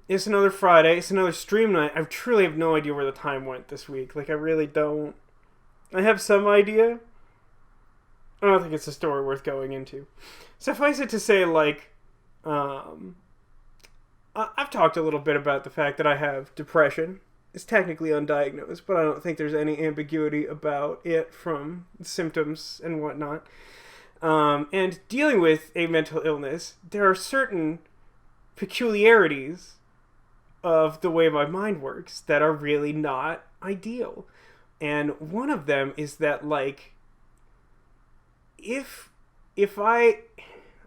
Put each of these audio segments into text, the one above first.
It's another Friday. It's another stream night. I truly have no idea where the time went this week. Like, I really don't. I have some idea. I don't think it's a story worth going into. Suffice it to say, like, I've talked a little bit about the fact that I have depression. It's technically undiagnosed, but I don't think there's any ambiguity about it from symptoms and whatnot. And dealing with a mental illness, there are certain peculiarities of the way my mind works that are really not ideal. And one of them is that, like, if I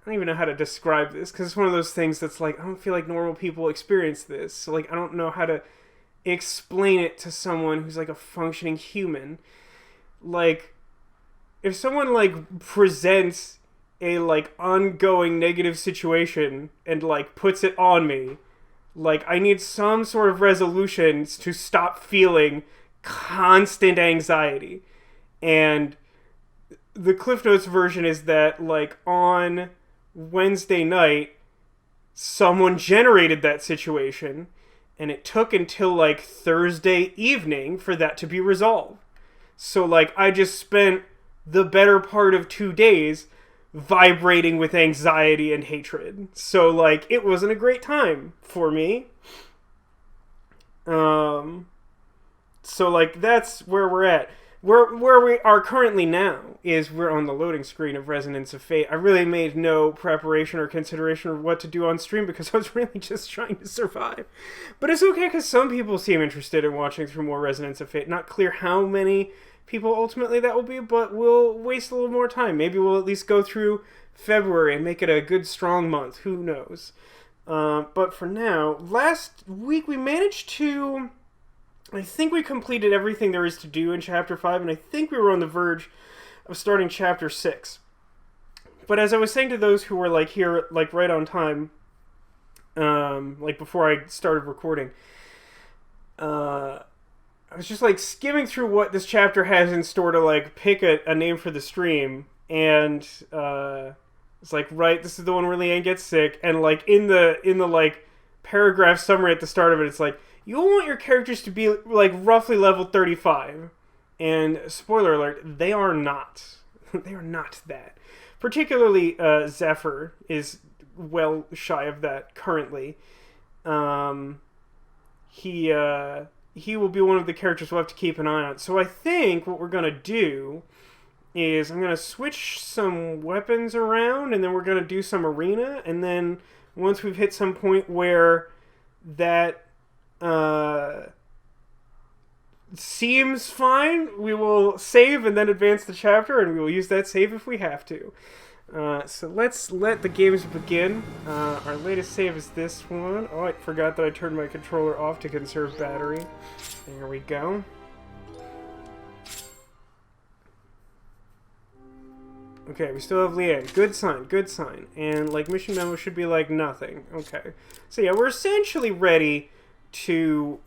don't even know how to describe this, because it's one of those things that's like, I don't feel like normal people experience this. So, like, I don't know how to explain it to someone who's, like, a functioning human. Like, if someone, like, presents a, like, ongoing negative situation and, like, puts it on me, like, I need some sort of resolutions to stop feeling constant anxiety. And the Cliff Notes version is that, like, on Wednesday night, someone generated that situation, and it took until, like, Thursday evening for that to be resolved. So, like, I just spent the better part of 2 days vibrating with anxiety and hatred. So, like, it wasn't a great time for me. So, like, that's where we're at. Where we are currently now is we're on the loading screen of Resonance of Fate. I really made no preparation or consideration of what to do on stream because I was really just trying to survive. But it's okay because some people seem interested in watching through more Resonance of Fate. Not clear how many people ultimately that will be, but we'll waste a little more time. Maybe we'll at least go through February and make it a good strong month. Who knows? But for now, last week we managed to... I think we completed everything there is to do in Chapter 5, and I think we were on the verge of starting Chapter 6. But as I was saying to those who were, like, here, like, right on time, like, before I started recording, I was just, like, skimming through what this chapter has in store to, like, pick a name for the stream, and, it's like, right, this is the one where Leanne gets sick, and, like, in the, like, paragraph summary at the start of it, it's like, you'll want your characters to be, like, roughly level 35. And, spoiler alert, they are not. They are not that. Particularly, Zephyr is well shy of that currently. He will be one of the characters we'll have to keep an eye on. So I think what we're going to do is I'm going to switch some weapons around, and then we're going to do some arena, and then once we've hit some point where that... seems fine, we will save and then advance the chapter, and we will use that save if we have to. So let's let the games begin. Our latest save is this one. Oh, I forgot that I turned my controller off to conserve battery. There we go. Okay, we still have Leanne. Good sign, good sign. And, like, mission memo should be, like, nothing. Okay. So, yeah, we're essentially ready to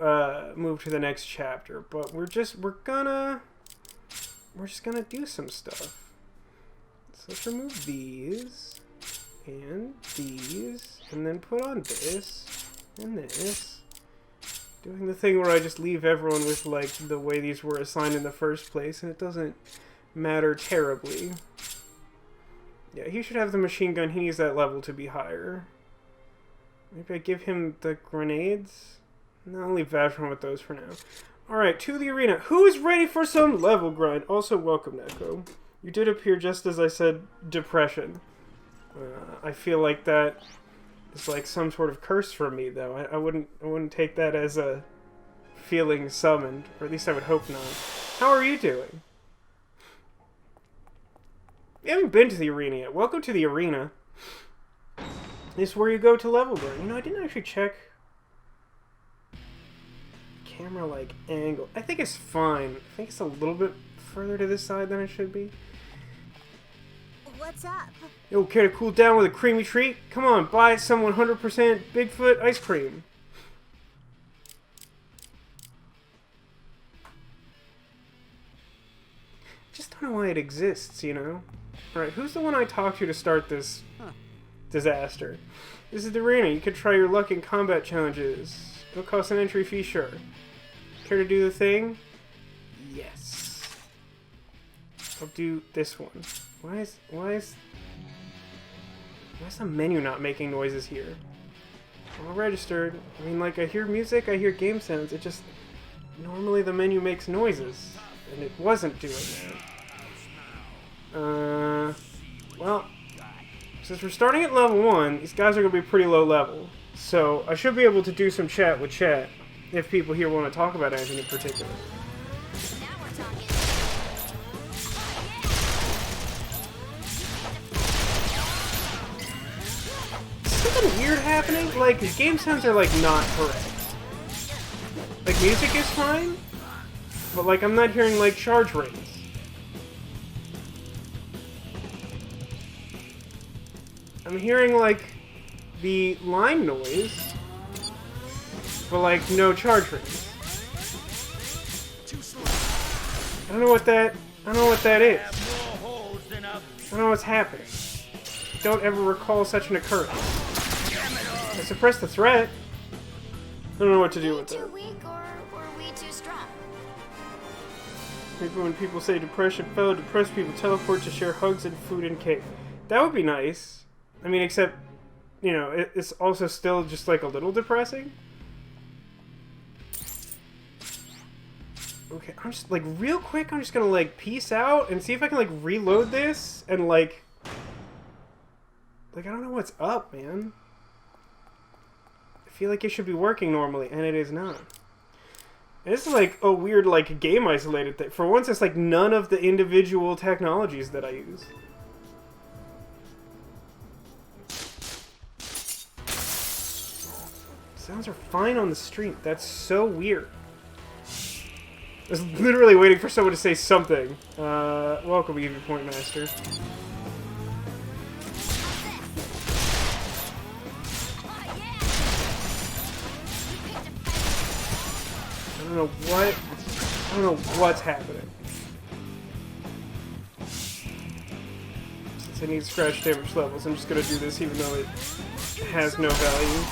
move to the next chapter, but we're just gonna do some stuff. So let's remove these and these, and then put on this and this. Doing the thing where I just leave everyone with, like, the way these were assigned in the first place, and it doesn't matter terribly. Yeah, he should have the machine gun. He needs that level to be higher. Maybe I give him the grenades. No, I'll leave Vashron with those for now. Alright, to the arena. Who is ready for some level grind? Also, welcome, Neko. You did appear just as I said depression. I feel like that is like some sort of curse from me, though. I wouldn't take that as a feeling summoned, or at least I would hope not. How are you doing? You haven't been to the arena yet. Welcome to the arena. This is where you go to level grind. You know, I didn't actually check camera, like, angle. I think it's fine. I think it's a little bit further to this side than it should be. What's up? Yo, care to cool down with a creamy treat? Come on, buy some 100% Bigfoot ice cream. Just don't know why it exists, you know? Alright, who's the one I talked to start this disaster. This is the arena. You could try your luck in combat challenges. It'll cost an entry fee, sure. Care to do the thing? Yes. I'll do this one. Why is the menu not making noises here? I'm all registered. I mean, like, I hear music, I hear game sounds. It just... Normally the menu makes noises. And it wasn't doing that. Well... Since we're starting at level 1, these guys are going to be pretty low level. So, I should be able to do some chat with chat, if people here want to talk about anything in particular. Now we're talking. Something weird happening? Like, the game sounds are, like, not correct. Like, music is fine, but, like, I'm not hearing, like, charge rates. I'm hearing, like, the line noise, but, like, no charge rates. I don't know what that is. I don't know what's happening. I don't ever recall such an occurrence. I suppressed the threat. I don't know what to do with Too that. weak or were we too strong? Maybe when people say depression, fellow depressed people teleport to share hugs and food and cake. That would be nice. I mean, except, you know, it's also still just, like, a little depressing. Okay, I'm just, like, real quick, I'm just gonna, like, peace out and see if I can, like, reload this and, like, I don't know what's up, man. I feel like it should be working normally, and it is not. And this is, like, a weird, like, game-isolated thing. For once, it's, like, none of the individual technologies that I use. Sounds are fine on the stream. That's so weird. I was literally waiting for someone to say something. Welcome, Evie Point Master. I don't know what's happening. Since I need scratch damage levels, I'm just gonna do this even though it has no value.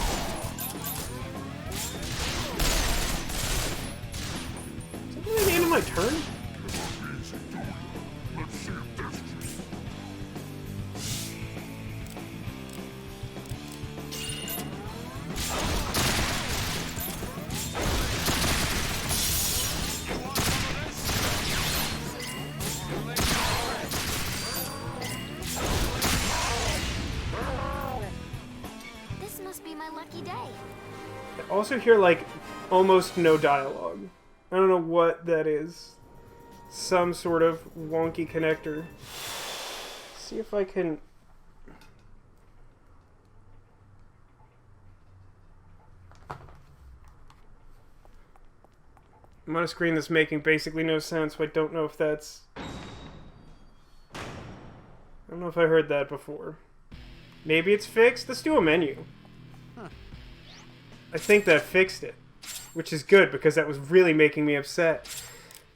Is that the end of my turn? This must be my lucky day. I also hear, like, almost no dialogue. I don't know what that is. Some sort of wonky connector. See if I can... I'm on a screen that's making basically no sound, so I don't know if that's... I don't know if I heard that before. Maybe it's fixed? Let's do a menu. I think that fixed it. Which is good, because that was really making me upset.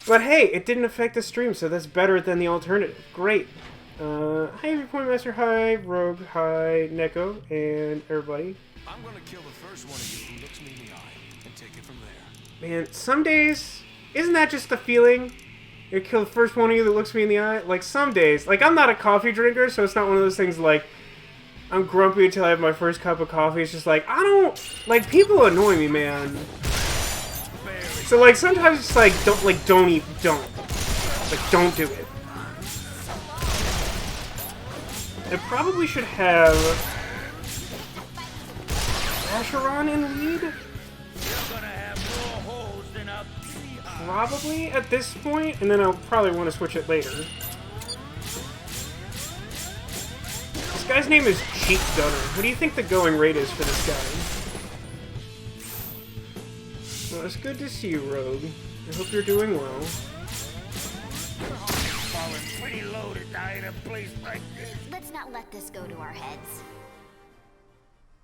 But hey, it didn't affect the stream, so that's better than the alternative. Great. Hi, Point Master. Hi, Rogue. Hi, Neko. And everybody. I'm gonna kill the first one of you who looks me in the eye and take it from there. Man, some days... Isn't that just the feeling? You kill the first one of you that looks me in the eye? Like, some days... Like, I'm not a coffee drinker, so it's not one of those things like... I'm grumpy until I have my first cup of coffee. It's just like, I don't... Like, people annoy me, man. So, like, sometimes it's like, don't do it. It probably should have... Asheron in lead? Probably at this point, and then I'll probably want to switch it later. This guy's name is Cheek Gunner. What do you think the going rate is for this guy? Well, it's good to see you, Rogue. I hope you're doing well. Pretty low to die in a place like this. Let's not let this go to our heads.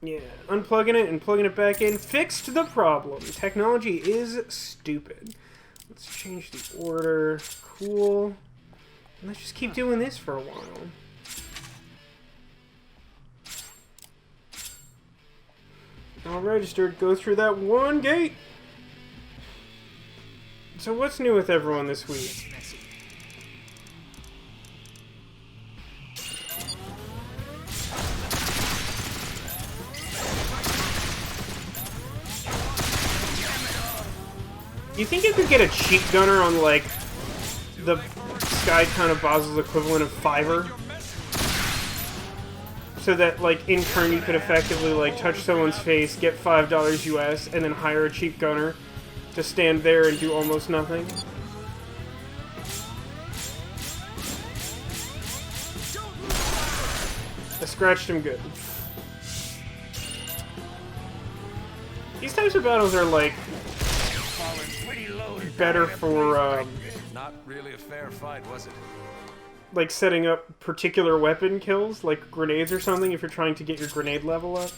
Yeah, unplugging it and plugging it back in fixed the problem. Technology is stupid. Let's change the order. Cool. And let's just keep doing this for a while. All registered. Go through that one gate. So what's new with everyone this week? You think you could get a cheap gunner on, like, the Sky Town of Basel's equivalent of Fiverr? So that, like, in turn you could effectively, like, touch someone's face, get $5 US, and then hire a cheap gunner to stand there and do almost nothing? I scratched him good. These types of battles are, like, better for, Not really a fair fight, was it? like, setting up particular weapon kills, like grenades or something, if you're trying to get your grenade level up.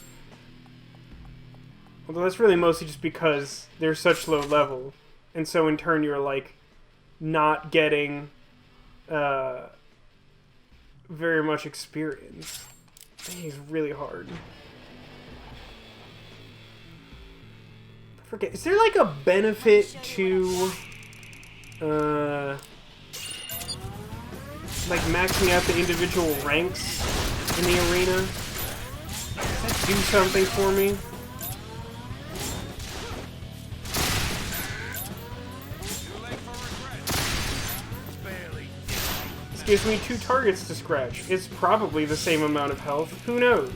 Although that's really mostly just because they're such low level, and so in turn you're, like, not getting, very much experience. He's really hard. I forget, is there, like, a benefit to, like, maxing out the individual ranks in the arena? Does that do something for me? This gives me 2 targets to scratch. It's probably the same amount of health. Who knows?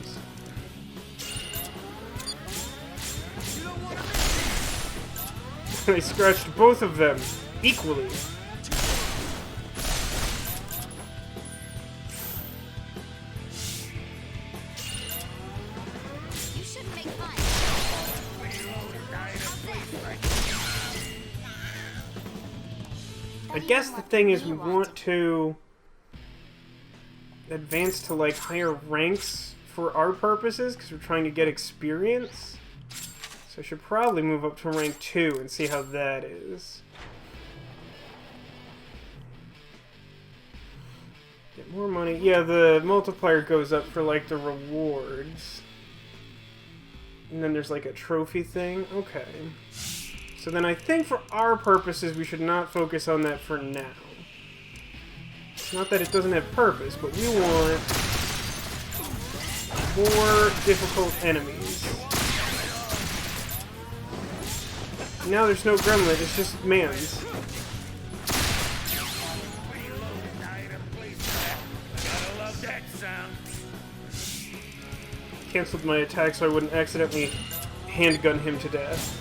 I scratched both of them equally. You shouldn't make fun. I guess the thing is we want to advance to, like, higher ranks for our purposes, because we're trying to get experience. So I should probably move up to rank 2 and see how that is. Get more money. Yeah, the multiplier goes up for, like, the rewards. And then there's, like, a trophy thing. Okay. So then I think for our purposes we should not focus on that for now. It's not that it doesn't have purpose, but we want more difficult enemies. Now there's no gremlin, it's just mans. Cancelled my attack so I wouldn't accidentally handgun him to death.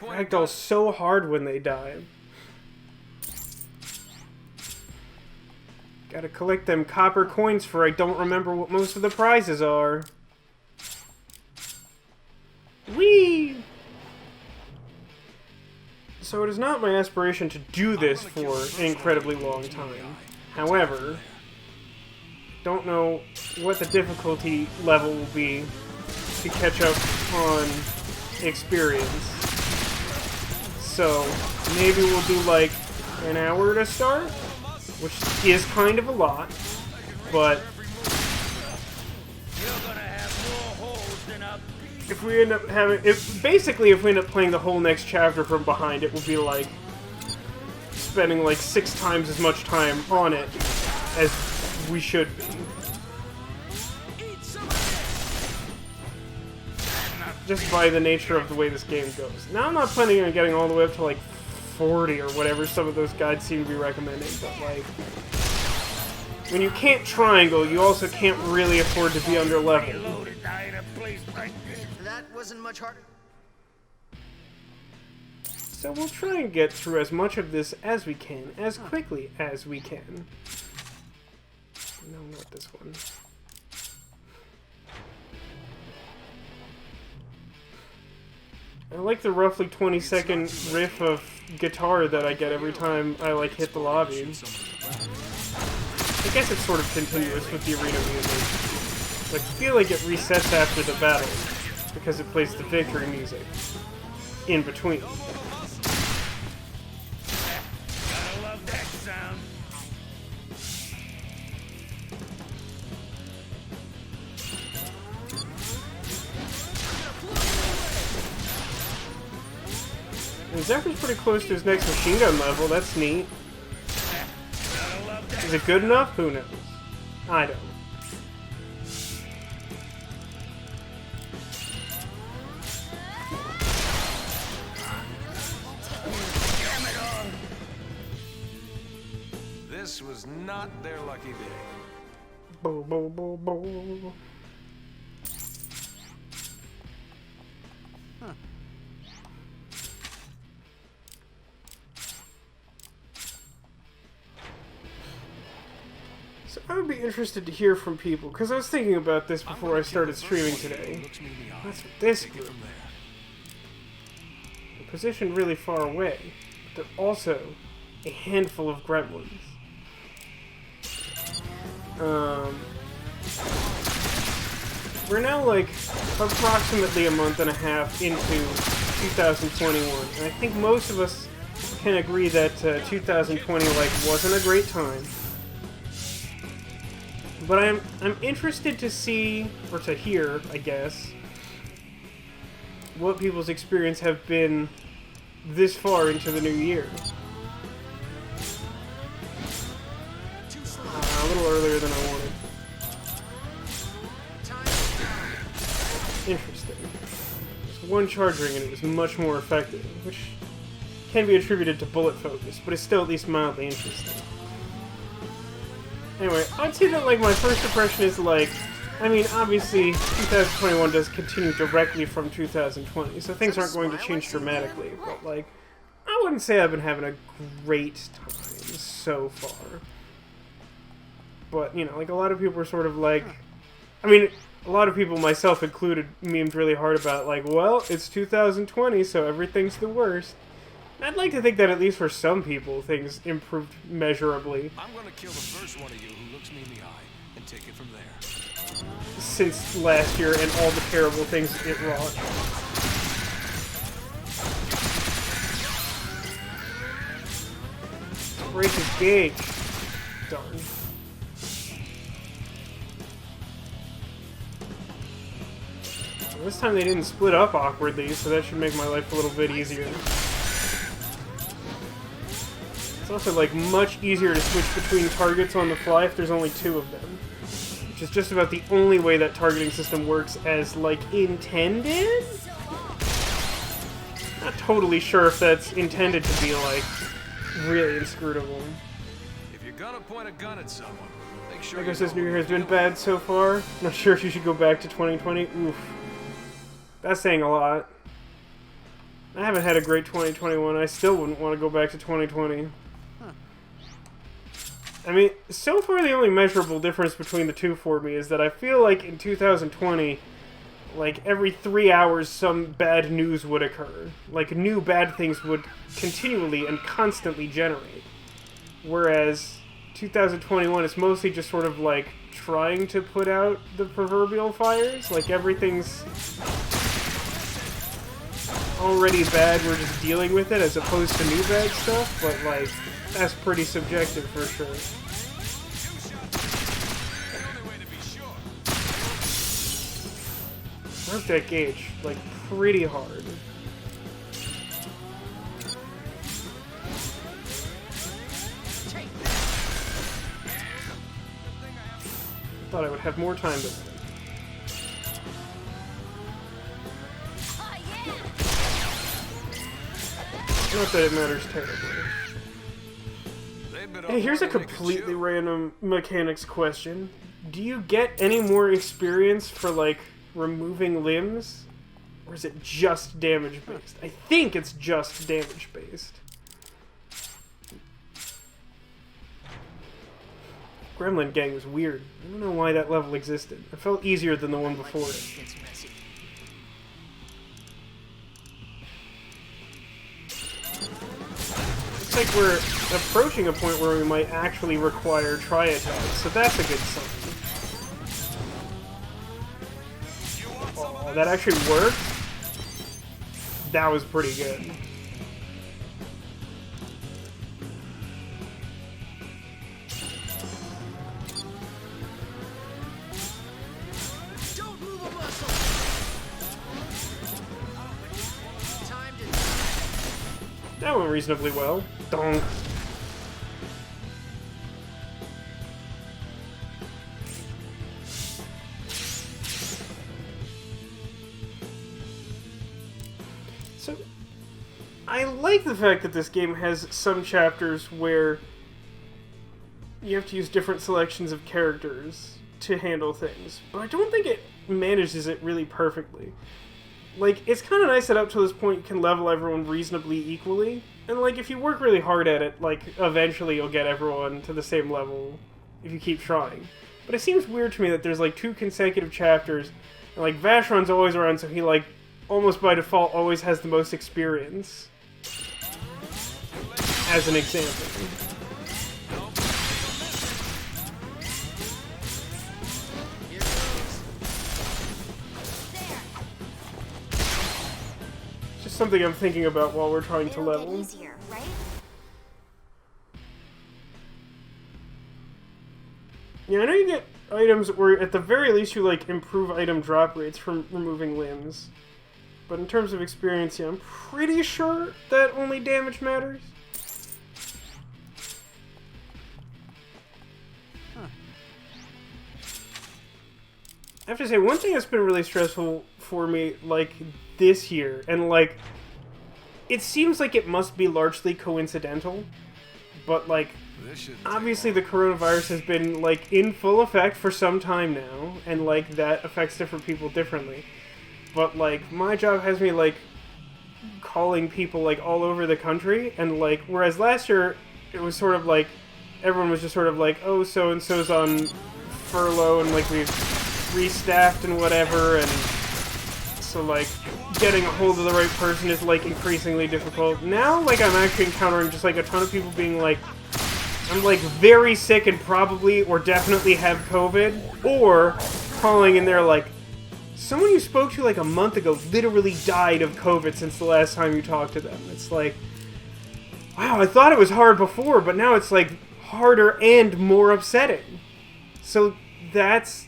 Ragdoll's so hard when they die. Gotta collect them copper coins for I don't remember what most of the prizes are. Whee! So it is not my aspiration to do this for an incredibly long time. However, don't know what the difficulty level will be to catch up on experience. So maybe we'll do like an hour to start, which is kind of a lot, but if we end up having, if we end up playing the whole next chapter from behind, it will be like spending like 6 times as much time on it as we should be. Just by the nature of the way this game goes. Now I'm not planning on getting all the way up to like 40 or whatever some of those guides seem to be recommending, but like, when you can't triangle, you also can't really afford to be under level. That wasn't much harder. So we'll try and get through as much of this as we can, as quickly as we can. No, not this one. I like the roughly 20-second riff of guitar that I get every time I, like, hit the lobby. I guess it's sort of continuous with the arena music. Like, I feel like it resets after the battle. because it plays the victory music in between. Gotta love that sound. And Zephyr's pretty close to his next machine gun level. That's neat. Gotta love that. Is it good enough? Who knows? I don't. This was not their lucky day. Bo, bo, bo, bo. So I would be interested to hear from people, because I was thinking about this before I started streaming today. That's what this group. They're positioned really far away, but they're also a handful of gremlins. We're now like approximately a month and a half into 2021, and I think most of us can agree that 2020 like wasn't a great time. But I'm interested to see, or to hear, I guess, what people's experience have been this far into the new year. A little earlier than I wanted. Interesting. Just one charge ring and it was much more effective, which can be attributed to bullet focus, but it's still at least mildly interesting. Anyway, I'd say that, like, my first impression is, like, I mean, obviously, 2021 does continue directly from 2020, so things aren't going to change dramatically, but, like, I wouldn't say I've been having a great time so far. But, you know, like, a lot of people are sort of like, I mean, a lot of people, myself included, memed really hard about, like, well, it's 2020, so everything's the worst. I'd like to think that at least for some people, things improved measurably. I'm gonna kill the first one of you who looks me in the eye and take it from there. Since last year and all the terrible things it wrought. Break his gauge. Darn. Well, this time they didn't split up awkwardly, so that should make my life a little bit easier. It's also, like, much easier to switch between targets on the fly if there's only two of them. Which is just about the only way that targeting system works as, like, intended? Not totally sure if that's intended to be, like, really inscrutable. If you're gonna point a gun at someone, make sure I you guess know this new who year has you're been killing. bad so far. Not sure if you should go back to 2020. Oof. That's saying a lot. I haven't had a great 2021. I still wouldn't want to go back to 2020. I mean, so far the only measurable difference between the two for me is that I feel like in 2020, like, every 3 hours some bad news would occur. Like, new bad things would continually and constantly generate. Whereas 2021 is mostly just sort of, like, trying to put out the proverbial fires. Like, everything's already bad, we're just dealing with it, as opposed to new bad stuff, but, like, that's pretty subjective for sure. Broke that gauge, like, pretty hard. Thought I would have more time to. Not that it matters terribly. Hey, here's a completely random mechanics question. Do you get any more experience for, like, removing limbs? Or is it just damage based? I think it's just damage based. Gremlin Gang was weird. I don't know why that level existed. It felt easier than the one before it. Looks like we're approaching a point where we might actually require tri-attacks, so that's a good sign. Oh, that actually worked? That was pretty good. Don't move a muscle. Time to. That went reasonably well. Donk. So, I like the fact that this game has some chapters where you have to use different selections of characters to handle things, but I don't think it manages it really perfectly. Like, it's kind of nice that up to this point you can level everyone reasonably equally, and like, if you work really hard at it, like, eventually you'll get everyone to the same level if you keep trying. But it seems weird to me that there's like 2 consecutive chapters, and like, Vashron's always around, so he like, almost by default always has the most experience. As an example. Here goes. Just something I'm thinking about while we're trying to It'll get level. easier, right? Yeah, I know you get items where at the very least you like improve item drop rates from removing limbs. But in terms of experience, yeah, I'm pretty sure that only damage matters. I have to say, one thing that's been really stressful for me, like, this year, and, like, it seems like it must be largely coincidental, but, like, This shouldn't obviously the coronavirus has been, like, in full effect for some time now, and, like, that affects different people differently. But, like, my job has me, like, calling people, like, all over the country, and, like, whereas last year, it was sort of, like, everyone was just sort of like, oh, so-and-so's on furlough, and, like, we've restaffed and whatever, and so, like, getting a hold of the right person is, like, increasingly difficult. Now, like, I'm actually encountering just, like, a ton of people being like, I'm, like, very sick and probably or definitely have COVID, or calling and they're like, someone you spoke to, like, a month ago literally died of COVID since the last time you talked to them. It's like, wow, I thought it was hard before, but now it's, like, harder and more upsetting. So, that's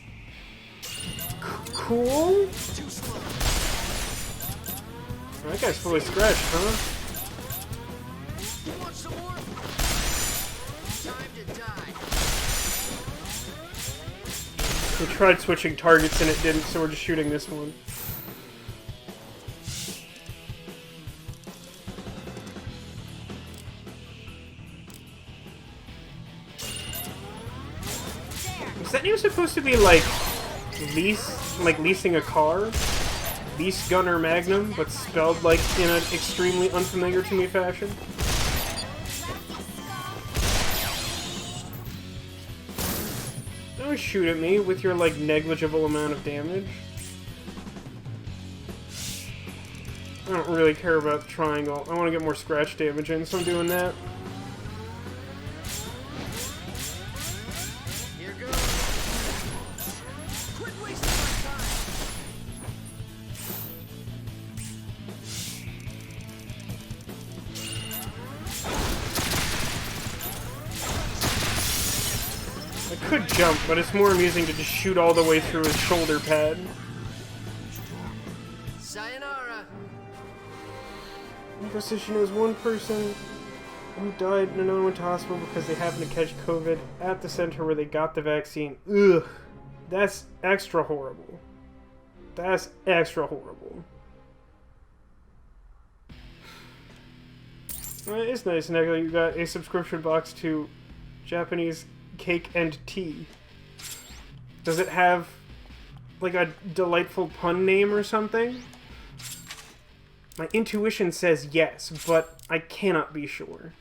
cool? That guy's fully scratched, huh? You want some more? Time to die. We tried switching targets and it didn't, so we're just shooting this one. Is that name supposed to be like leasing a car? Lease Gunner Magnum, but spelled like in an extremely unfamiliar to me fashion? Don't shoot at me with your like negligible amount of damage. I don't really care about the triangle. I want to get more scratch damage in, so I'm doing that. Here goes. Quit wasting my time. I could jump, but it's more amusing to just shoot all the way through his shoulder pad. Sayonara. Precision knows one person who died and another went to hospital because they happened to catch COVID at the center where they got the vaccine. Ugh. That's extra horrible. That's extra horrible. It's nice, Negla. You got a subscription box to Japanese cake and tea. Does it have like a delightful pun name or something? My intuition says yes, but I cannot be sure.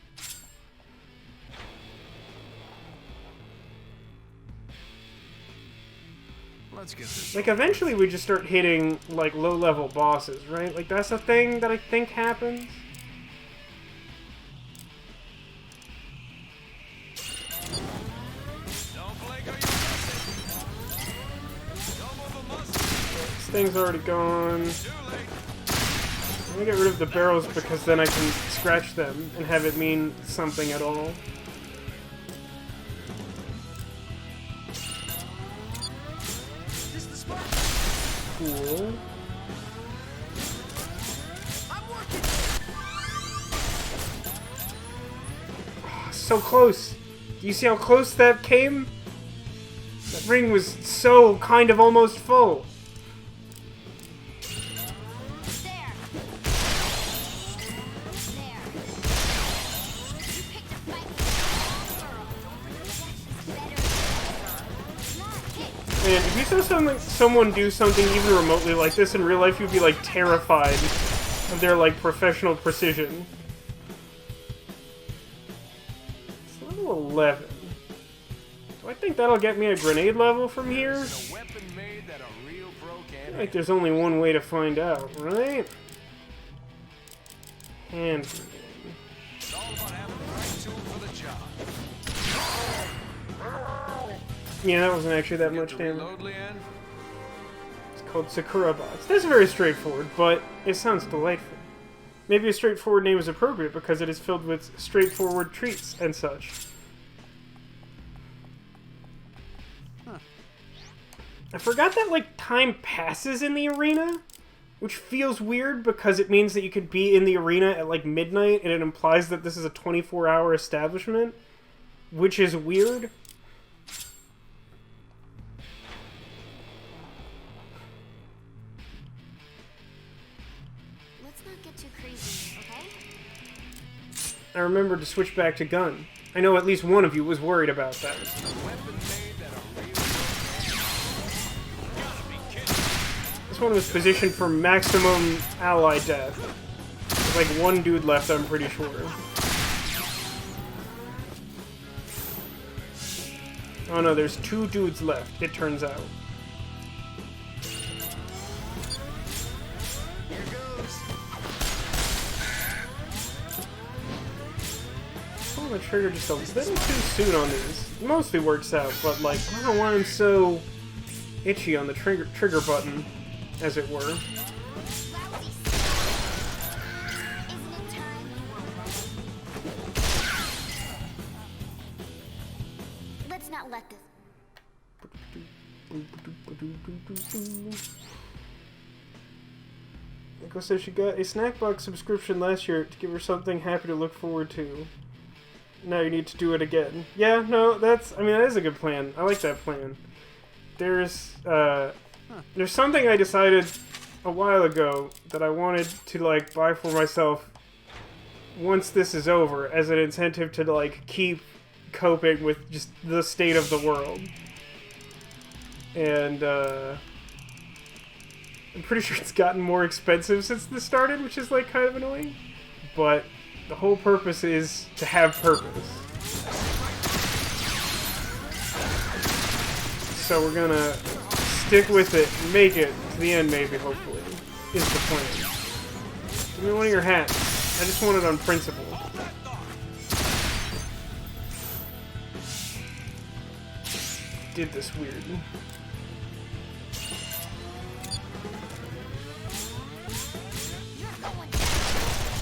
Let's get this. Like, eventually we just start hitting, like, low-level bosses, right? Like, that's a thing that I think happens. Don't blink or you're missing. Don't move a muscle. thing's already gone. I'm gonna get rid of the barrels because then I can scratch them and have it mean something at all. This the spot. Cool. I'm working. So close. Do you see how close that came? That ring was so kind of almost full. There. There. You picked a fight with a girl. That's better than not hit. Man, if you saw someone do something even remotely like this in real life, you'd be like terrified of their like professional precision. It's level 11. Do I think that'll get me a grenade level from here? A weapon made that a real pro I can feel like there's only one way to find out, right? Hand grenade. It's all about having the right tool for the job. Yeah, that wasn't actually that much To damage. reload, Leanne? It's called Sakura Bots. That's very straightforward, but it sounds delightful. Maybe a straightforward name is appropriate because it is filled with straightforward treats and such. I forgot that, like, time passes in the arena, which feels weird because it means that you could be in the arena at, like, midnight, and it implies that this is a 24-hour establishment, which is weird. Let's not get too crazy, okay? I remembered to switch back to gun. I know at least one of you was worried about that. A weapon made that a real This one was positioned for maximum ally death. There's like one dude left, I'm pretty sure. Oh no, there's 2 dudes left, it turns out. Here goes. Pull the trigger just a little too soon on these. It mostly works out, but like, I don't know why I'm so itchy on the trigger button, as it were. Lousy Isn't it time you were ready? Let's not let this. Nico says she got a snack box subscription last year to give her something happy to look forward to. Now you need to do it again. Yeah, no, that is a good plan. I like that plan. There's something I decided a while ago that I wanted to, like, buy for myself once this is over as an incentive to, like, keep coping with just the state of the world. And, I'm pretty sure it's gotten more expensive since this started, which is, like, kind of annoying. But the whole purpose is to have purpose. So we're gonna stick with it, make it to the end maybe, hopefully, is the plan. Give me one of your hats. I just want it on principle. Did this weird.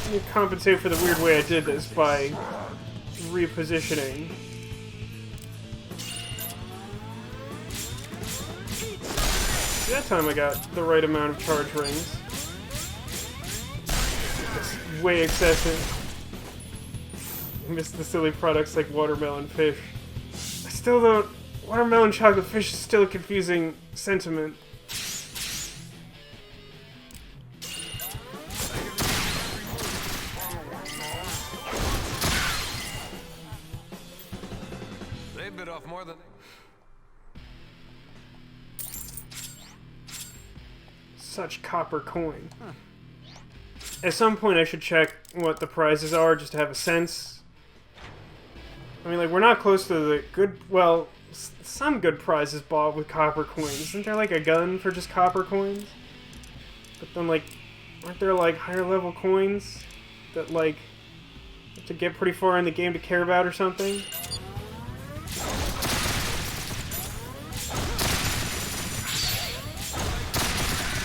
Let me compensate for the weird way I did this by repositioning. That time I got the right amount of charge rings. It's way excessive. I miss the silly products like watermelon fish. I still don't... Watermelon chocolate fish is still a confusing sentiment. They bit off more than... Such copper coin. At some point I should check what the prizes are just to have a sense. I mean, like, we're not close to the good... Well, some good prizes bought with copper coins. Isn't there, like, a gun for just copper coins? But then, like, aren't there, like, higher level coins that, like, you have to get pretty far in the game to care about or something?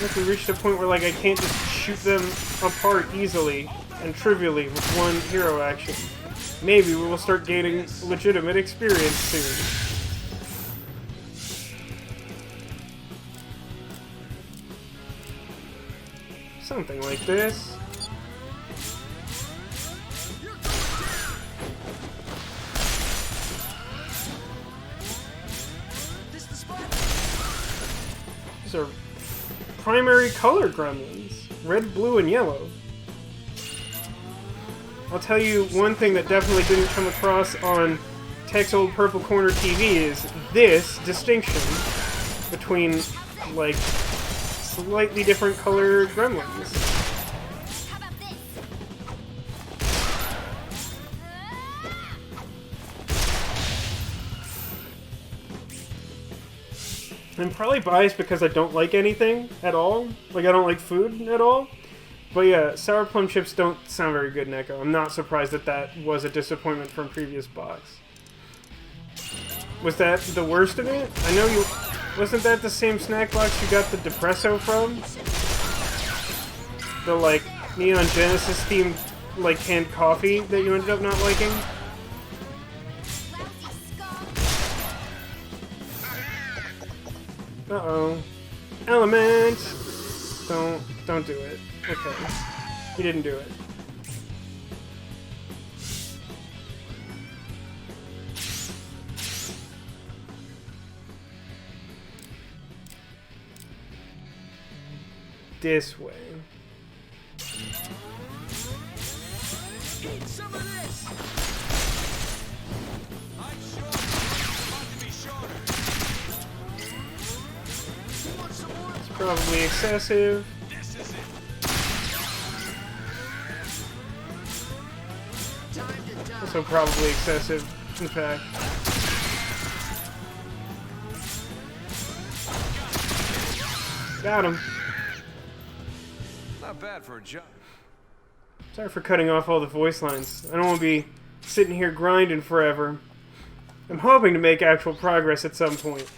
Look, we reached a point where, like, I can't just shoot them apart easily and trivially with one hero action. Maybe we will start gaining legitimate experience soon. Something like this. This the spot. These are primary color gremlins. Red, blue, and yellow. I'll tell you one thing that definitely didn't come across on Tech's old Purple Corner TV is this distinction between, like, slightly different color gremlins. How about this? I'm probably biased because I don't like anything at all. Like, I don't like food at all. But yeah, sour plum chips don't sound very good, Neko. I'm not surprised that that was a disappointment from previous box. Was that the worst of it? I know you... Wasn't that the same snack box you got the Depresso from? The, like, Neon Genesis themed, like, canned coffee that you ended up not liking? Uh-oh. Element! Don't do it. Okay. You didn't do it. This way. Eat some of this. I'm short. About to be shorter. You want some more? It's probably excessive. This is it. Time to die. Also probably excessive, in fact. Got him. Not bad for a job. Sorry for cutting off all the voice lines. I don't want to be sitting here grinding forever. I'm hoping to make actual progress at some point.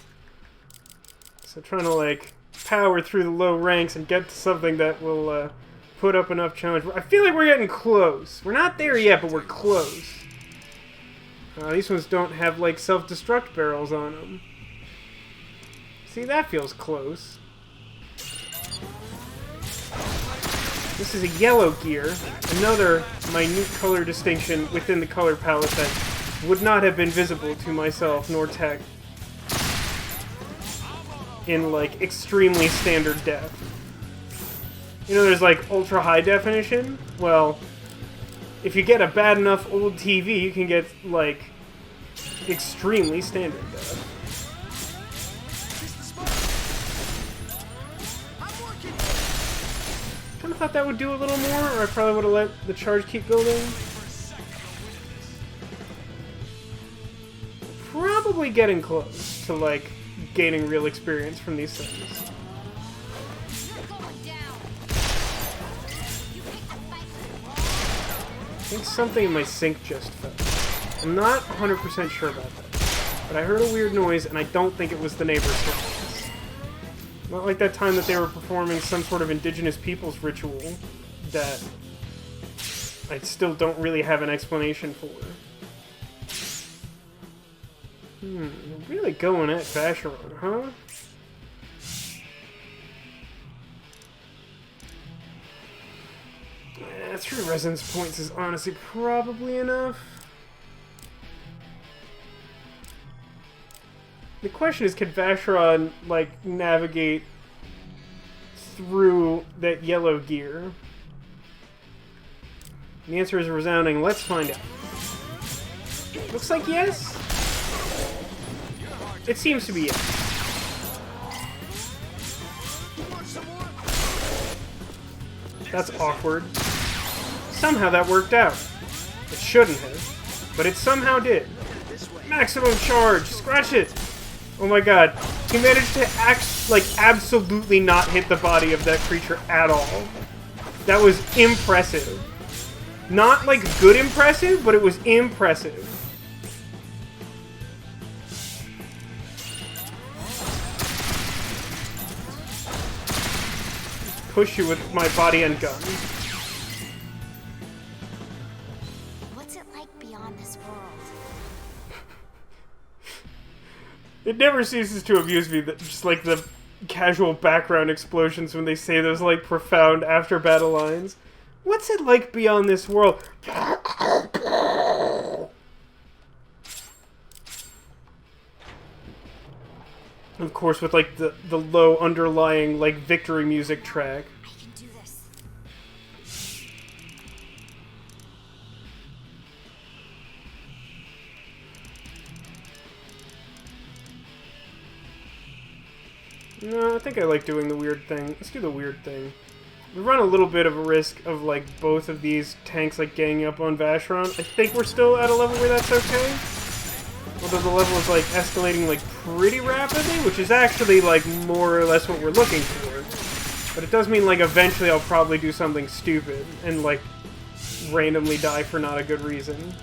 So trying to, like, power through the low ranks and get to something that will put up enough challenge. I feel like we're getting close. We're not there yet, but we're close. These ones don't have, like, self-destruct barrels on them. See, that feels close. This is a yellow gear, another minute color distinction within the color palette that would not have been visible to myself nor Tech in, like, extremely standard def. You know, there's, like, ultra high definition. Well, if you get a bad enough old TV, you can get, like, extremely standard def. This the spot. I'm working. Kind of thought that would do a little more, or I probably would have let the charge keep building. Probably getting close to, like, gaining real experience from these things. You're going down. You picked a fight. I think something in my sink just fell. I'm not 100% sure about that, but I heard a weird noise, and I don't think it was the neighbor's noise. Not like that time that they were performing some sort of indigenous peoples ritual that I still don't really have an explanation for. We're really going at Vacheron, huh? Yeah, 3 resonance points is honestly probably enough. The question is, can Vacheron, like, navigate through that yellow gear? And the answer is resounding. Let's find out. Looks like yes. It seems to be yes. You want some more? That's awkward. Somehow that worked out. It shouldn't have, but it somehow did. This way. Maximum charge! Scratch it! Oh my god. He managed to absolutely not hit the body of that creature at all. That was impressive. Not, like, good impressive, but it was impressive. push you with my body and gun. What's it like beyond this world? It never ceases to amuse me that just like the casual background explosions when they say those like profound after battle lines. What's it like beyond this world? Of course, with like the low underlying like victory music track. I can do this. No, I think I like doing the weird thing. Let's do the weird thing. We run a little bit of a risk of like both of these tanks like ganging up on Vacheron. I think we're still at a level where that's okay. Although the level is like escalating like pretty rapidly, which is actually like more or less what we're looking for. But it does mean like eventually I'll probably do something stupid and like randomly die for not a good reason.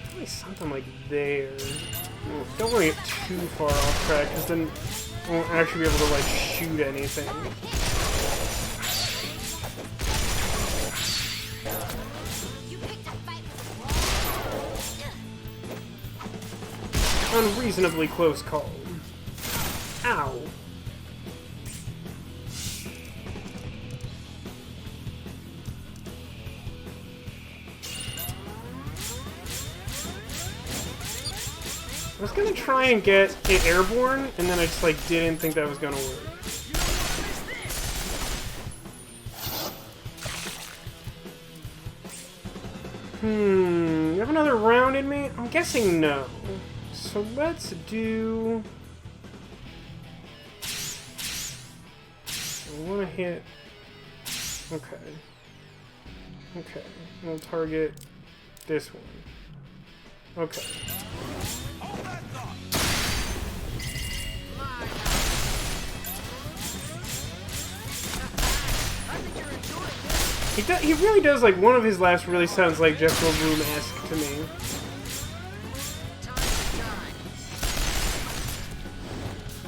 Probably something like there. Don't want to get too far off track, because then I won't actually be able to, like, shoot anything. You picked a fight with Unreasonably close call. Ow. I was gonna try and get it airborne, and then I just like didn't think that was gonna work. You have another round in me? I'm guessing no. So let's do... I wanna hit... Okay. Okay. We'll target this one. Okay. He really does, like, one of his laughs really sounds like Jeff Goldblum-esque to me.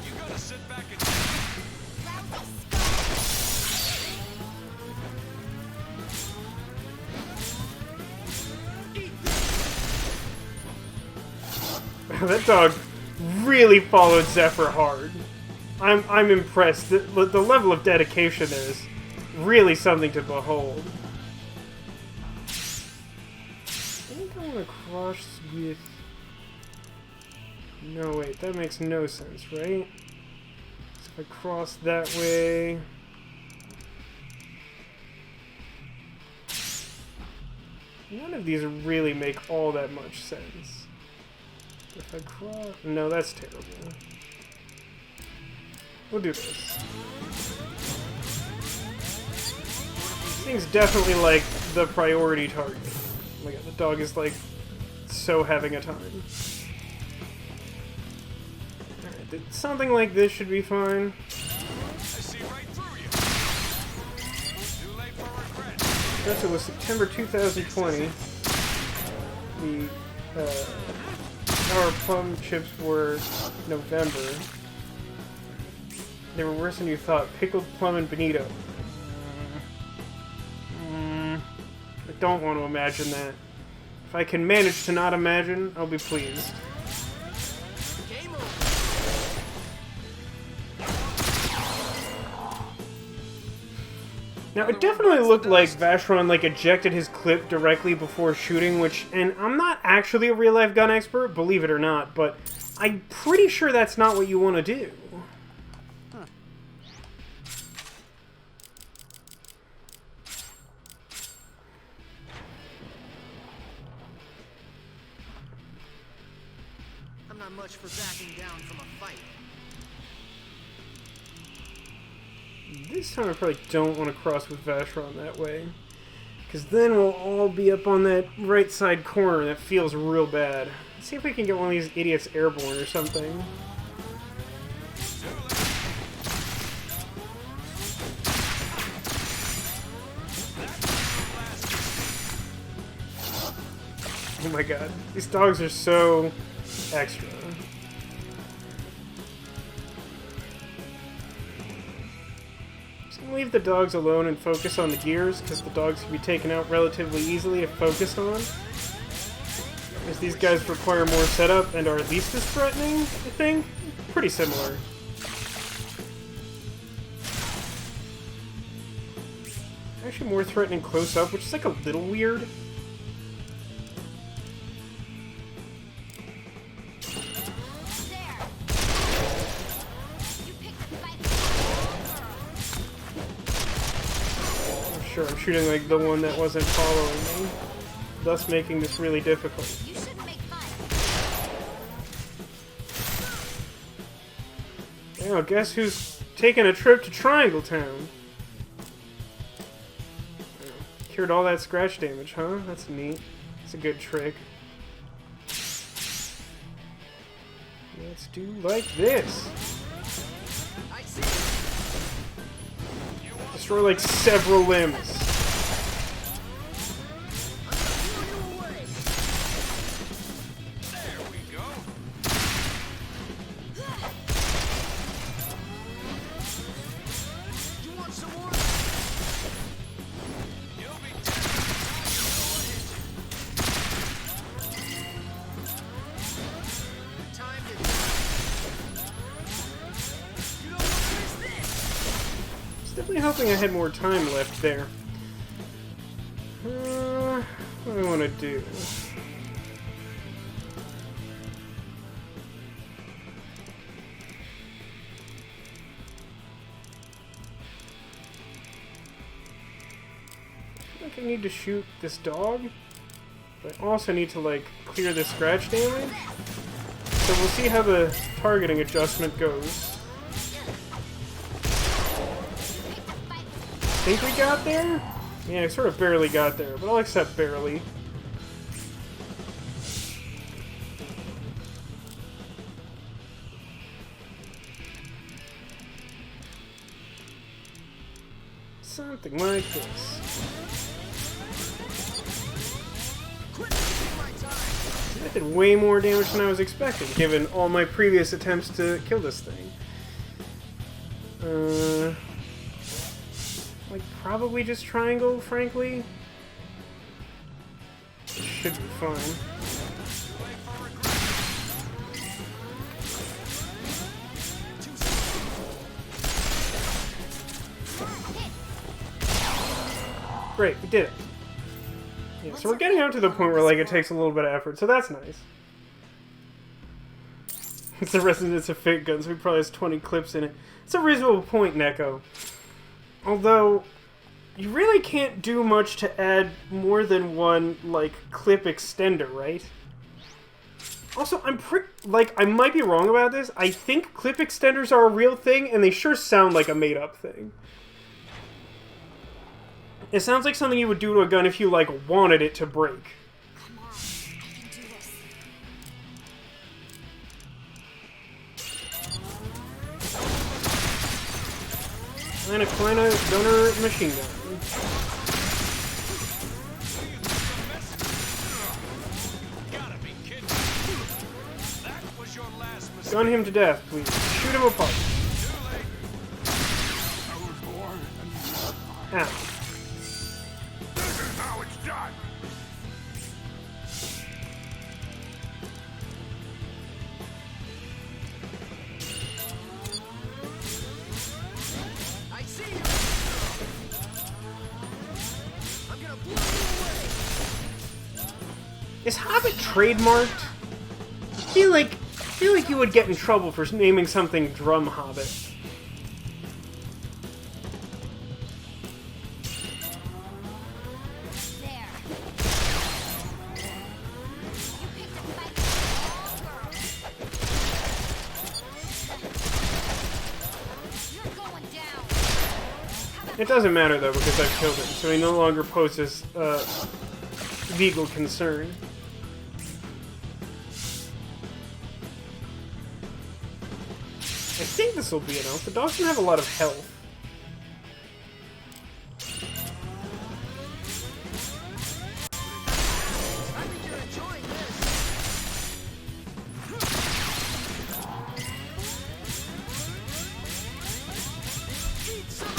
You gotta sit back and That dog really followed Zephyr hard. I'm impressed. The level of dedication there is really something to behold. I think I want to cross with... No, wait, that makes no sense, right? So if I cross that way... None of these really make all that much sense. If I cross... No, that's terrible. We'll do this. This thing's definitely, like, the priority target. Oh my god, the dog is, like, so having a time. Alright, something like this should be fine. I see right through you. Too late for regret. Since it was September 2020, the, our plum chips were November. They were worse than you thought. Pickled plum and bonito. I don't want to imagine that. If I can manage to not imagine, I'll be pleased. Game over. Now, it definitely looked like Vacheron, like, ejected his clip directly before shooting, which... And I'm not actually a real-life gun expert, believe it or not, but I'm pretty sure that's not what you want to do. I'm not much for backing down from a fight. This time I probably don't want to cross with Vacheron that way. Because then we'll all be up on that right side corner. That feels real bad. Let's see if we can get one of these idiots airborne or something. Oh my god. These dogs are so extra. leave the dogs alone and focus on the gears, because the dogs can be taken out relatively easily if focused on. As these guys require more setup and are at least as threatening, I think. Pretty similar. Actually more threatening close up, which is like a little weird. I'm shooting like the one that wasn't following me, thus making this really difficult. You shouldn't make fun. Now, guess who's taking a trip to Triangle Town? Cured all that scratch damage, huh? That's neat. It's a good trick. Let's do like this. Destroy like several limbs. There we go. You want some more? You'll be dead. Time to. You don't want to miss this. Definitely hoping I had more time left there. What do I want to do? I think I need to shoot this dog, but I also need to like clear the scratch damage. So we'll see how the targeting adjustment goes. Think we got there? Yeah, I sort of barely got there, but I'll accept barely. Something like this. That did way more damage than I was expecting, given all my previous attempts to kill this thing. Like, probably just triangle, frankly. It should be fine. Great, we did it. Yeah, so we're getting out to the point where, like, it takes a little bit of effort, so that's nice. It's the Resonance of Fate gun, so he probably has 20 clips in it. It's a reasonable point, Neko. Although, you really can't do much to add more than one, like, clip extender, right? Also, I might be wrong about this. I think clip extenders are a real thing, and they sure sound like a made-up thing. It sounds like something you would do to a gun if you, like, wanted it to break. Come on, I can do this. And a Kleiner donor machine gun. Gotta be kidding. That was your last mistake. Gun him to death, please. Shoot him apart. Too late. I was born. Ow. This is how it's done. I see you. I'm gonna blow you away. Is Hobbit trademarked? I feel like you would get in trouble for naming something Drum Hobbit. There. You picked a fight with all girls. You're going down. How about It doesn't matter though because I've killed him, so he no longer poses legal concern. I think this will be enough. The dog doesn't have a lot of health. I think you're enjoying this. Eat some of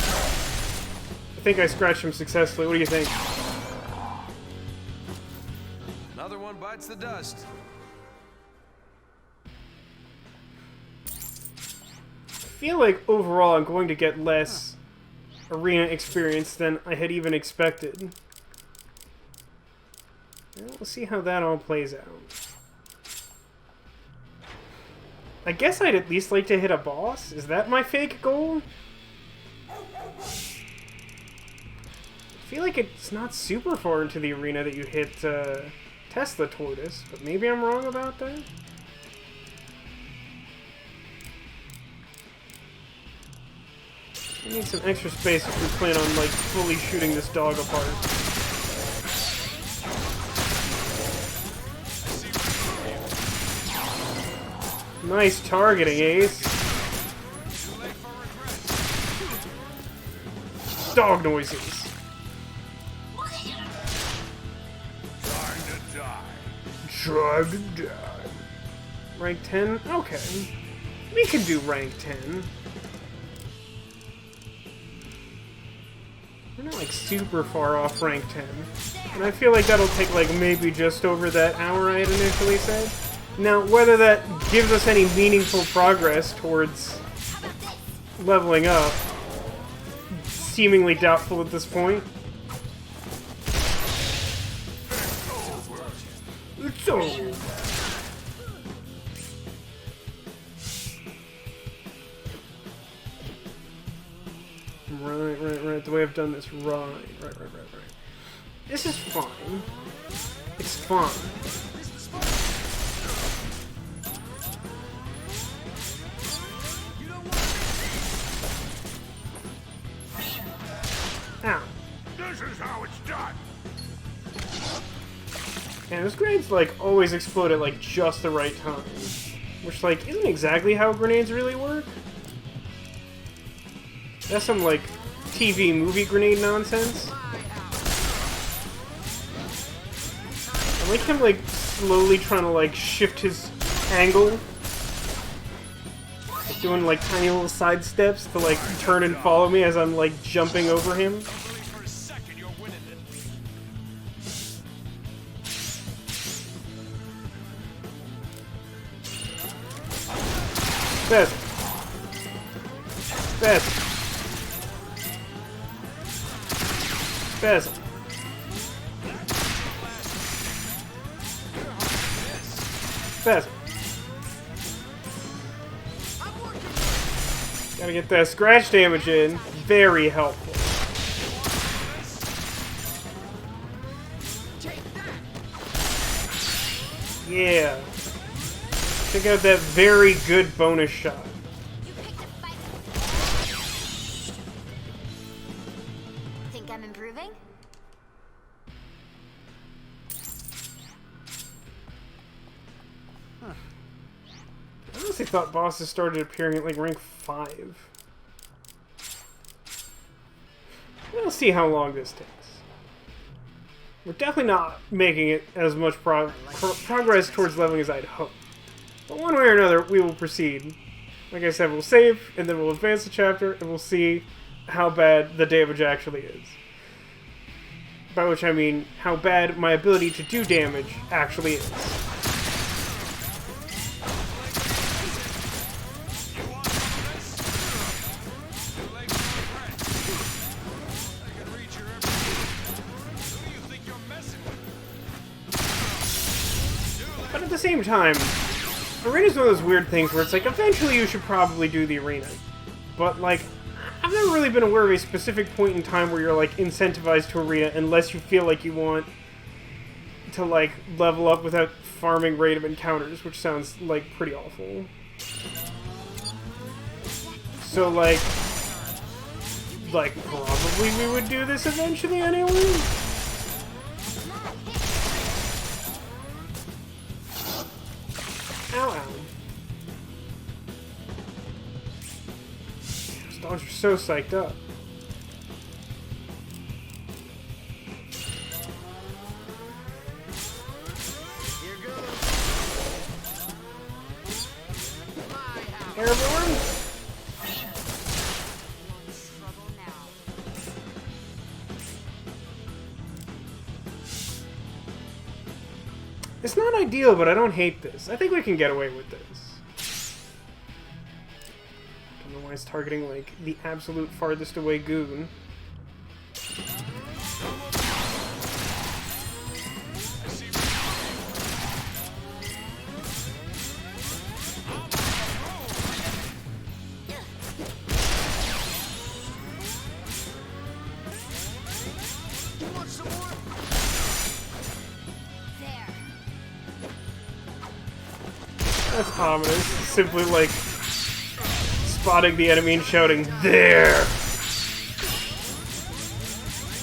I think I scratched him successfully. What do you think? Another one bites the dust. I feel like overall I'm going to get less arena experience than I had even expected. Well, we'll see how that all plays out. I guess I'd at least like to hit a boss. Is that my fake goal? I feel like it's not super far into the arena that you hit Tesla Tortoise, but maybe I'm wrong about that? I need some extra space if we plan on, like, fully shooting this dog apart. Nice targeting, Ace. Dog noises. Time to die. Try to die. Rank 10? Okay. We can do rank 10. We're not, like, super far off rank 10. And I feel like that'll take, like, maybe just over that hour I had initially said. Now, whether that gives us any meaningful progress towards leveling up, seemingly doubtful at this point. It's over. Right. The way I've done this, right. This is fine. It's fine. Ow. This is how it's done. And those grenades, like, always explode at, like, just the right time. Which, like, isn't exactly how grenades really work. That's some, like, TV movie grenade nonsense. I like him, like, slowly trying to, like, shift his angle. Like, doing, like, tiny little side steps to, like, turn and follow me as I'm, like, jumping over him. Believe for a second you're winning it. Best. Gotta get that scratch damage in. Very helpful. Yeah. Check out that very good bonus shot. You picked a fight. Think I'm improving? I honestly thought bosses started appearing at like rank 5. We'll see how long this takes. We're definitely not making it as much progress towards leveling as I'd hoped. But one way or another, we will proceed. Like I said, we'll save, and then we'll advance the chapter, and we'll see how bad the damage actually is. By which I mean how bad my ability to do damage actually is. But at the same time, arena's one of those weird things where it's like, eventually you should probably do the arena. But, like, I've never really been aware of a specific point in time where you're, like, incentivized to arena unless you feel like you want to, like, level up without farming random encounters, which sounds, like, pretty awful. So, like, probably we would do this eventually anyway? Ow, ow. Those dogs are so psyched up. Here goes. Airborne? Trouble now. It's not ideal, but I don't hate this. I think we can get away with this. I don't know why it's targeting, like, the absolute farthest away goon. That's ominous. Simply, like, spotting the enemy and shouting, "There!"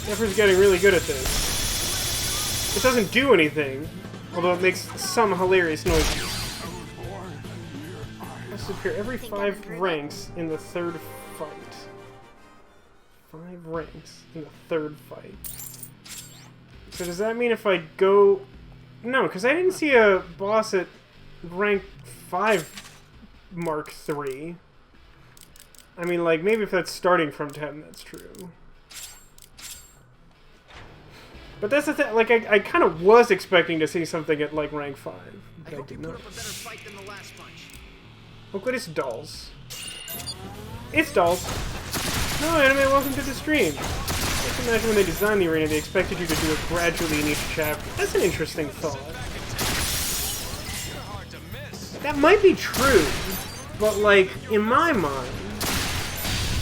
Zephyr's getting really good at this. It doesn't do anything, although it makes some hilarious noises. Must appear every 5 ranks in the 3rd fight. 5 ranks in the 3rd fight. So does that mean if I go... No, because I didn't see a boss at rank 5 Mark 3. I mean, like, maybe if that's starting from 10, that's true. But that's the thing, like, I kind of was expecting to see something at, like, rank 5. But I did not. Oh, good, it's dolls. It's dolls. No, anime, welcome to the stream. Just imagine when they designed the arena, they expected you to do it gradually in each chapter. That's an interesting thought. That might be true, but, like, in my mind,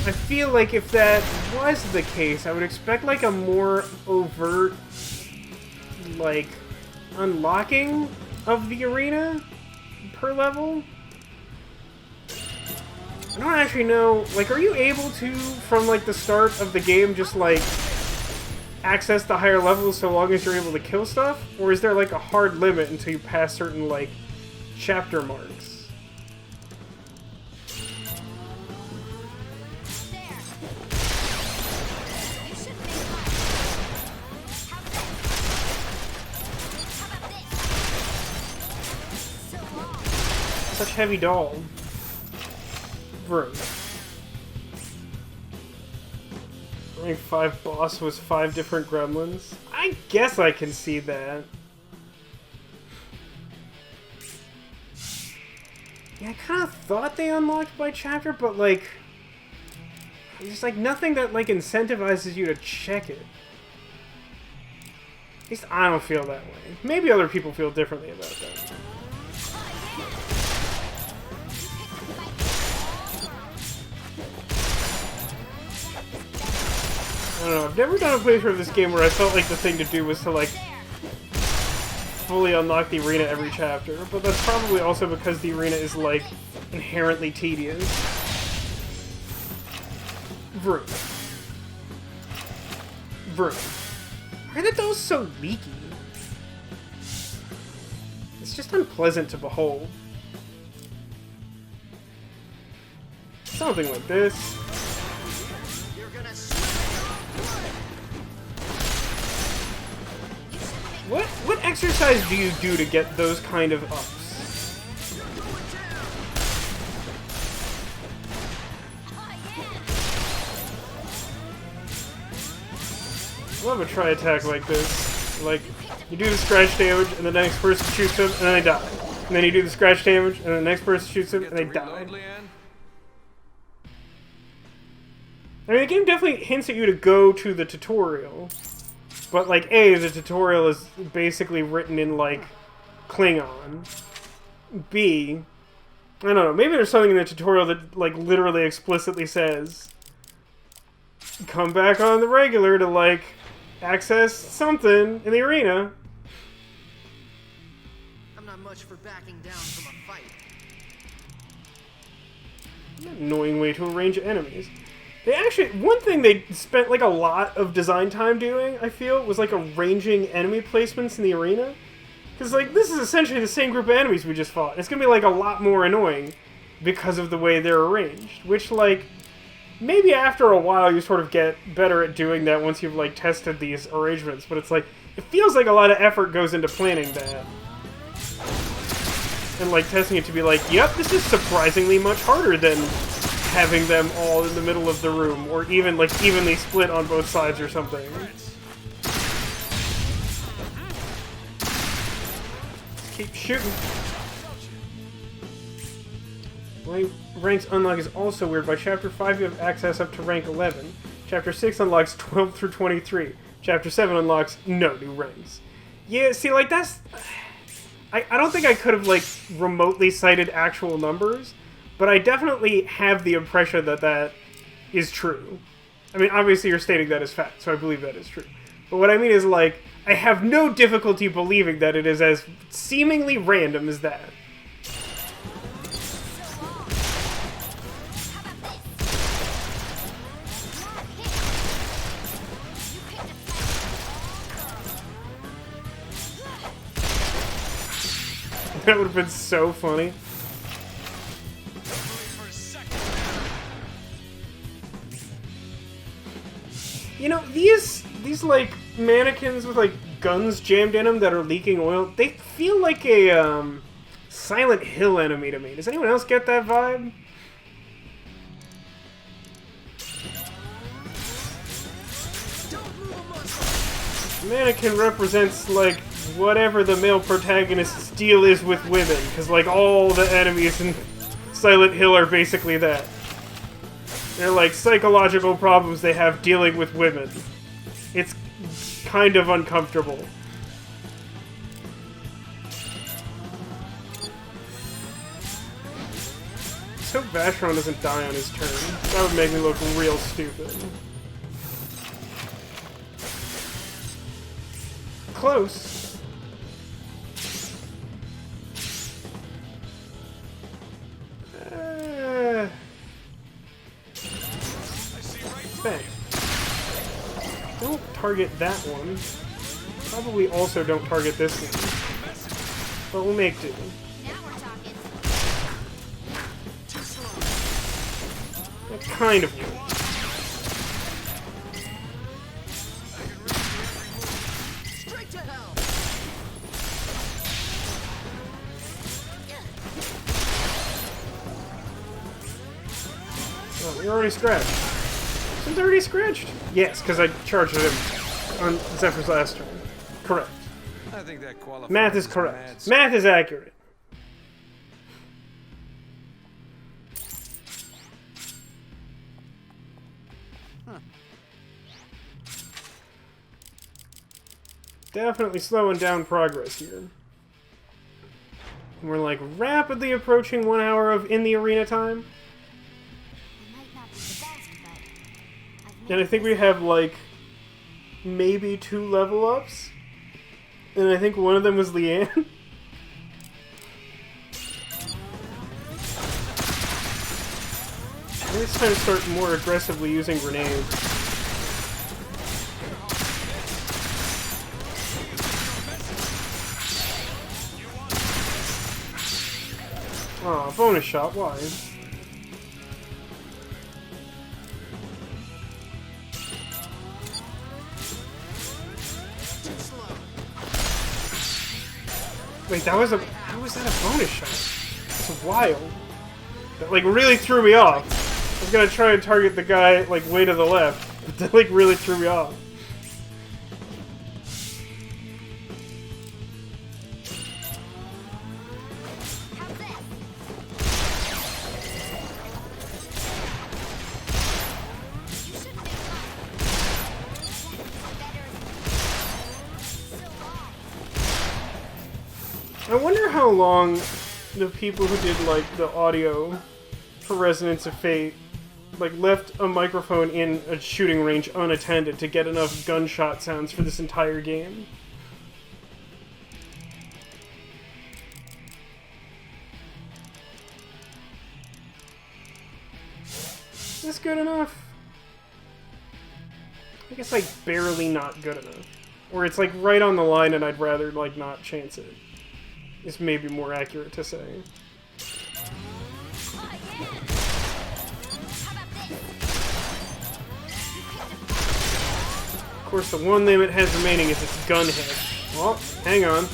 I feel like if that was the case, I would expect, like, a more overt, like, unlocking of the arena per level. I don't actually know, like, are you able to, from, like, the start of the game, just, like, access the higher levels so long as you're able to kill stuff? Or is there, like, a hard limit until you pass certain, like, chapter marks? Such heavy doll. Vroom. Rank 5 boss was 5 different gremlins. I guess I can see that. Yeah, I kind of thought they unlocked by chapter, but, like, there's, like, nothing that, like, incentivizes you to check it. At least I don't feel that way. Maybe other people feel differently about that. I don't know, I've never done a playthrough of this game where I felt like the thing to do was to, like, fully unlock the arena every chapter, but that's probably also because the arena is, like, inherently tedious. Vroom. Vroom. Why are the dolls so leaky? It's just unpleasant to behold. Something like this. What exercise do you do to get those kind of ups? I love a tri-attack like this. Like, you do the scratch damage, and the next person shoots him, and then they die. And then you do the scratch damage, and the next person shoots him, and they die. I mean, the game definitely hints at you to go to the tutorial. But, like, A, the tutorial is basically written in, like, Klingon. B, I don't know, maybe there's something in the tutorial that, like, literally explicitly says, come back on the regular to, like, access something in the arena. I'm not much for backing down from a fight. An annoying way to arrange enemies. They actually, one thing they spent, like, a lot of design time doing, I feel, was, like, arranging enemy placements in the arena. Because, like, this is essentially the same group of enemies we just fought. It's going to be, like, a lot more annoying because of the way they're arranged. Which, like, maybe after a while you sort of get better at doing that once you've, like, tested these arrangements. But it's, like, it feels like a lot of effort goes into planning that. And, like, testing it to be like, yep, this is surprisingly much harder than having them all in the middle of the room, or even, like, evenly split on both sides or something. Keep shooting. Ranks unlock is also weird. By Chapter 5, you have access up to rank 11. Chapter 6 unlocks 12 through 23. Chapter 7 unlocks no new ranks. Yeah, see, like, that's... I don't think I could have, like, remotely cited actual numbers, but I definitely have the impression that that is true. I mean, obviously you're stating that as fact, so I believe that is true. But what I mean is, like, I have no difficulty believing that it is as seemingly random as that. That would have been so funny. You know, these like mannequins with like guns jammed in them that are leaking oil, they feel like a Silent Hill enemy to me. Does anyone else get that vibe? Mannequin represents like whatever the male protagonist's deal is with women, because like all the enemies in Silent Hill are basically that. They're like psychological problems they have dealing with women. It's kind of uncomfortable. Let's hope Vashron doesn't die on his turn. That would make me look real stupid. Close. Bang. Don't target that one. Probably also don't target this one. But we'll make do. Now we're talking. That kind of works. Straight to hell. Oh, you're already scratched. It's already scratched? Yes, because I charged him on Zephyr's last turn. Correct. I think that qualifies. Math is as correct. mad Math is accurate. Definitely slowing down progress here. We're like rapidly approaching 1 hour of in the arena time. I might not be the best, but I've And I made think we this. have like maybe 2 level ups. And I think one of them was Leanne. Maybe it's time to start more aggressively using grenades. Aw, bonus shot, why? Wait, how was that a bonus shot? It's wild. That like really threw me off. I was gonna try and target the guy like way to the left, but that like really threw me off. How's this? You shouldn't make fun. I wonder how long the people who did like the audio for Resonance of Fate like left a microphone in a shooting range unattended to get enough gunshot sounds for this entire game. Is this good enough? I guess like barely not good enough. Or it's like right on the line and I'd rather like not chance it. Is maybe more accurate to say. Oh, yeah. How about this? Of course, the one name it has remaining is its gun head. Oh, hang on.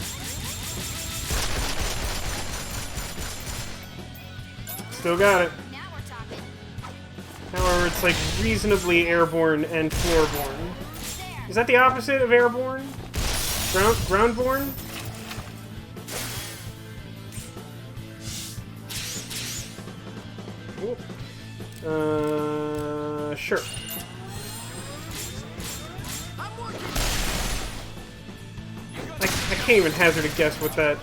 Still got it. Now we're talking. However, it's like reasonably airborne and floorborne. Is that the opposite of airborne? Groundborne? Sure. I can't even hazard a guess what that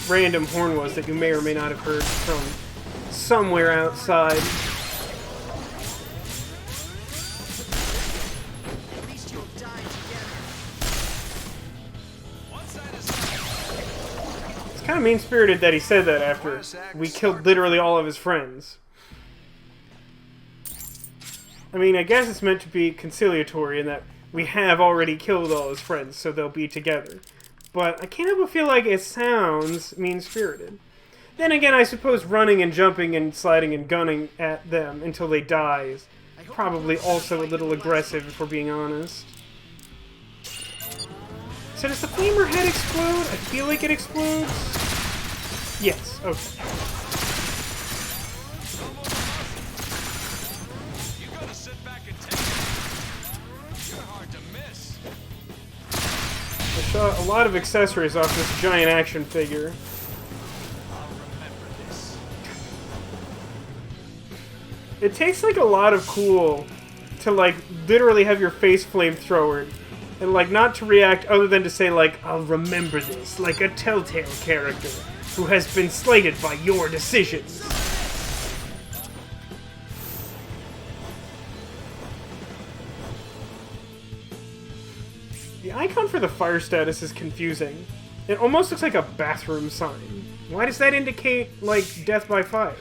random horn was that you may or may not have heard from somewhere outside. At least you'll die together. It's kind of mean-spirited that he said that after we killed literally all of his friends. I mean, I guess it's meant to be conciliatory in that we have already killed all his friends, so they'll be together. But I can't help but feel like it sounds mean-spirited. Then again, I suppose running and jumping and sliding and gunning at them until they die is probably also a little aggressive, if we're being honest. So does the flamer head explode? I feel like it explodes. Yes, okay. You gotta sit back and take it. You're hard to miss. I shot a lot of accessories off this giant action figure. I'll remember this. It takes like a lot of cool to like literally have your face flamethrowered and like not to react other than to say like, I'll remember this, like a Telltale character who has been slighted by your decisions. The icon for the fire status is confusing. It almost looks like a bathroom sign. Why does that indicate, like, death by fire?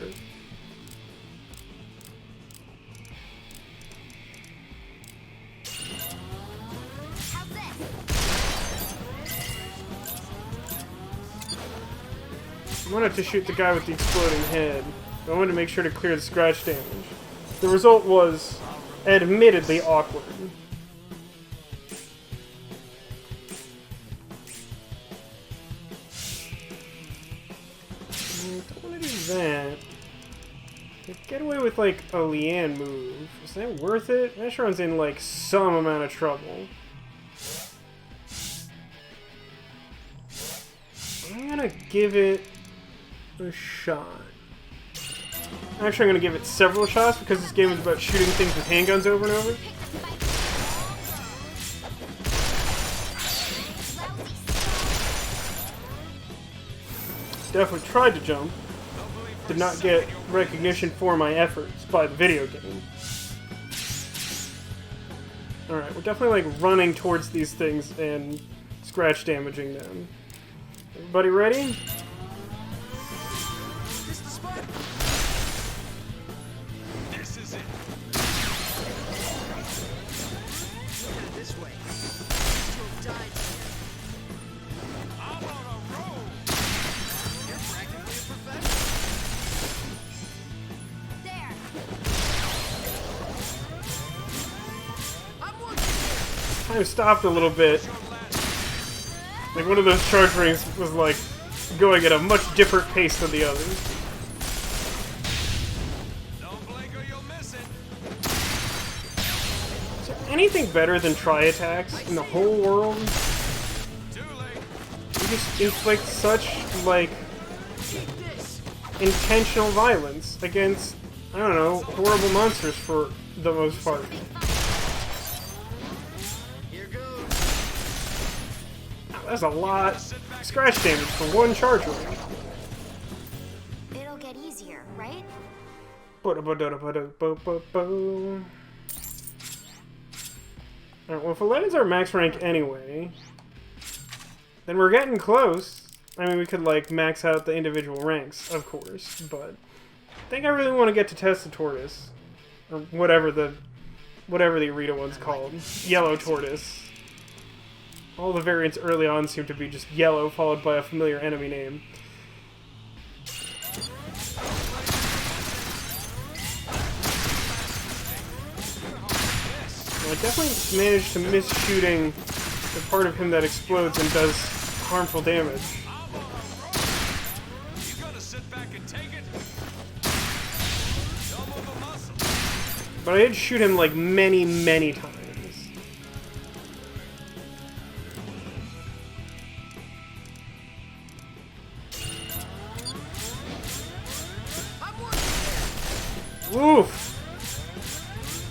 How's this? I wanted to shoot the guy with the exploding head, but I wanted to make sure to clear the scratch damage. The result was admittedly awkward. Don't want to do that. Get away with like a Leanne move. Is that worth it? Ashron's in like some amount of trouble. I'm gonna give it a shot. Actually, I'm gonna give it several shots because this game is about shooting things with handguns over and over. Definitely tried to jump. Did not get recognition for my efforts by the video game. Alright, we're definitely like running towards these things and scratch damaging them. Everybody ready? This the spot. This is it. Look at it this way. At least you'll die together. I'm on a roll. You're practically a professional. There. I'm working. I stopped a little bit. Like one of those charge rings was like going at a much different pace than the others. Don't blink or you'll miss it. Is there anything better than tri-attacks in the whole world? Too late. You just inflict such, like, Take this. intentional violence against, I don't know, horrible monsters for the most part. Here goes. That's a lot of scratch damage for one charge ring. It'll get easier, right? Alright, well if 11's our max rank anyway, then we're getting close. I mean, we could like max out the individual ranks, of course, but I think I really want to get to test the tortoise. Or whatever the Arita one's called. Yellow tortoise. All the variants early on seem to be just yellow followed by a familiar enemy name. Well, I definitely managed to miss shooting the part of him that explodes and does harmful damage. You gotta sit back and take it. Don't move a muscle. But I did shoot him like many, many times. I'm working. Oof.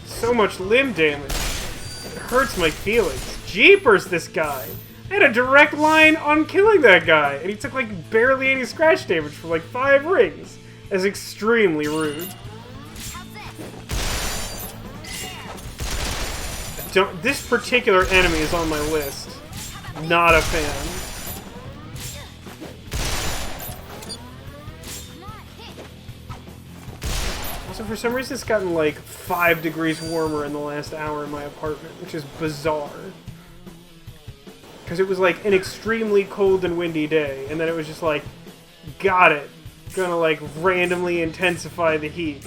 So much limb damage. It hurts my feelings. Jeepers, this guy. I had a direct line on killing that guy, and he took like barely any scratch damage for like 5 rings. That's extremely rude. This particular enemy is on my list. Not a fan. Also, for some reason, it's gotten like 5 degrees warmer in the last hour in my apartment, which is bizarre. Because it was like an extremely cold and windy day, and then it was just like, got it. Gonna like randomly intensify the heat.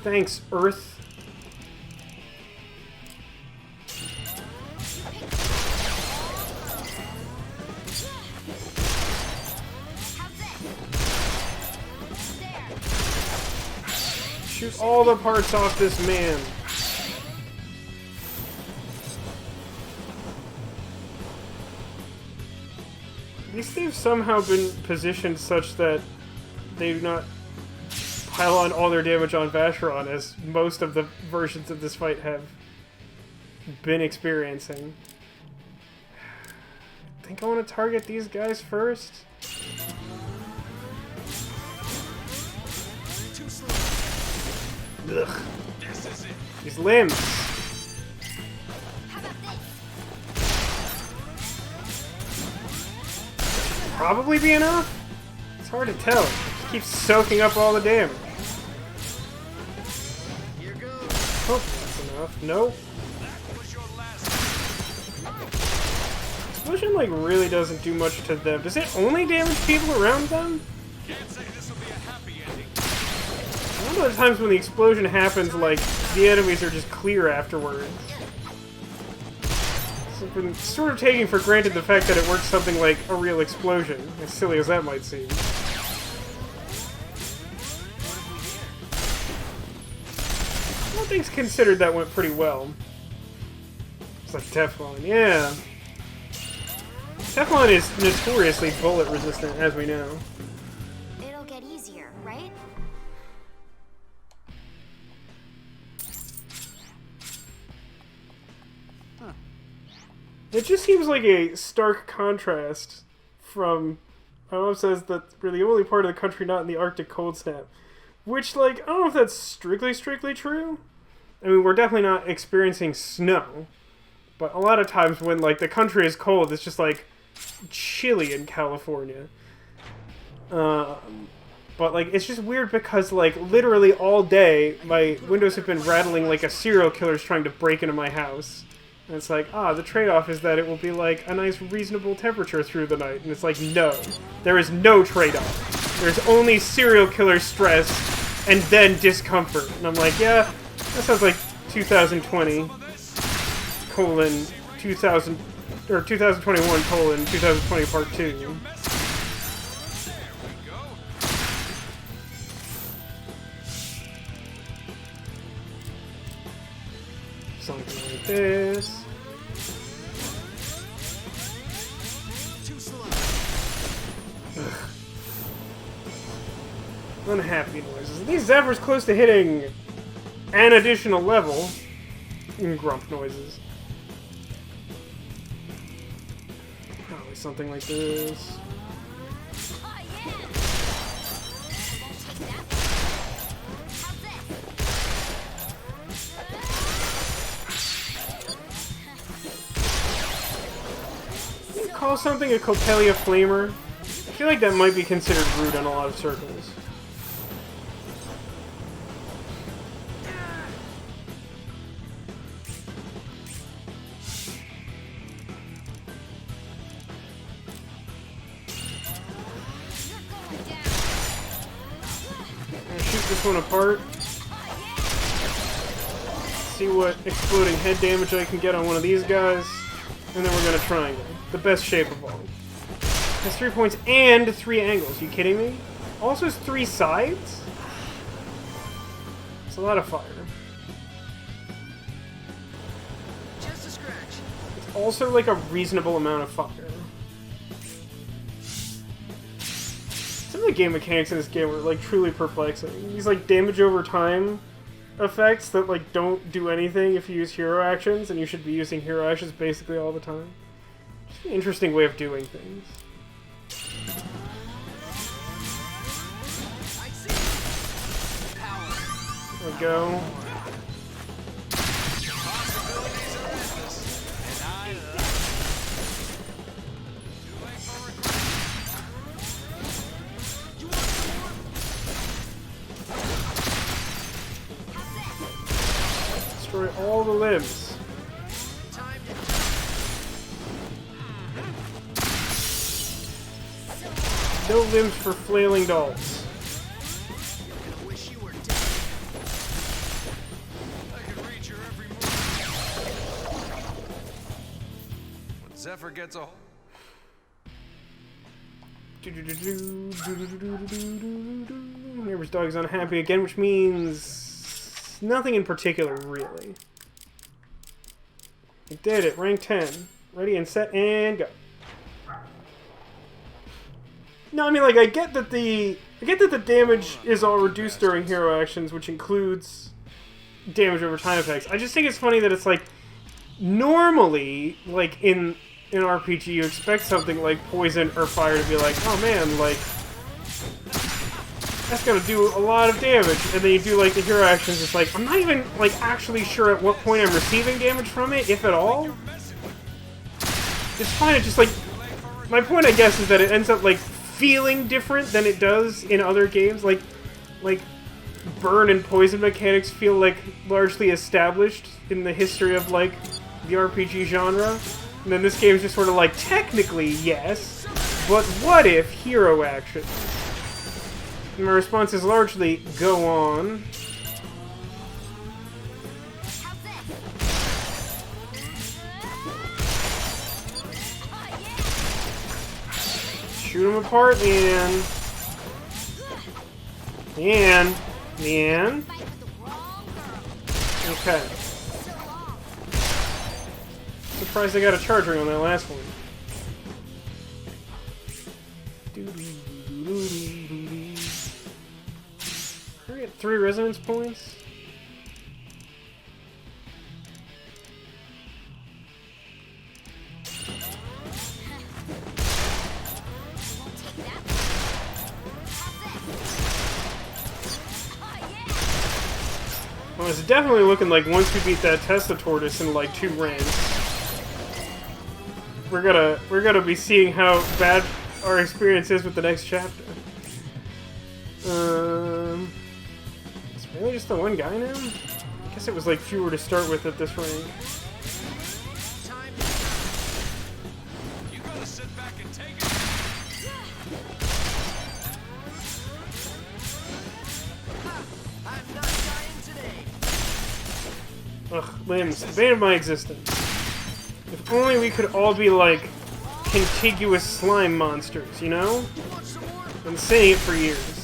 Thanks, Earth. Shoot all the parts off this man. At least they've somehow been positioned such that they do not pile on all their damage on Vacheron, as most of the versions of this fight have been experiencing. I think I want to target these guys first. Ugh. These limbs. Probably be enough? It's hard to tell. It keeps soaking up all the damage. Here goes. Hope that's enough. Nope. Explosion, like, really doesn't do much to them. Does it only damage people around them? Can't say this will be a happy ending. A lot of the times when the explosion happens, like, the enemies are just clear afterwards. So I've been sort of taking for granted the fact that it works something like a real explosion, as silly as that might seem. All things considered, that went pretty well. It's like Teflon, yeah. Teflon is notoriously bullet resistant, as we know. It'll get easier, right? It just seems like a stark contrast from... My mom says that we're the only part of the country not in the Arctic cold snap. Which, like, I don't know if that's strictly true. I mean, we're definitely not experiencing snow. But a lot of times when, like, the country is cold, it's just, like, chilly in California. But, like, it's just weird because, like, literally all day, my windows have been rattling like a serial killer's trying to break into my house. And it's like, the trade-off is that it will be, like, a nice, reasonable temperature through the night. And it's like, no. There is no trade-off. There's only serial killer stress, and then discomfort. And I'm like, yeah, that sounds like 2020, colon, 2000, or 2021, colon, 2020 part 2. Something like this. Unhappy noises. These Zephyrs close to hitting an additional level. Grump noises. Probably something like this. Oh, yeah. Won't take that. How's this? You call something a Copelia Flamer? I feel like that might be considered rude in a lot of circles. Shoot this one apart. See what exploding head damage I can get on one of these guys. And then we're gonna triangle. The best shape of all. Has 3 points and 3 angles. You kidding me? Also has 3 sides? It's a lot of fire. Just a scratch. It's also like a reasonable amount of fire. Some of the game mechanics in this game are like truly perplexing. These like damage over time effects that like don't do anything if you use hero actions, and you should be using hero actions basically all the time. Just an interesting way of doing things. There we go. Destroy all the limbs. No limbs for flailing dolls. I wish you were dead. I can read your every move. When Zephyr gets a Neighbor's dog is unhappy again, which means nothing in particular, really. It did it. Rank 10. Ready and set and go. No, I mean, like, I get that the damage is all reduced during hero actions, which includes damage over time effects. I just think it's funny that it's like normally, like in an RPG, you expect something like poison or fire to be like, oh man, like that's gonna do a lot of damage, and then you do like the hero actions. It's like I'm not even like actually sure at what point I'm receiving damage from it, if at all. It's fine. It's just like my point, I guess, is that it ends up like feeling different than it does in other games. Like burn and poison mechanics feel like largely established in the history of like the RPG genre, and then this game is just sort of like technically yes, but what if hero action? And my response is largely go on. Shoot them apart, and okay. Surprised I got a charge ring on that last one. I get 3 resonance points. Well, it's definitely looking like once we beat that Tesla tortoise in like 2 ranks, we're gonna be seeing how bad our experience is with the next chapter. It's really just the one guy now? I guess it was like fewer to start with at this rank. You gotta sit back and take it. I'm not dying today. Ugh, limbs, the bane of my existence. If only we could all be like contiguous slime monsters, you know? Been saying it for years.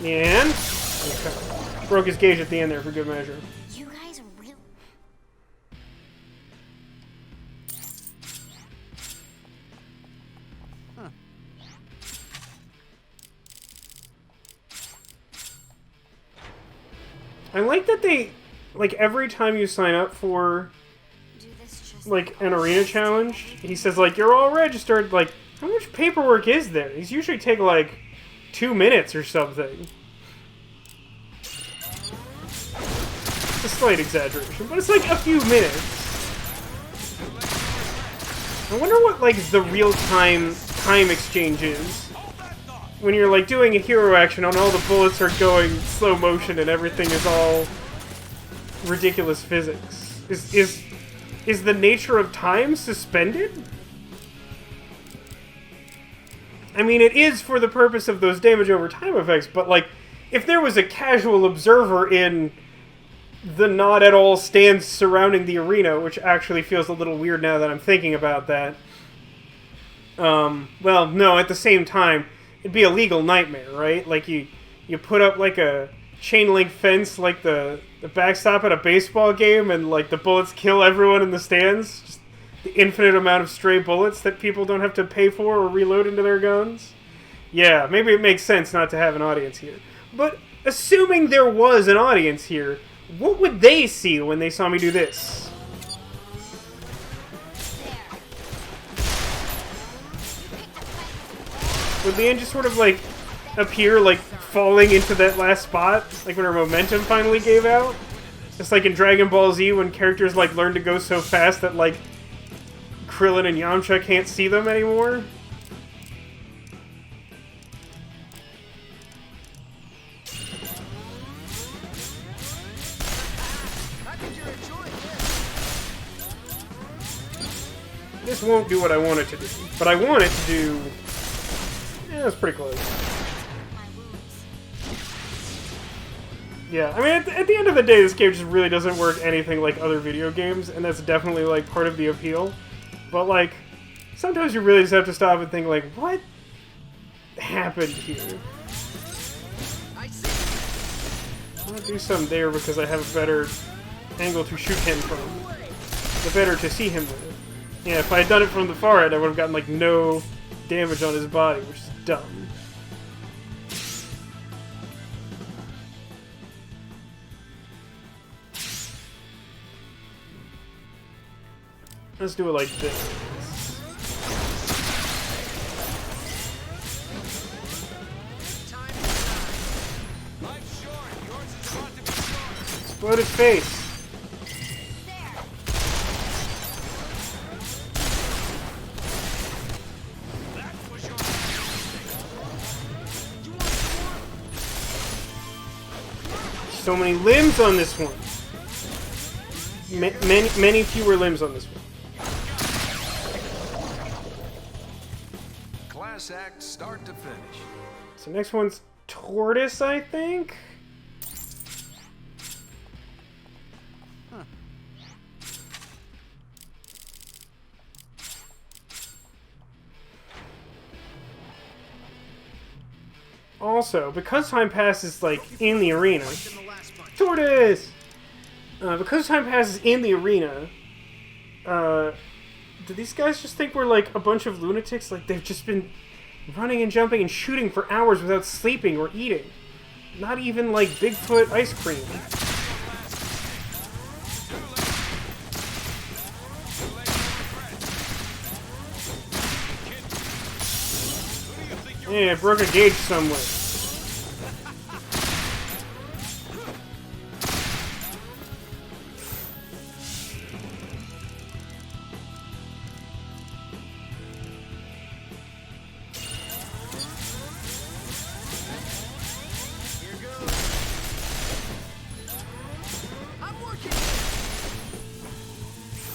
And okay. Broke his gauge at the end there for good measure. You guys are real. I like that they, like, every time you sign up for Do this just like an arena challenge, he says like you're all registered. Like, how much paperwork is there? These usually take like 2 minutes or something. It's a slight exaggeration, but it's like a few minutes. I wonder what like the real-time time exchange is when you're like doing a hero action and all the bullets are going slow motion and everything is all ridiculous physics. Is the nature of time suspended? I mean, it is for the purpose of those damage over time effects, but like, if there was a casual observer in the not at all stands surrounding the arena, which actually feels a little weird now that I'm thinking about that. Well, no, at the same time, it'd be a legal nightmare, right? Like, you put up, like, a chain link fence, like the backstop at a baseball game, and, like, the bullets kill everyone in the stands. Just the infinite amount of stray bullets that people don't have to pay for or reload into their guns. Yeah, maybe it makes sense not to have an audience here. But assuming there was an audience here, what would they see when they saw me do this? Would Leanne just sort of, like, appear, like, falling into that last spot? Like when her momentum finally gave out? It's like in Dragon Ball Z when characters, like, learn to go so fast that, like, Krillin and Yamcha can't see them anymore? This won't do what I want it to do, but I want it to do... Yeah, that's pretty close. Yeah, I mean, at the end of the day, this game just really doesn't work anything like other video games, and that's definitely, like, part of the appeal. But, like, sometimes you really just have to stop and think, like, what happened here? I'm gonna do some there because I have a better angle to shoot him from. The better to see him with. Yeah, if I had done it from the far end, I would have gotten, like, no damage on his body, which is dumb. Let's do it like this. Explode his face. So many limbs on this one. Many fewer limbs on this one. Class act, start to finish. So next one's Tortoise, I think? Also, because time passes, like, in the arena... Tortoise! Because time passes in the arena, do these guys just think we're, like, a bunch of lunatics? Like, they've just been running and jumping and shooting for hours without sleeping or eating. Not even, like, Bigfoot ice cream. Yeah, I broke a gauge somewhere.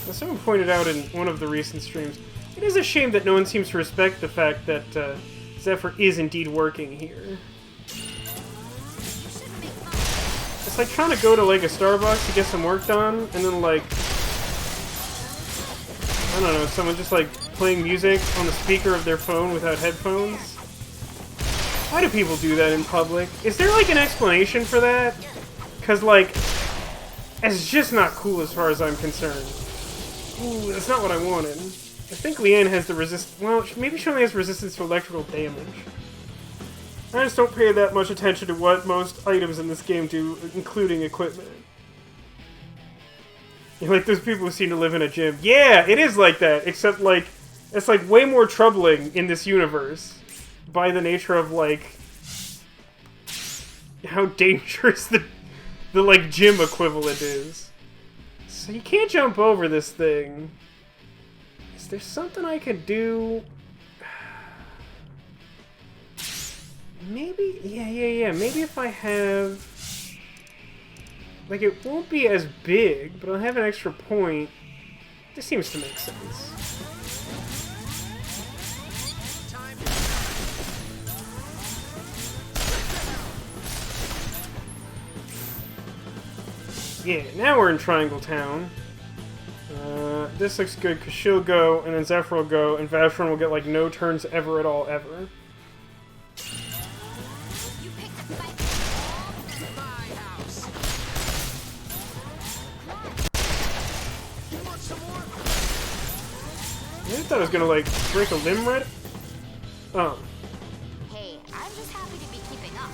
As someone pointed out in one of the recent streams, it is a shame that no one seems to respect the fact that Zephyr is indeed working here. It's like trying to go to, like, a Starbucks to get some work done, and then, like, I don't know, someone just, like, playing music on the speaker of their phone without headphones. Why do people do that in public? Is there, like, an explanation for that? Because, like, it's just not cool as far as I'm concerned. Ooh, that's not what I wanted. I think Leanne has the well, maybe she only has resistance to electrical damage. I just don't pay that much attention to what most items in this game do, including equipment. You're like those people who seem to live in a gym. Yeah, it is like that, except, like, it's, like, way more troubling in this universe by the nature of, like, how dangerous the like, gym equivalent is. So you can't jump over this thing. Is there something I could do? Maybe? Yeah. Maybe if I have... Like, it won't be as big, but I'll have an extra point. This seems to make sense. Yeah, now we're in Triangle Town. This looks good, because she'll go, and then Zephyr will go, and Vashron will get, like, no turns ever at all, ever. You picked a fight. My house. You want some more? thought I was gonna like break a limb right. Oh. Hey, I'm just happy to be keeping up.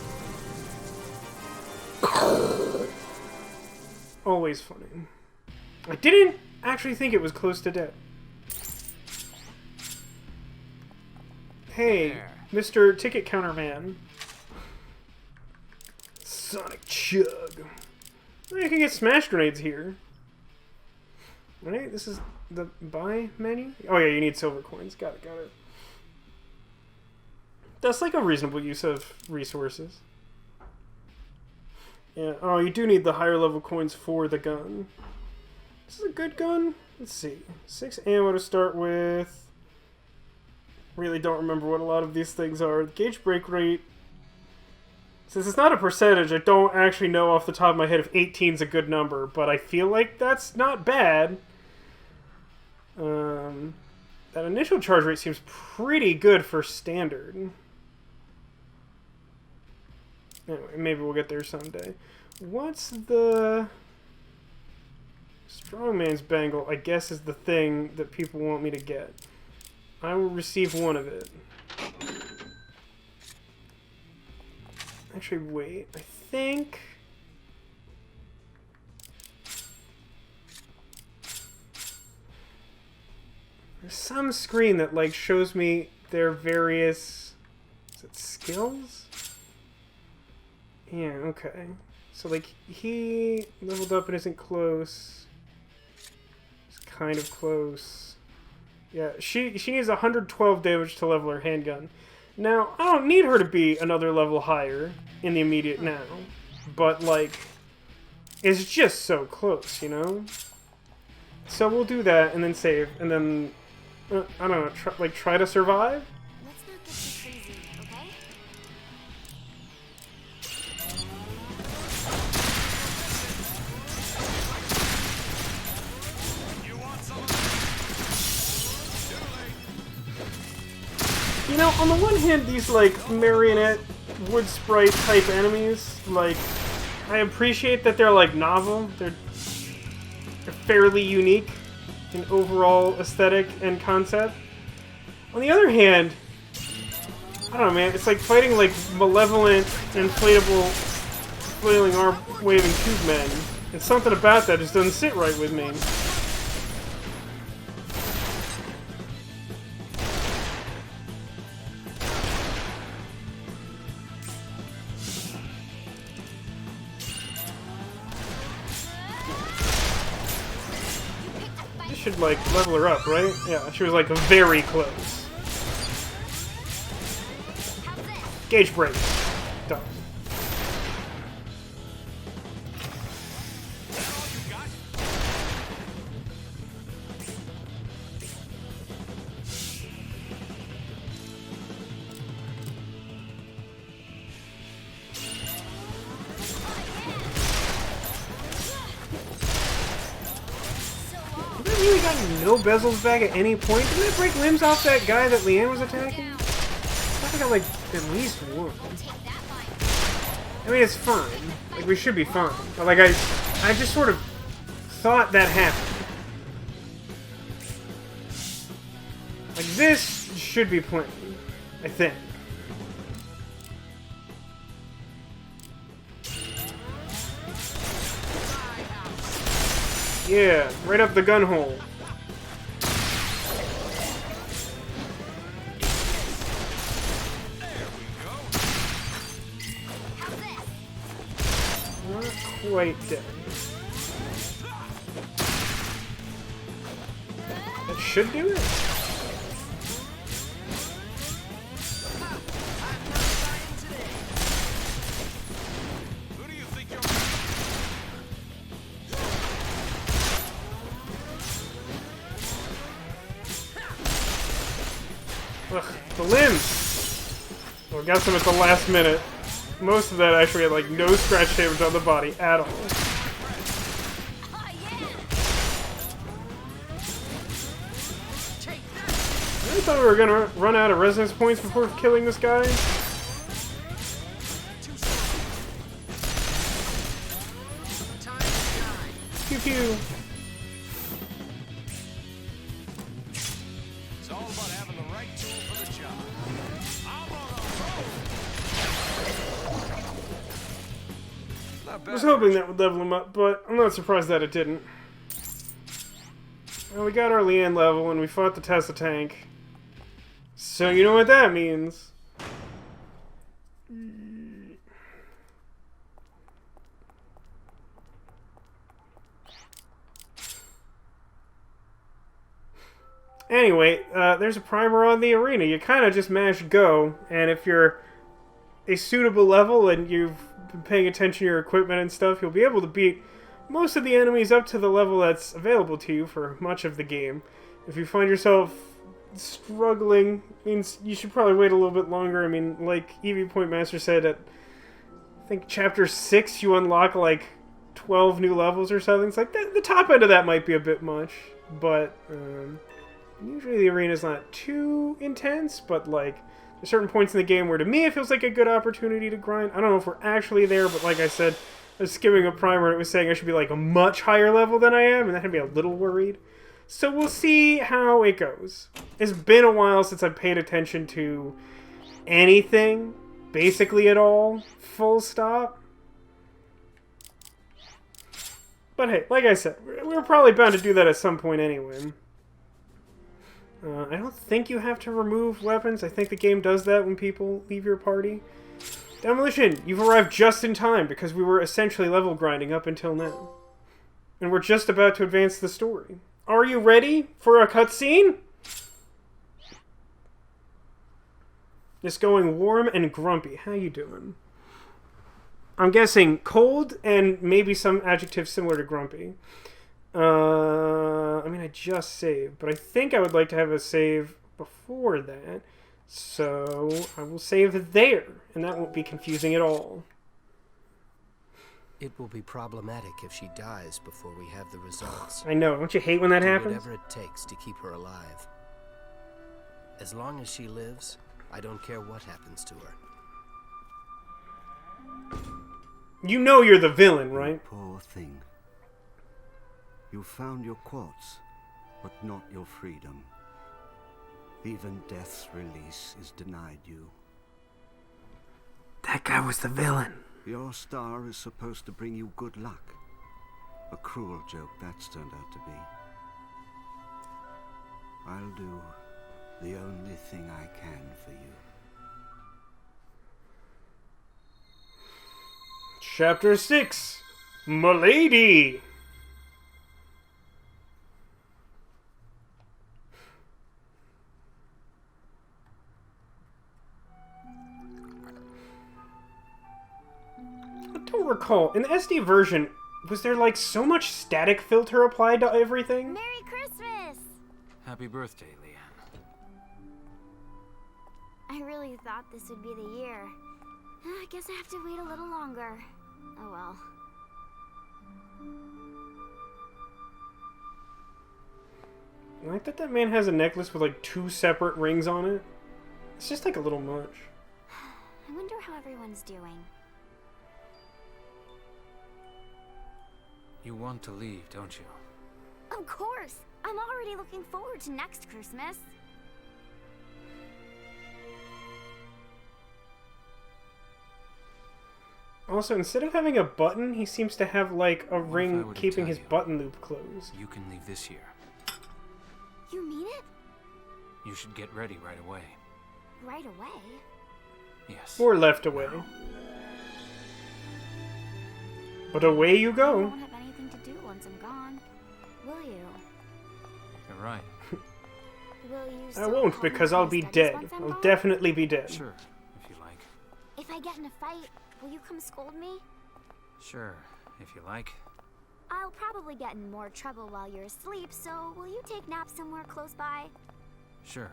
Always funny. I didn't actually think it was close to death. Hey, There. Mr. Ticket Counter Man. Sonic Chug. Well, you can get smash grenades here. Right? This is the buy menu? Oh yeah, you need silver coins. Got it, got it. That's like a reasonable use of resources. Yeah, oh, you do need the higher level coins for the gun. This is a good gun. Let's see. 6 ammo to start with. Really don't remember what a lot of these things are. Gauge break rate. Since it's not a percentage, I don't actually know off the top of my head if 18 is a good number, but I feel like that's not bad. That initial charge rate seems pretty good for standard. Anyway, maybe we'll get there someday. What's the... Strongman's Bangle, I guess, is the thing that people want me to get. I will receive one of it. Actually, wait. I think... There's some screen that, like, shows me their various... Is it skills? Yeah, okay. So, like, he leveled up and isn't close. He's kind of close. Yeah, she needs 112 damage to level her handgun. Now, I don't need her to be another level higher in the immediate now. But, like, it's just so close, you know? So we'll do that and then save. And then, I don't know, try to survive? Let's not get too crazy, okay? You want some of You know, on the one hand, these, like, marionette wood sprite type enemies, like, I appreciate that they're, like, novel. They're fairly unique in overall aesthetic and concept. On the other hand, I don't know, man, it's like fighting, like, malevolent, inflatable, flailing arm-waving tube men. And something about that just doesn't sit right with me. Should like level her up, right? Yeah, she was like very close. Gauge break. Done. Really got no bezels back at any point? Didn't it break limbs off that guy that Leanne was attacking? I thought I got like at least one. I mean, it's fine. Like, we should be fine. But like, I just sort of thought that happened. Like, this should be plenty, I think. Yeah, right up the gun hole. Not quite dead. That should do it. Who do you think you're... Ugh, the limbs! Well, got some at the last minute. Most of that actually had like no scratch damage on the body at all. Oh, yeah. I thought we were gonna run out of resonance points before killing this guy. Pew pew. It's all Not I bad. was hoping Arch. that would level him up, but I'm not surprised that it didn't. Well, we got our Leanne level, and we fought the Tesla tank. So you know what that means. Anyway, there's a primer on the arena. You kind of just mash go, and if you're a suitable level and you've been paying attention to your equipment and stuff, you'll be able to beat most of the enemies up to the level that's available to you for much of the game. If you find yourself struggling, means you should probably wait a little bit longer. I mean, like EV Point Master said, at I think chapter 6 you unlock like 12 new levels or something. It's like the top end of that might be a bit much, but usually the arena's not too intense, but like there's certain points in the game where to me it feels like a good opportunity to grind. I don't know if we're actually there, but like I said, I was skimming a primer and it was saying I should be like a much higher level than I am, and that had me a little worried. So we'll see how it goes. It's been a while since I've paid attention to anything, basically at all, full stop. But hey, like I said, we're probably bound to do that at some point anyway. I don't think you have to remove weapons. I think the game does that when people leave your party. Demolition, you've arrived just in time because we were essentially level grinding up until now. And we're just about to advance the story. Are you ready for a cutscene? Just going warm and grumpy. How you doing? I'm guessing cold and maybe some adjective similar to grumpy. I mean, I just saved, but I think I would like to have a save before that. So I will save there, and that won't be confusing at all. It will be problematic if she dies before we have the results. I know. Don't you hate when that Do happens? whatever it takes to keep her alive. As long as she lives, I don't care what happens to her. You know you're the villain, right? Poor thing. You found your quartz, but not your freedom. Even death's release is denied you. That guy was the villain. Your star is supposed to bring you good luck. A cruel joke that's turned out to be. I'll do the only thing I can for you. Chapter 6, Milady. I don't recall. In the SD version, was there like so much static filter applied to everything? Merry Christmas! Happy birthday, Leanne. I really thought this would be the year. I guess I have to wait a little longer. Oh well. I like that man has a necklace with like 2 separate rings on it. It's just like a little much. I wonder how everyone's doing. You want to leave, don't you? Of course! I'm already looking forward to next Christmas. Also, instead of having a button, he seems to have like a I ring wouldn't keeping tell his you? button loop closed. You can leave this year. You mean it? You should get ready right away. Right away? Yes. Or left away. But away you You go. won't have anything to do once I'm gone, will you? You're right. Will you I still won't help me because with I'll my be studies dead. once I'm I'll gone? definitely be dead. Sure, if you like. If I get in a fight, will you come scold me? Sure, if you like. I'll probably get in more trouble while you're asleep, so will you take naps somewhere close by? Sure.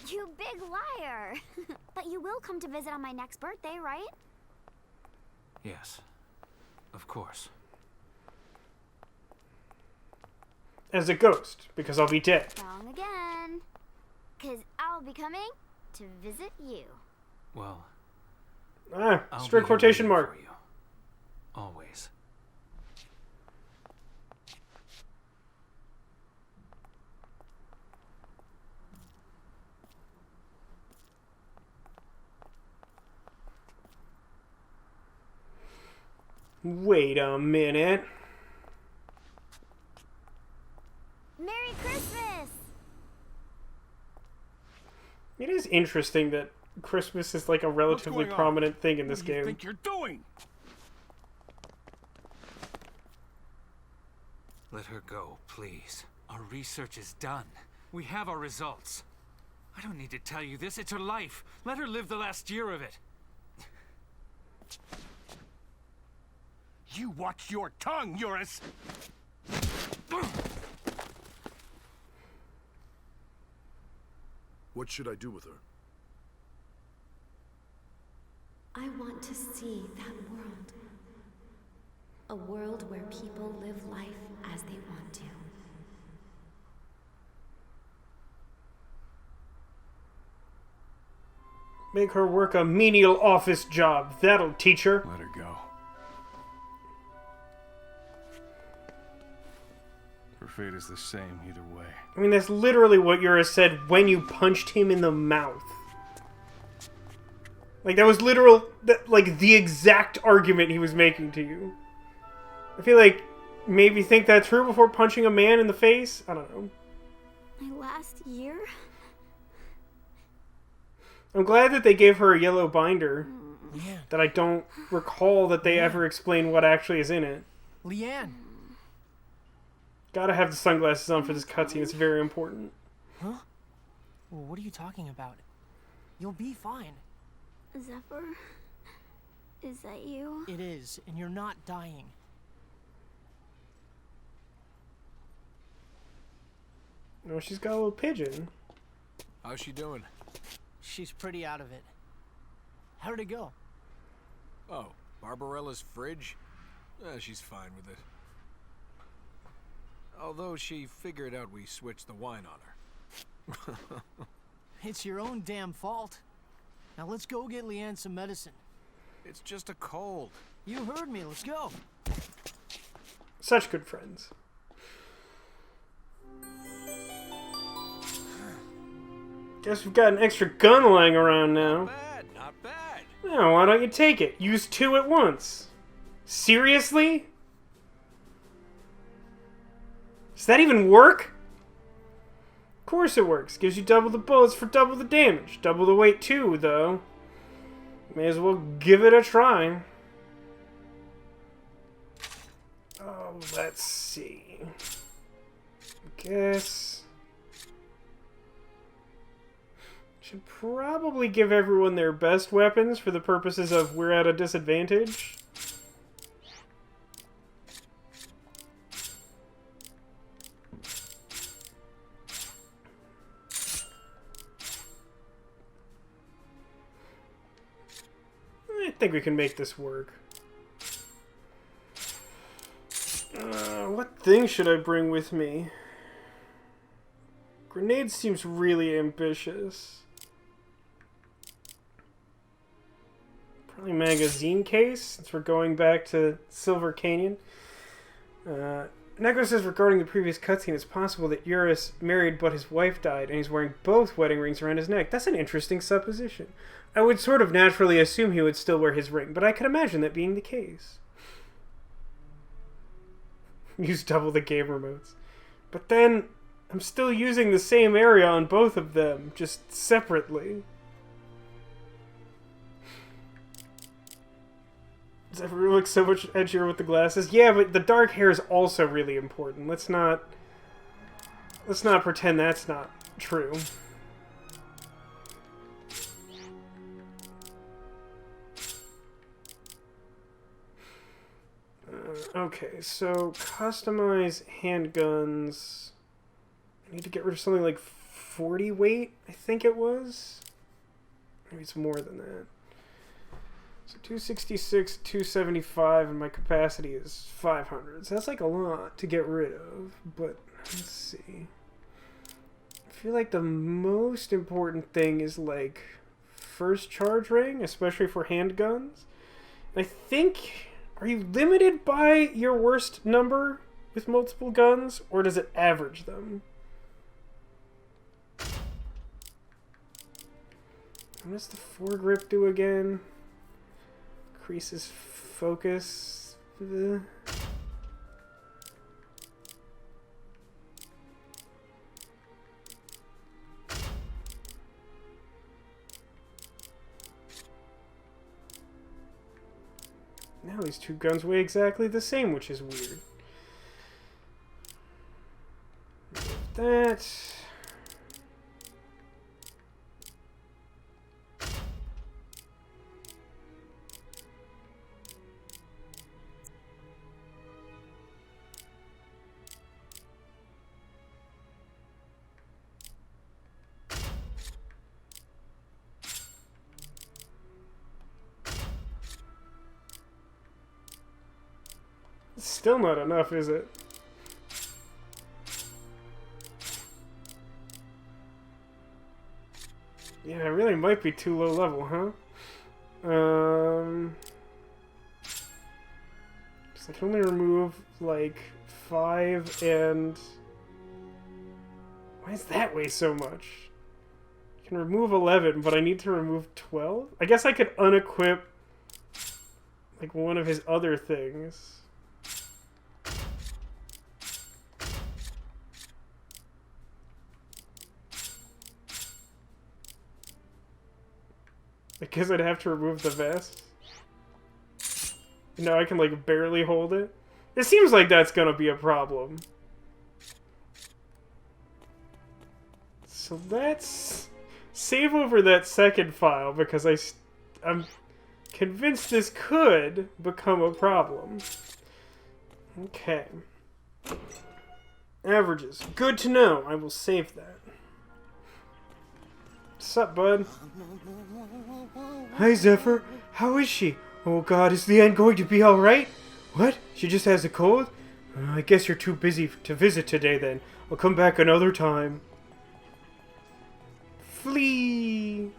You big liar! But you will come to visit on my next birthday, right? Yes. Of course. As a ghost, because I'll be dead. Wrong again. 'Cause I'll be coming to visit you. Well, Ah, I'll strict be here quotation waiting mark. for you. Always. Wait a minute. Merry Christmas! It is interesting that Christmas is like a relatively going on? prominent thing in this What do you game. think you're doing? Let her go, please. Our research is done. We have our results. I don't need to tell you this. It's her life. Let her live the last year of it. You watch your tongue, Eurus! What should I do with her? I want to see that world. A world where people live life as they want to. Make her work a menial office job. That'll teach her. Let her go. Her fate is the same either way. I mean, that's literally what Yura said when you punched him in the mouth. Like, that was literal, like, the exact argument he was making to you. I feel like maybe think that through before punching a man in the face. I don't know. My last year? I'm glad that they gave her a yellow binder. Leanne. That I don't recall that they ever explain what actually is in it. Leanne. Gotta have the sunglasses on for this cutscene. It's very important. Huh? Well, what are you talking about? You'll be fine. Zephyr? Is that you? It is, and you're not dying. Oh, she's got a little pigeon. How's she doing? She's pretty out of it. How did it go? Oh, Barbarella's fridge? She's fine with it. Although she figured out we switched the wine on her. It's your own damn fault. Now let's go get Leanne some medicine. It's just a cold. You heard me, let's go. Such good friends. Guess we've got an extra gun lying around now. Bad, not bad. Now, why don't you take it? Use two at once. Seriously? Does that even work? Of course it works. Gives you double the bullets for double the damage. Double the weight too, though. May as well give it a try. Oh, let's see. Guess... should probably give everyone their best weapons for the purposes of we're at a disadvantage. I think we can make this work. What thing should I bring with me? Grenade seems really ambitious. Probably magazine case, since we're going back to Silver Canyon. Neko says regarding the previous cutscene, it's possible that Eurus married but his wife died, and he's wearing both wedding rings around his neck. That's an interesting supposition. I would sort of naturally assume he would still wear his ring, but I could imagine that being the case. Use double the game remotes. But then, I'm still using the same area on both of them, just separately. Zephyr looks so much edgier with the glasses. Yeah, but the dark hair is also really important. Let's not pretend that's not true. Okay, so customize handguns. I need to get rid of something like 40 weight, I think it was. Maybe it's more than that. So 266, 275, and my capacity is 500. So that's like a lot to get rid of. But let's see. I feel like the most important thing is like first charge ring, especially for handguns. And I think, are you limited by your worst number with multiple guns, or does it average them? What does the foregrip do again? Increases focus. Now these two guns weigh exactly the same, which is weird. That... It's still not enough, is it? Yeah, it really might be too low level, huh? So I can only remove, like, 5 and... Why does that weigh so much? I can remove 11, but I need to remove 12? I guess I could unequip, like, one of his other things. I guess I'd have to remove the vest. Now I can, like, barely hold it. It seems like that's gonna be a problem. So let's save over that second file, because I'm convinced this could become a problem. Okay. Averages. Good to know. I will save that. Sup, bud? Hi, Zephyr. How is she? Oh god, is the end going to be alright? What? She just has a cold? I guess you're too busy to visit today then. I'll come back another time. Flee!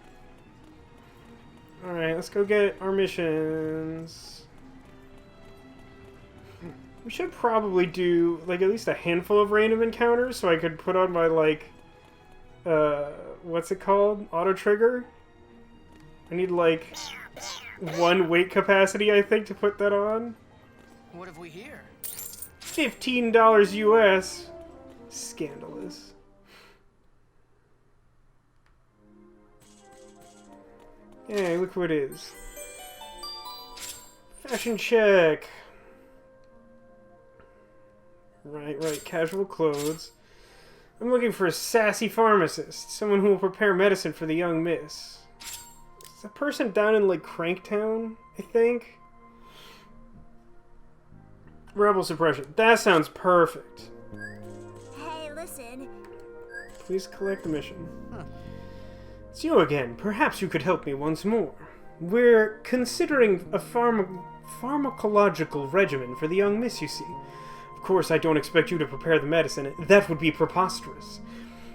Alright, let's go get our missions. We should probably do, like, at least a handful of random encounters so I could put on my, like, what's it called? Auto trigger? I need, like, 1 weight capacity, I think, to put that on. What have we here? $15 US. Scandalous. Hey, look who it is. Fashion check. Right, casual clothes. I'm looking for a sassy pharmacist, someone who will prepare medicine for the young miss. Is that person down in, like, Cranktown, I think? Rebel suppression. That sounds perfect. Hey, listen. Please collect the mission. It's you again. Perhaps you could help me once more. We're considering a pharmacological regimen for the young miss, you see. Of course, I don't expect you to prepare the medicine. That would be preposterous.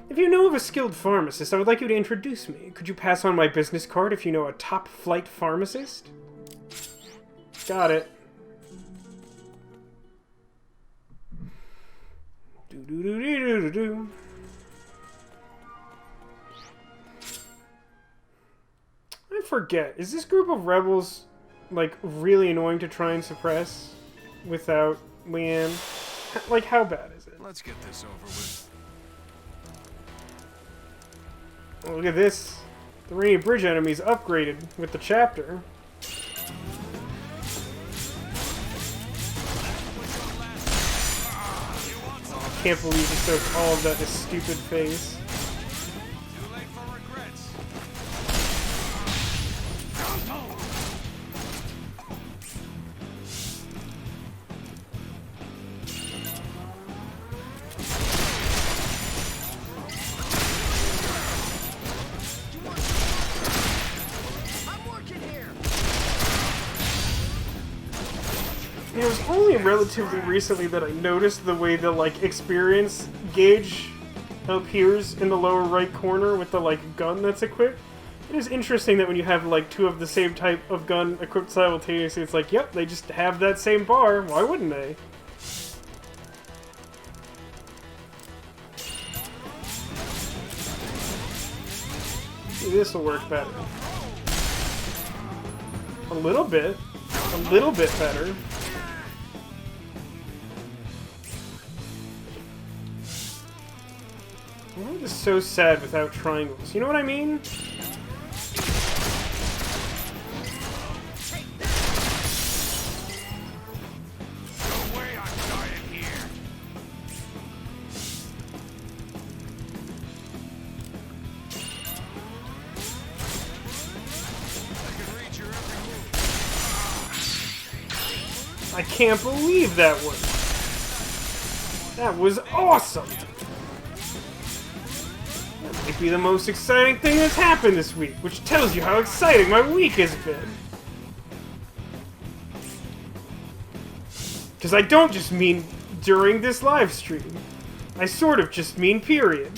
If you know of a skilled pharmacist, I would like you to introduce me. Could you pass on my business card if you know a top-flight pharmacist? Got it. Do-do-do-do-do-do. I forget. Is this group of rebels, like, really annoying to try and suppress without Leanne? Like, how bad is it? Let's get this over with. Oh, look at this. The Rainy Bridge enemies upgraded with the chapter. Oh, I can't believe he soaked all of that in his stupid face. Too late for regrets. It was only relatively recently that I noticed the way the, like, experience gauge appears in the lower right corner with the, like, gun that's equipped. It is interesting that when you have, like, 2 of the same type of gun equipped simultaneously, it's like, yep, they just have that same bar. Why wouldn't they? This will work better. A little bit. A little bit better. The world is so sad without triangles. You know what I mean? No way I'm dying here. I can read your every move. I can't believe that was. That was awesome. That might be the most exciting thing that's happened this week, which tells you how exciting my week has been. Because I don't just mean during this live stream. I sort of just mean period.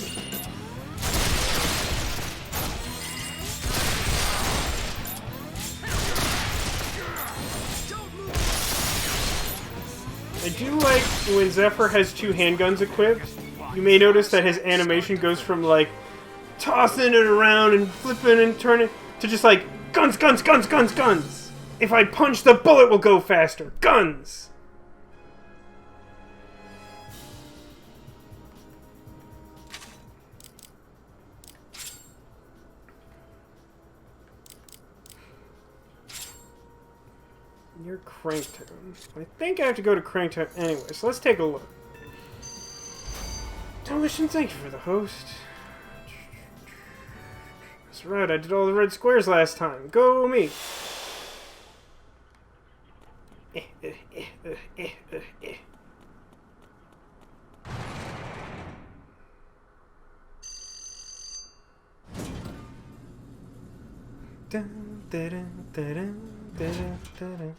I do like when Zephyr has two handguns equipped. You may notice that his animation goes from like tossing it around and flipping and turning to just like guns, guns, guns, guns, guns. If I punch, the bullet will go faster. Guns. Near Cranktown. I think I have to go to Cranktown anyway, so let's take a look. Demolition, thank you for the host. That's right, I did all the red squares last time. Go me! Dun, dun, dun, dun, dun, dun, dun.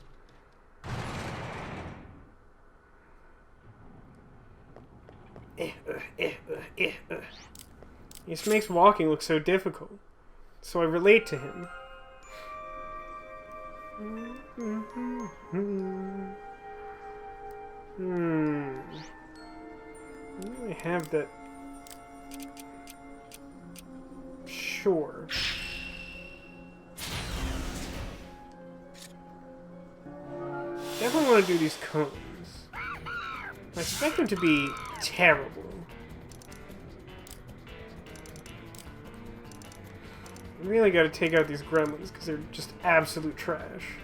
This makes walking look so difficult, so I relate to him. Do I have that? Sure. Definitely want to do these cones. I expect them to be terrible. I really gotta take out these gremlins because they're just absolute trash.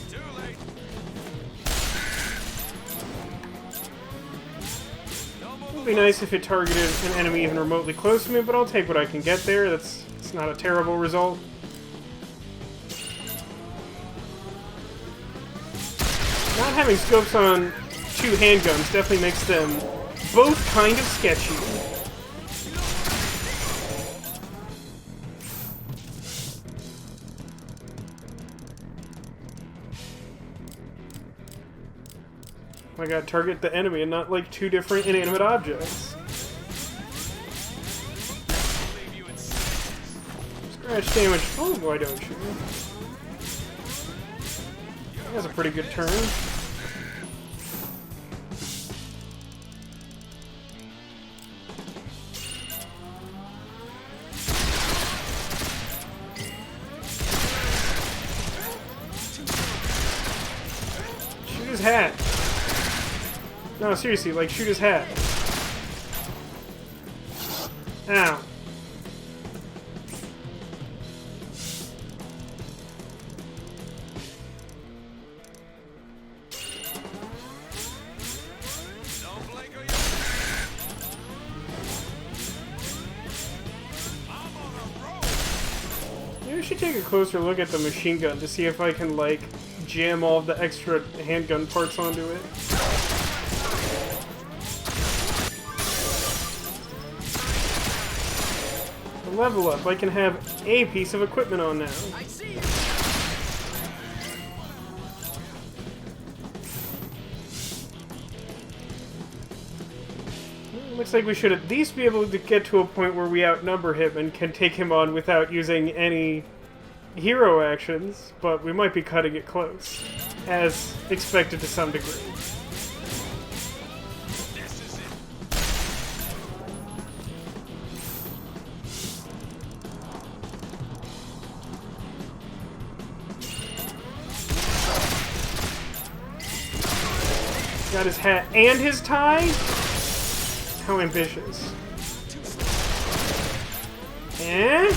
Too late. It would be nice if it targeted an enemy even remotely close to me, but I'll take what I can get there. It's not a terrible result. Not having scopes on two handguns definitely makes them both kind of sketchy. I gotta target the enemy and not like two different inanimate objects. Scratch damage. Oh, why don't you? That's a pretty good turn. Shoot his hat. No, seriously, like, shoot his hat. Ow. Don't blink or I'm on a roll. Maybe I should take a closer look at the machine gun to see if I can, like, jam all of the extra handgun parts onto it. A level up, I can have a piece of equipment on now. I see you. Looks like we should at least be able to get to a point where we outnumber him and can take him on without using any hero actions, but we might be cutting it close, as expected to some degree. This is it. Got his hat and his tie? How ambitious. Eh?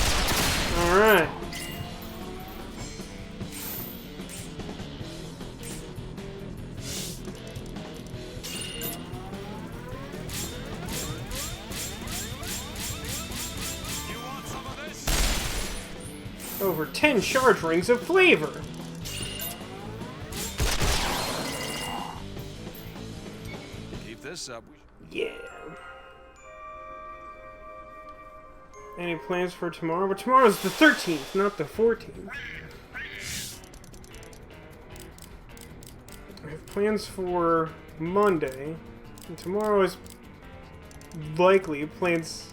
Alright. Over 10 charge rings of flavor. Keep this up. Yeah. Any plans for tomorrow? But tomorrow's the 13th, not the 14th. I have plans for Monday. And tomorrow is likely plans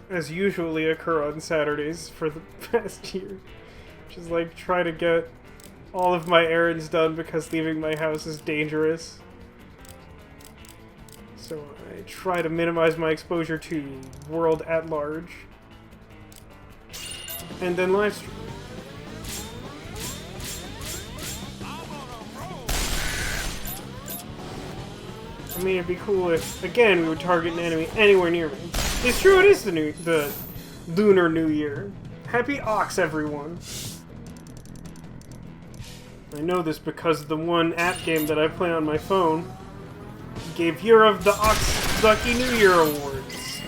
as usually occur on Saturdays for the past year. Which is like try to get all of my errands done because leaving my house is dangerous. So I try to minimize my exposure to world at large. And then live stream. I mean, it'd be cool if, again, we would target an enemy anywhere near me. It's true, it is the Lunar New Year. Happy Ox, everyone. I know this because the one app game that I play on my phone gave Year of the Ox Lucky New Year awards.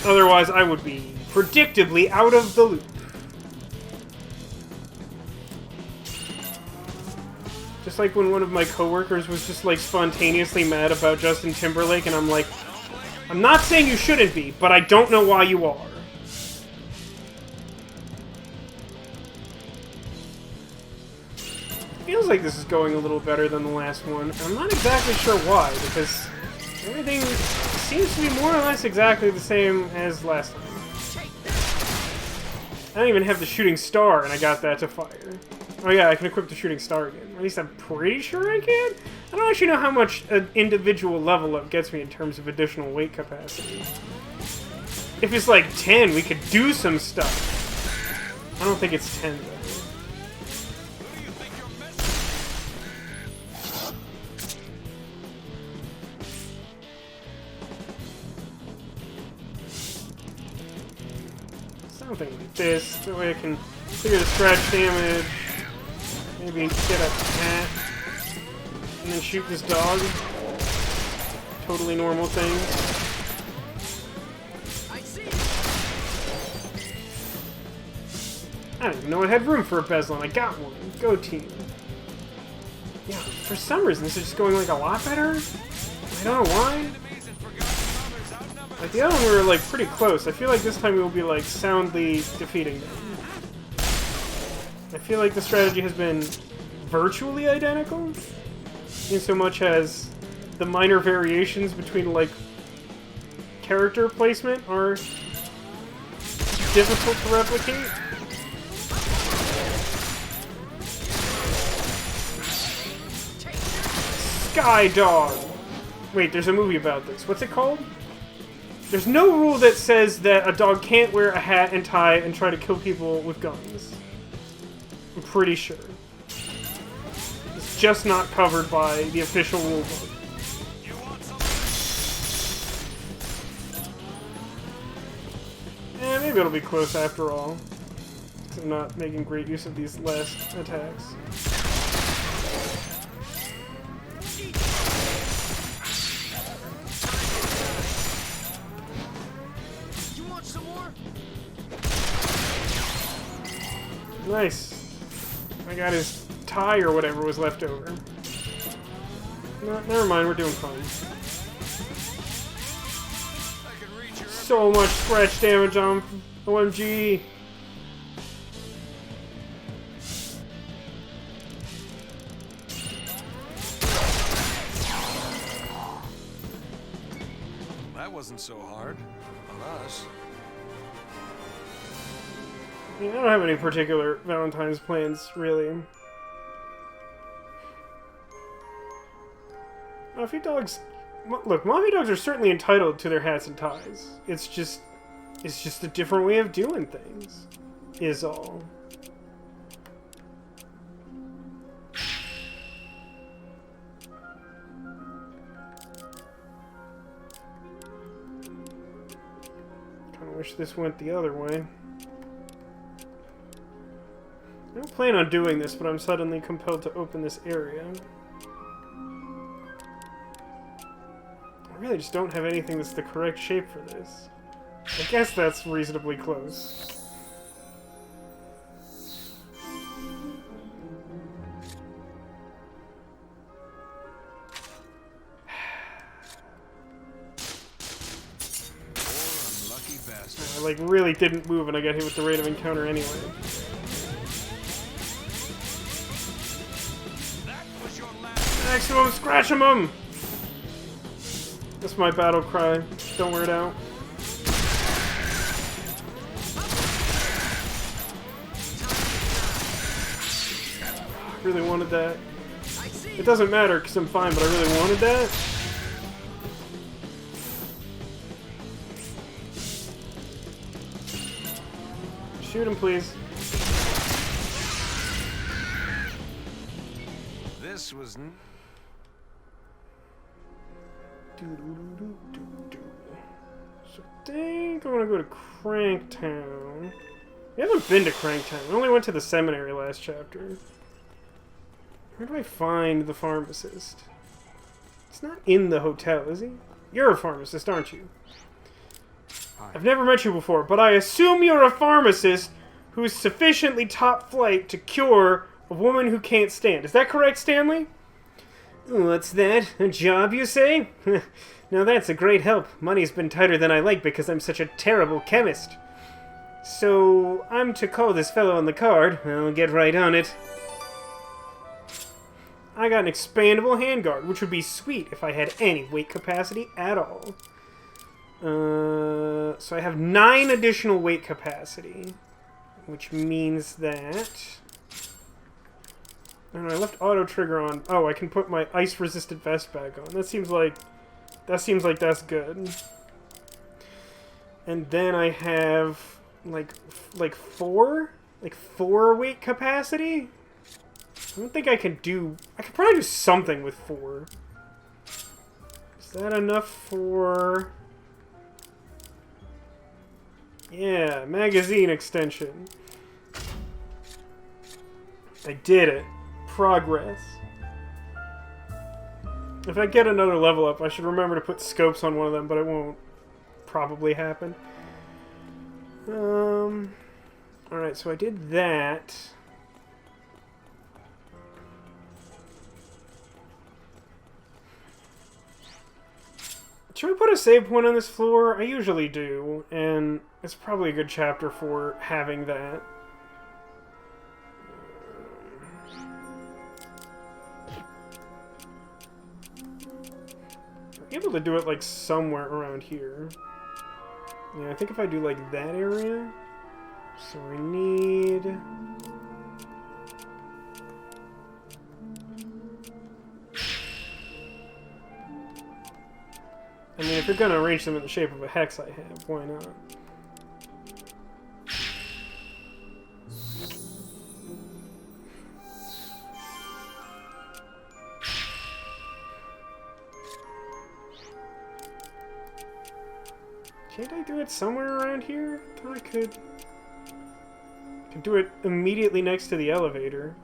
Otherwise, I would be predictably out of the loop. Just like when one of my coworkers was just like spontaneously mad about Justin Timberlake, and I'm like, I'm not saying you shouldn't be, but I don't know why you are. Feels like this is going a little better than the last one. I'm not exactly sure why, because everything seems to be more or less exactly the same as last time. I don't even have the shooting star, and I got that to fire. Oh yeah, I can equip the shooting star again. At least I'm pretty sure I can? I don't actually know how much an individual level up gets me in terms of additional weight capacity. If it's like 10, we could do some stuff. I don't think it's 10 though. Something like this, that way I can clear the scratch damage, maybe get a cat, and then shoot this dog. Totally normal thing. I didn't even know I had room for a bezel, and I got one. Go team. Yeah, for some reason this is just going like a lot better. I don't know why. Like, the other one we were, like, pretty close. I feel like this time we will be, like, soundly defeating them. I feel like the strategy has been virtually identical, in so much as the minor variations between, like, character placement are difficult to replicate. Sky Dog! Wait, there's a movie about this. What's it called? There's no rule that says that a dog can't wear a hat and tie and try to kill people with guns. I'm pretty sure. It's just not covered by the official rulebook. Eh, maybe it'll be close after all. Because I'm not making great use of these last attacks. Nice. I got his tie or whatever was left over. No, never mind, we're doing fine. So much scratch damage on OMG. That wasn't so hard on us. I don't have any particular Valentine's plans, really. Mafia dogs... Look, Mafia dogs are certainly entitled to their hats and ties. It's just a different way of doing things, is all. Wish this went the other way. I don't plan on doing this, but I'm suddenly compelled to open this area. I really just don't have anything that's the correct shape for this. I guess that's reasonably close. I like really didn't move and I got hit with the rate of encounter anyway. Maximum scratch-em-em! That's my battle cry. Don't wear it out. Really wanted that. It doesn't matter because I'm fine, but I really wanted that. Shoot him, please. This was... So I think I want to go to Cranktown. We haven't been to Cranktown. We only went to the seminary last chapter. Where do I find the pharmacist? It's not in the hotel, is he? You're a pharmacist, aren't you? I've never met you before, but I assume you're a pharmacist who's sufficiently top flight to cure a woman who can't stand. Is that correct, Stanley? What's that? A job, you say? Now that's a great help. Money's been tighter than I like because I'm such a terrible chemist. So, I'm to call this fellow on the card. I'll get right on it. I got an expandable handguard, which would be sweet if I had any weight capacity at all. So I have 9 additional weight capacity, which means that... I don't know, I left auto trigger on. Oh, I can put my ice resistant vest back on. That seems like that's good. And then I have like 4 weight capacity. I don't think I can do... I could probably do something with 4. Is that enough for... Yeah, magazine extension. I did it. Progress. If I get another level up, I should remember to put scopes on one of them, but it won't probably happen. Alright, so I did that. Should we put a save point on this floor? I usually do, and it's probably a good chapter for having that. I'm able to do it like somewhere around here. Yeah, I think if I do like that area. So I need... I mean, if you're gonna arrange them in the shape of a hex I have, why not? Can't I do it somewhere around here? I thought I could do it immediately next to the elevator.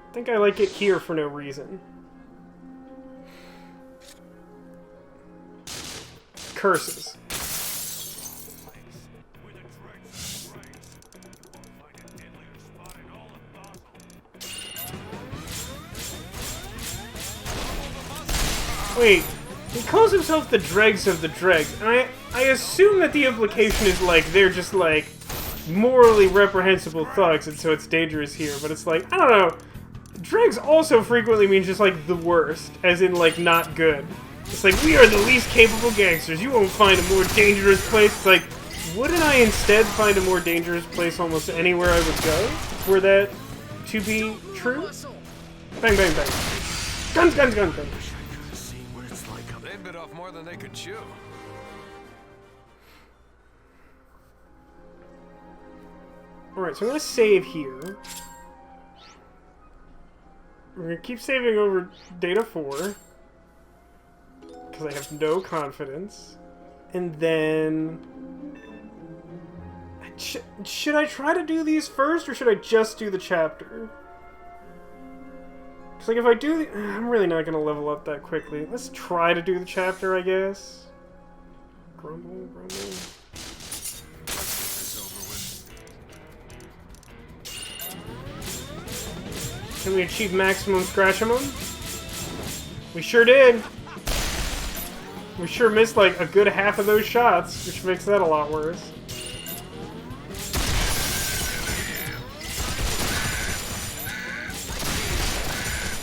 I think I like it here for no reason. Curses. Wait, he calls himself the dregs of the dregs, and I assume that the implication is like they're just like morally reprehensible thugs, and so it's dangerous here, but it's like, I don't know. Dregs also frequently means just like the worst, as in like not good. It's like, we are the least capable gangsters, you won't find a more dangerous place. It's like, wouldn't I instead find a more dangerous place almost anywhere I would go? Were that to be true? Bang, bang, bang. Guns, guns, guns, guns. They bit off more than they could chew. Alright, so I'm gonna save here. We're gonna keep saving over data 4. Because I have no confidence. And then... Should I try to do these first, or should I just do the chapter? Because, like, if I do the... I'm really not going to level up that quickly. Let's try to do the chapter, I guess. Grumble, grumble. Can we achieve maximum scratchimum? We sure did. We sure missed, like, a good half of those shots, which makes that a lot worse.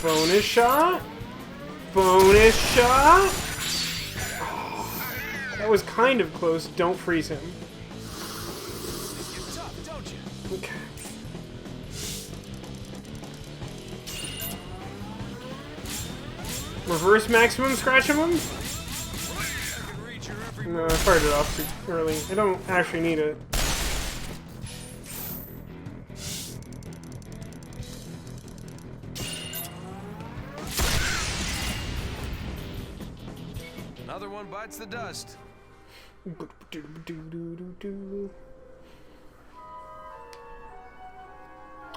Bonus shot? Bonus shot? Oh, that was kind of close. Don't freeze him. Okay. Reverse maximum scratchimum? No, I fired it off too early. I don't actually need it. Another one bites the dust.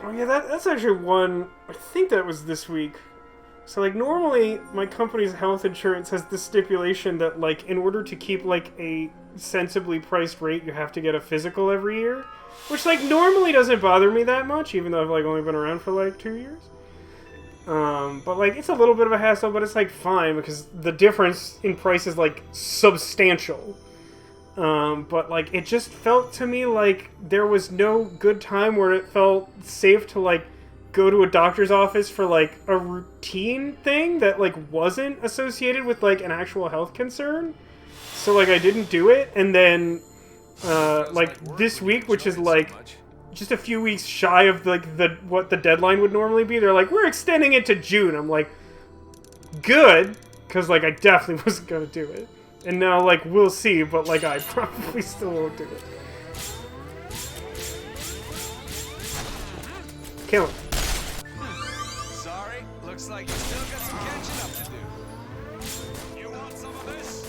Oh yeah, that's actually one... I think that was this week. So, like, normally my company's health insurance has the stipulation that, like, in order to keep, like, a sensibly priced rate, you have to get a physical every year. Which, like, normally doesn't bother me that much, even though I've, like, only been around for, like, 2 years. But, like, it's a little bit of a hassle, but it's, like, fine, because the difference in price is, like, substantial. But, like, it just felt to me like there was no good time where it felt safe to, like, go to a doctor's office for, like, a routine thing that, like, wasn't associated with, like, an actual health concern. So, like, I didn't do it, and then, like, this week, which is, like, just a few weeks shy of, like, what the deadline would normally be, they're like, we're extending it to June. I'm like, good, because, like, I definitely wasn't gonna do it. And now, like, we'll see, but, like, I probably still won't do it. Kill him. Sorry, looks like you still got some catching up to do. You want some of this?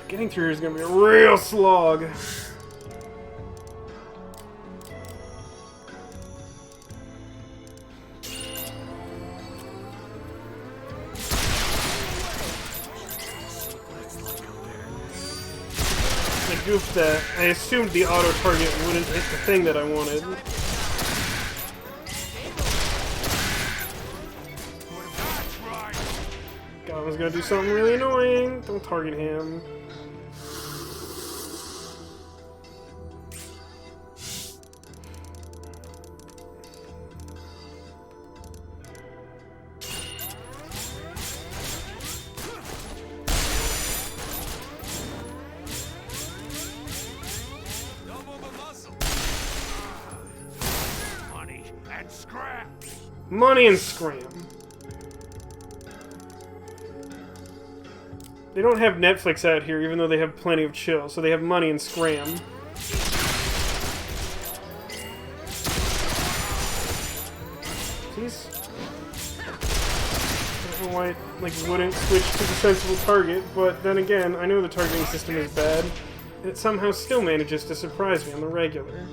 Getting through here is gonna be a real slog. I goofed that. I assumed the auto target wouldn't hit the thing that I wanted. Golem's gonna do something really annoying. Don't target him. Money and scram. They don't have Netflix out here, even though they have plenty of chill, so they have money and scram. Please. I don't know why it, like, wouldn't switch to the sensible target, but then again, I know the targeting system is bad, and it somehow still manages to surprise me on the regular.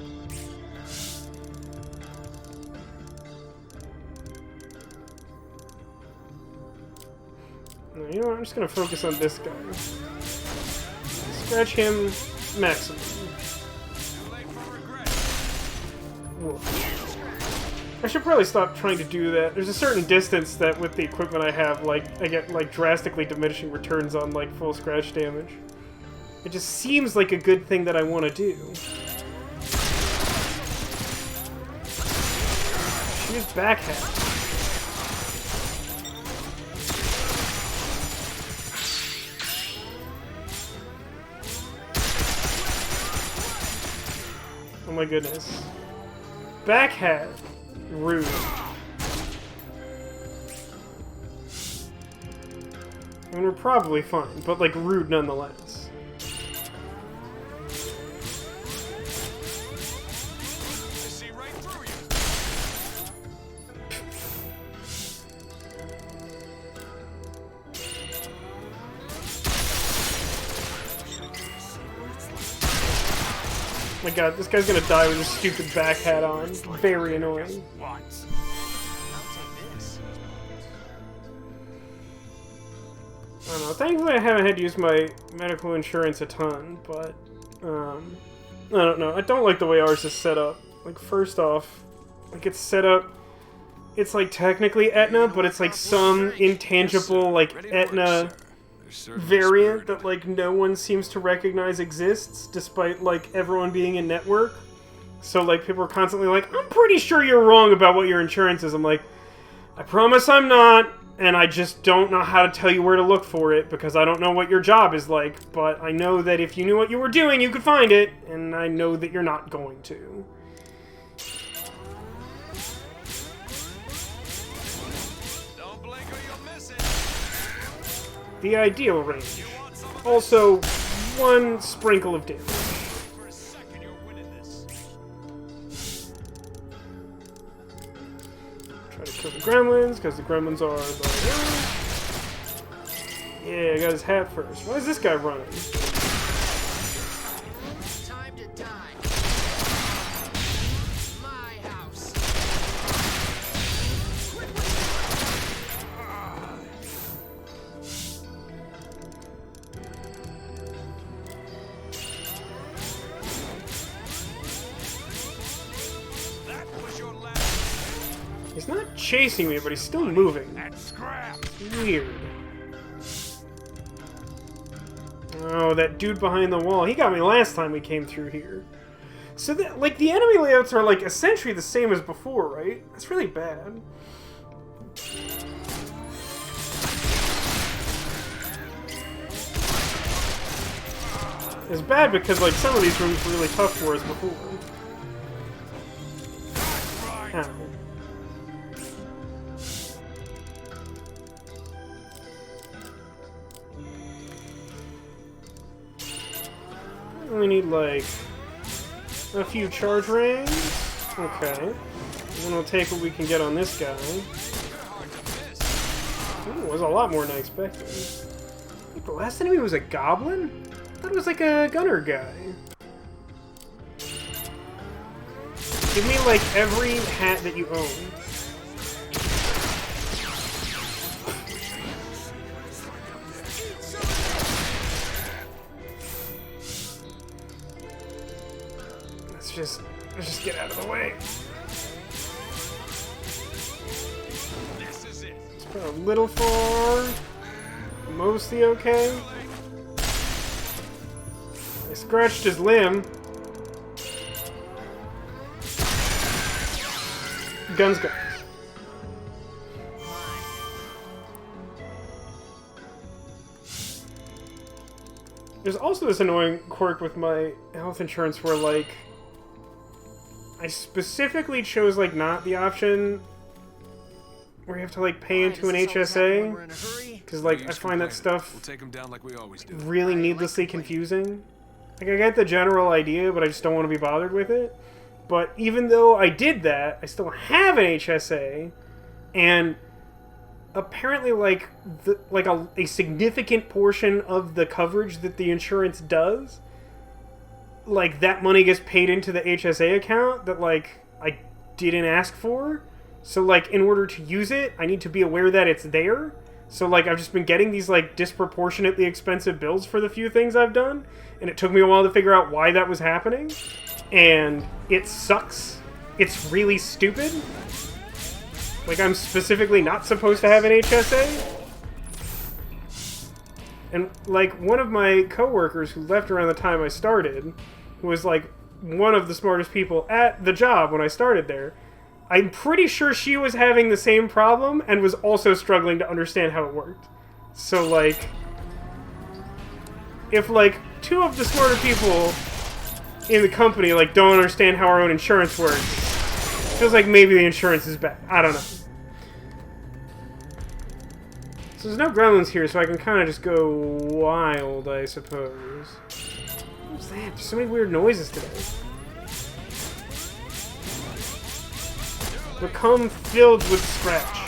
No, you know what? I'm just gonna focus on this guy. Scratch him maximum. Whoa. I should probably stop trying to do that. There's a certain distance that with the equipment I have, like, I get, like, drastically diminishing returns on, like, full scratch damage. It just seems like a good thing that I want to do. She's back half. Oh my goodness. Back hat. Rude. I mean, we're probably fine, but, like, rude nonetheless. I see right through you. My god, this guy's gonna die with his stupid back hat on. Very annoying. Once. I don't know. Thankfully, I haven't had to use my medical insurance a ton, but I don't know. I don't like the way ours is set up. Like, first off, like it's set up. It's like technically Aetna, but it's like some intangible like Aetna variant that like no one seems to recognize exists, despite like everyone being in network. So like people are constantly like, "I'm pretty sure you're wrong about what your insurance is." I'm like, "I promise I'm not." And I just don't know how to tell you where to look for it because I don't know what your job is like, but I know that if you knew what you were doing, you could find it, and I know that you're not going to. Don't blink or you'll miss it. The ideal range. Also, one sprinkle of damage. For a second, you're winning this. Try to kill the gremlins, because the gremlins are the... Yeah, I got his hat first. Why is this guy running? Time to die. My house. That was your last. He's not chasing me, but he's still moving. And scrap. Weird. Oh, that dude behind the wall. He got me last time we came through here. So, like, the enemy layouts are, like, essentially the same as before, right? That's really bad. It's bad because, like, some of these rooms were really tough for us before. Ow. We need, like, a few charge rings. Okay. And then we'll take what we can get on this guy. Ooh, it was a lot more than I expected. Wait, the last enemy was a goblin? I thought it was like a gunner guy. Give me, like, every hat that you own. Let's just get out of the way. This is it. It's been a little far. Mostly okay. I scratched his limb. Guns. There's also this annoying quirk with my health insurance where, like, I specifically chose, like, not the option where you have to, like, pay into an HSA. Because, like, I find that stuff We'll take them down like we always do. really needlessly confusing. Like, I get the general idea, but I just don't want to be bothered with it. But even though I did that, I still have an HSA, and apparently, like, a significant portion of the coverage that the insurance does, like, that money gets paid into the HSA account that, like, I didn't ask for. So, like, in order to use it, I need to be aware that it's there. So, like, I've just been getting these, like, disproportionately expensive bills for the few things I've done, and it took me a while to figure out why that was happening. And it sucks. It's really stupid. Like, I'm specifically not supposed to have an HSA. And, like, one of my coworkers who left around the time I started, who was, like, one of the smartest people at the job when I started there, I'm pretty sure she was having the same problem and was also struggling to understand how it worked. So, like, if, like, two of the smarter people in the company, like, don't understand how our own insurance works, it feels like maybe the insurance is bad. I don't know. So there's no gremlins here, so I can kind of just go wild, I suppose. What's that? There's so many weird noises today. Become filled with scratch.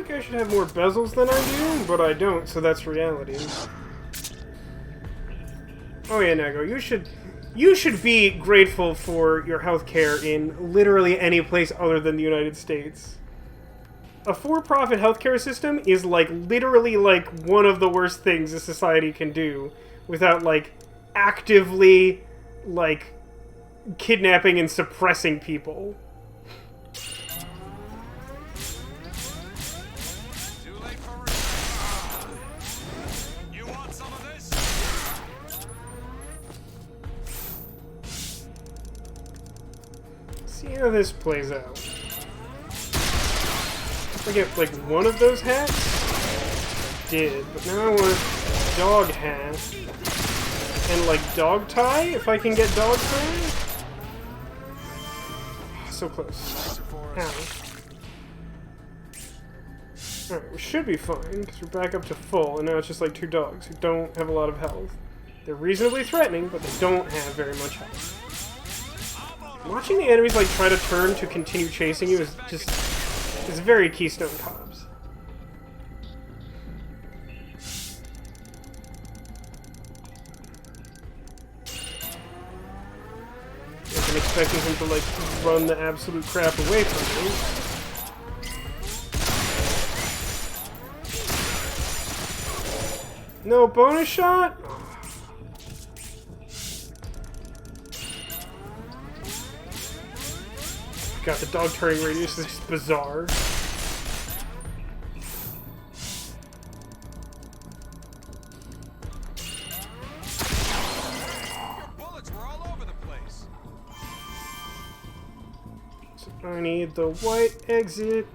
like I should have more bezels than I do, but I don't, so that's reality. Oh yeah, Nego, you should be grateful for your healthcare in literally any place other than the United States. A for-profit healthcare system is like literally like one of the worst things a society can do without like actively like kidnapping and suppressing people. Too late for you want some of this? See how this plays out. If I get like one of those hats, I did, but now I want dog hat and like dog tie. If I can get dog tie, so close. Ow. Alright, we should be fine because we're back up to full, and now it's just like two dogs who don't have a lot of health. They're reasonably threatening, but they don't have very much health. Watching the enemies like try to turn to continue chasing you is just it's very Keystone Cops. I'm expecting him to like run the absolute crap away from me. No bonus shot? God, the dog turning radius is just bizarre. Your bullets were all over the place. So I need the white exit.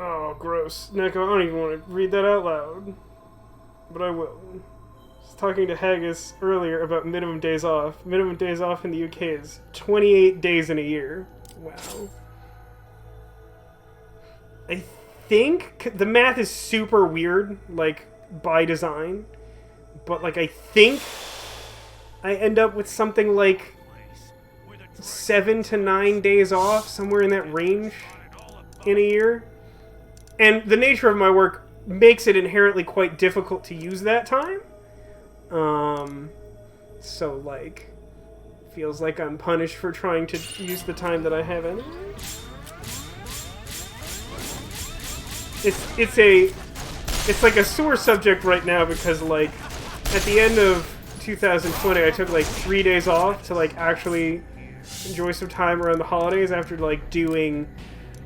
Oh, gross. Neko, I don't even want to read that out loud. But I will. I was talking to Haggis earlier about minimum days off. Minimum days off in the UK is 28 days in a year. Wow. I think the math is super weird, like, by design. But, like, I think I end up with something like 7 to 9 days off, somewhere in that range, in a year. And the nature of my work makes it inherently quite difficult to use that time. So, like, feels like I'm punished for trying to use the time that I have anyway. It's like a sore subject right now because, like, at the end of 2020, I took, like, 3 days off to, like, actually enjoy some time around the holidays after, like, doing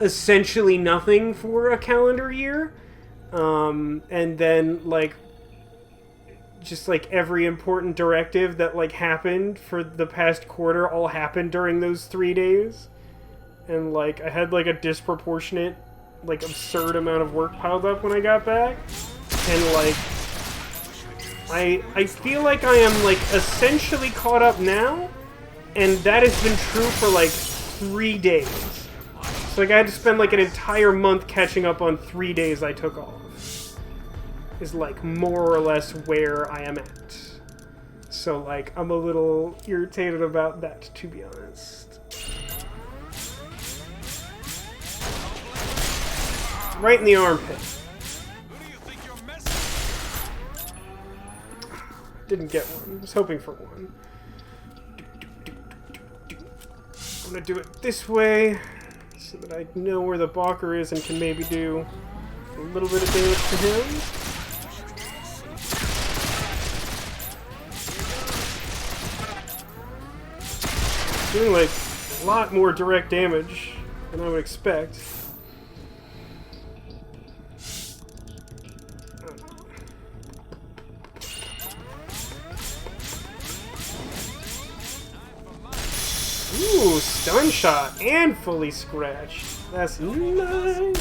essentially nothing for a calendar year. And then, like, just, like, every important directive that, like, happened for the past quarter all happened during those 3 days. And, like, I had, like, a disproportionate, like, absurd amount of work piled up when I got back. And, like, I feel like I am, like, essentially caught up now. And that has been true for, like, 3 days. So, like, I had to spend, like, an entire month catching up on 3 days I took off. Is, like, more or less where I am at. So, like, I'm a little irritated about that, to be honest. Right in the armpit. Didn't get one. I was hoping for one. I'm gonna do it this way, so that I know where the Balker is and can maybe do a little bit of damage to him. Doing, like, a lot more direct damage than I would expect. Ooh, stun shot and fully scratched. That's nice.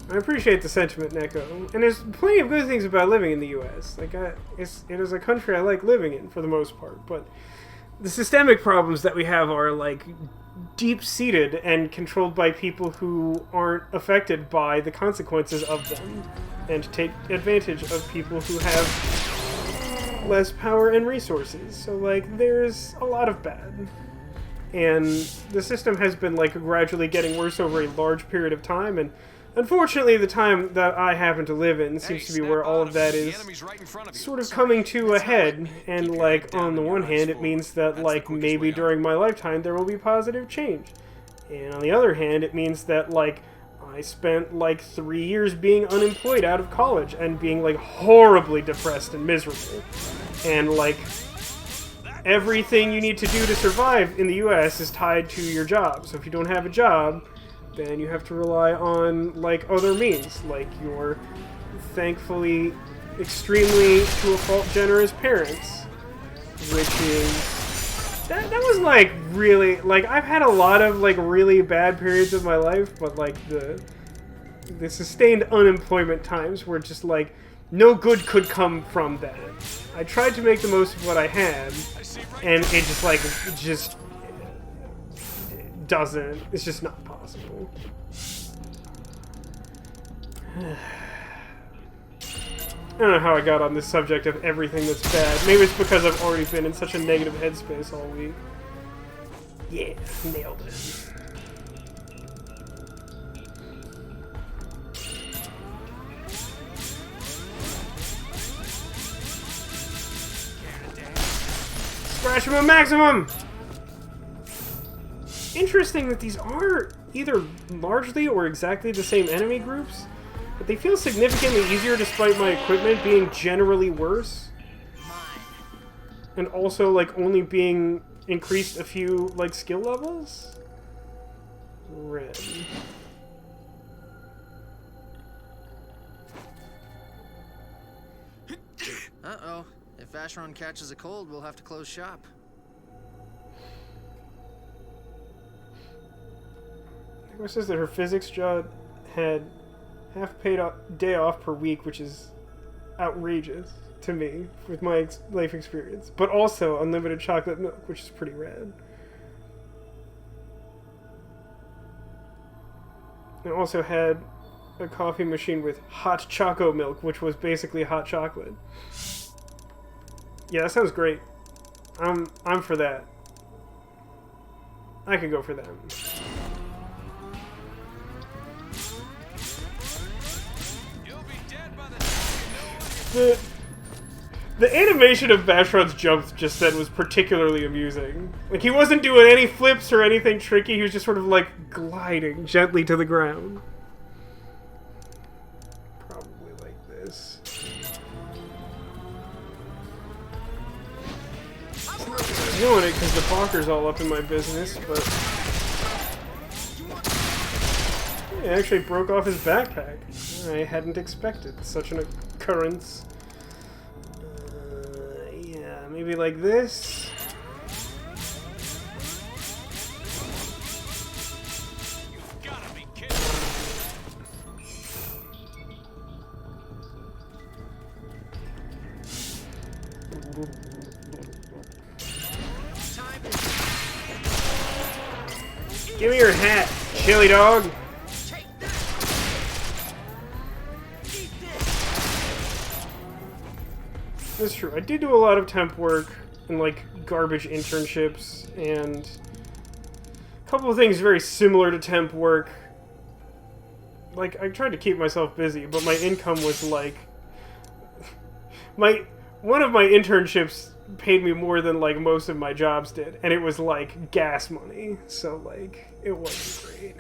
I appreciate the sentiment, Neko. And there's plenty of good things about living in the U.S. Like, it is a country I like living in for the most part. But the systemic problems that we have are, like, deep-seated and controlled by people who aren't affected by the consequences of them, and take advantage of people who have less power and resources. So, like, there's a lot of bad. And the system has been, like, gradually getting worse over a large period of time, and unfortunately the time that I happen to live in seems to be where all of that is sort of coming to a head. And, like, on the one hand, it means that, like, maybe during my lifetime there will be positive change. And on the other hand, it means that, like, I spent, like, 3 years being unemployed out of college and being, like, horribly depressed and miserable. And, like, everything you need to do to survive in the US is tied to your job. So if you don't have a job, then you have to rely on, like, other means, like your thankfully extremely to a fault generous parents, which is that was like really, like, I've had a lot of like really bad periods of my life, but like the sustained unemployment times were just like no good could come from that. I tried to make the most of what I had, and it just like doesn't. It's just not possible. I don't know how I got on this subject of everything that's bad. Maybe it's because I've already been in such a negative headspace all week. Yeah, nailed it. Scratch him a maximum! Interesting that these are either largely or exactly the same enemy groups, but they feel significantly easier despite my equipment being generally worse. And also, like, only being increased a few, like, skill levels? Red. Uh-oh. If Vacheron catches a cold, we'll have to close shop. It says that her physics job had half a day off per week, which is outrageous to me with my life experience. But also unlimited chocolate milk, which is pretty rad. I also had a coffee machine with hot choco milk, which was basically hot chocolate. Yeah, that sounds great. I'm for that. I could go for that. The animation of Vacheron's jump just then was particularly amusing. Like, he wasn't doing any flips or anything tricky, he was just sort of, like, gliding gently to the ground. Probably like this. I'm doing it because the bonker's all up in my business, but... He actually broke off his backpack. I hadn't expected such an occurrence. Yeah, maybe like this. You gotta be kidding. Give me your hat, chili dog. That's true. I did do a lot of temp work and, like, garbage internships and a couple of things very similar to temp work. Like, I tried to keep myself busy, but my income was, like... One of my internships paid me more than, like, most of my jobs did, and it was, like, gas money. So, like, it wasn't great.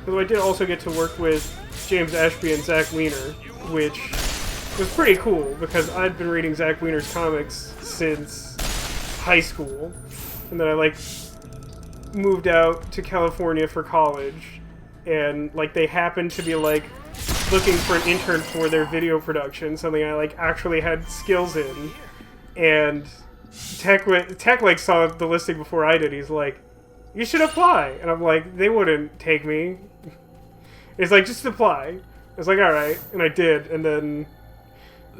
Although I did also get to work with James Ashby and Zach Wiener, which was pretty cool because I'd been reading Zach Wiener's comics since high school, and then I like moved out to California for college, and like they happened to be like looking for an intern for their video production, something I like actually had skills in, and Tech like saw the listing before I did. He's like, "You should apply," and I'm like, "They wouldn't take me." It's like, just apply. I was like, alright. And I did. And then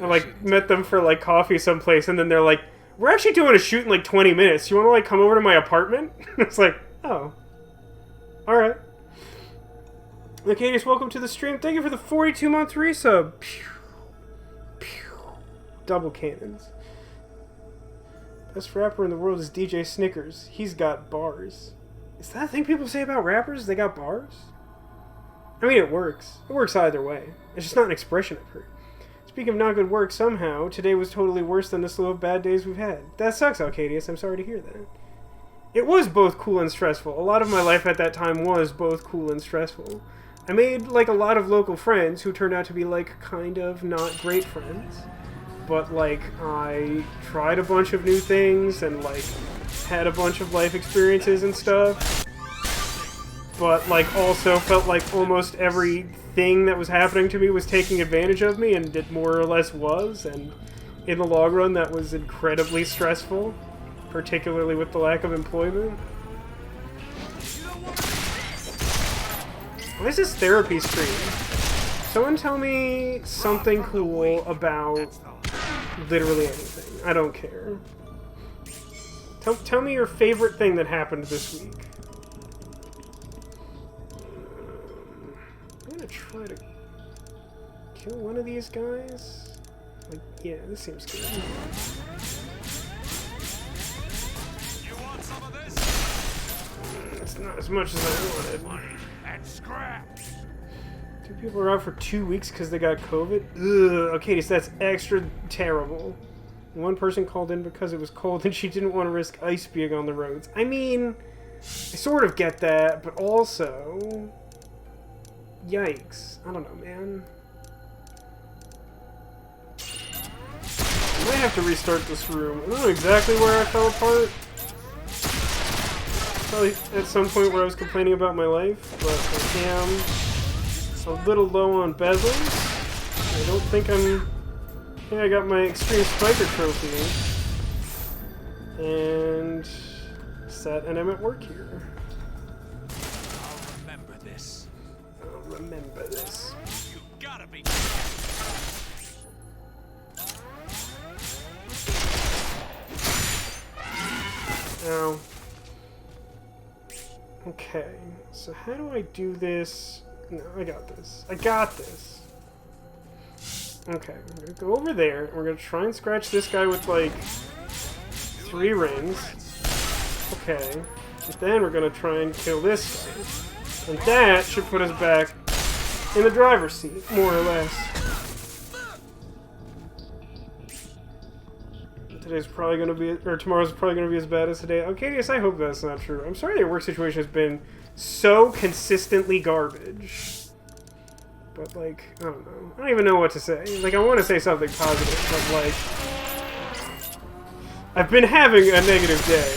I, like, met them for, like, coffee someplace. And then they're like, we're actually doing a shoot in, like, 20 minutes. You want to, like, come over to my apartment? It's like, oh. Alright. Lacadius, welcome to the stream. Thank you for the 42-month resub. Phew. double cannons. Best rapper in the world is DJ Snickers. He's got bars. Is that a thing people say about rappers? They got bars? I mean, it works. It works either way. It's just not an expression I've heard. Speaking of not good work, somehow, today was totally worse than the slew of bad days we've had. That sucks, Alcadius. I'm sorry to hear that. It was both cool and stressful. A lot of my life at that time was both cool and stressful. I made, like, a lot of local friends who turned out to be, like, kind of not great friends. But, like, I tried a bunch of new things and, like, had a bunch of life experiences and stuff. But, like, also felt like almost everything that was happening to me was taking advantage of me, and it more or less was. And in the long run, that was incredibly stressful, particularly with the lack of employment. What is this therapy stream? Someone tell me something cool about literally anything. I don't care. Tell me your favorite thing that happened this week. I'm gonna try to kill one of these guys. Like, yeah, this seems good. You want some of this? It's not as much as I wanted. Money and scraps. 2 people are out for 2 weeks because they got COVID? Ugh, okay, so that's extra terrible. One person called in because it was cold and she didn't want to risk ice being on the roads. I mean, I sort of get that, but also... Yikes. I don't know, man. I might have to restart this room. I don't know exactly where I fell apart. Probably at some point where I was complaining about my life, but I am a little low on bezels. I don't think I think I got my Extreme Spiker trophy. And set, and I'm at work here. I'll remember this. I'll remember this. You gotta be. Ow. Okay, so how do I do this? No, I got this. I got this. Okay, I'm gonna go over there, and we're gonna try and scratch this guy with, like, 3 rings. Okay. And then we're gonna try and kill this guy. And that should put us back in the driver's seat, more or less. Today's probably gonna be, or tomorrow's probably gonna be as bad as today. Okay, yes, I hope that's not true. I'm sorry your work situation has been so consistently garbage. But, like, I don't know. I don't even know what to say. Like, I want to say something positive, but, like... I've been having a negative day.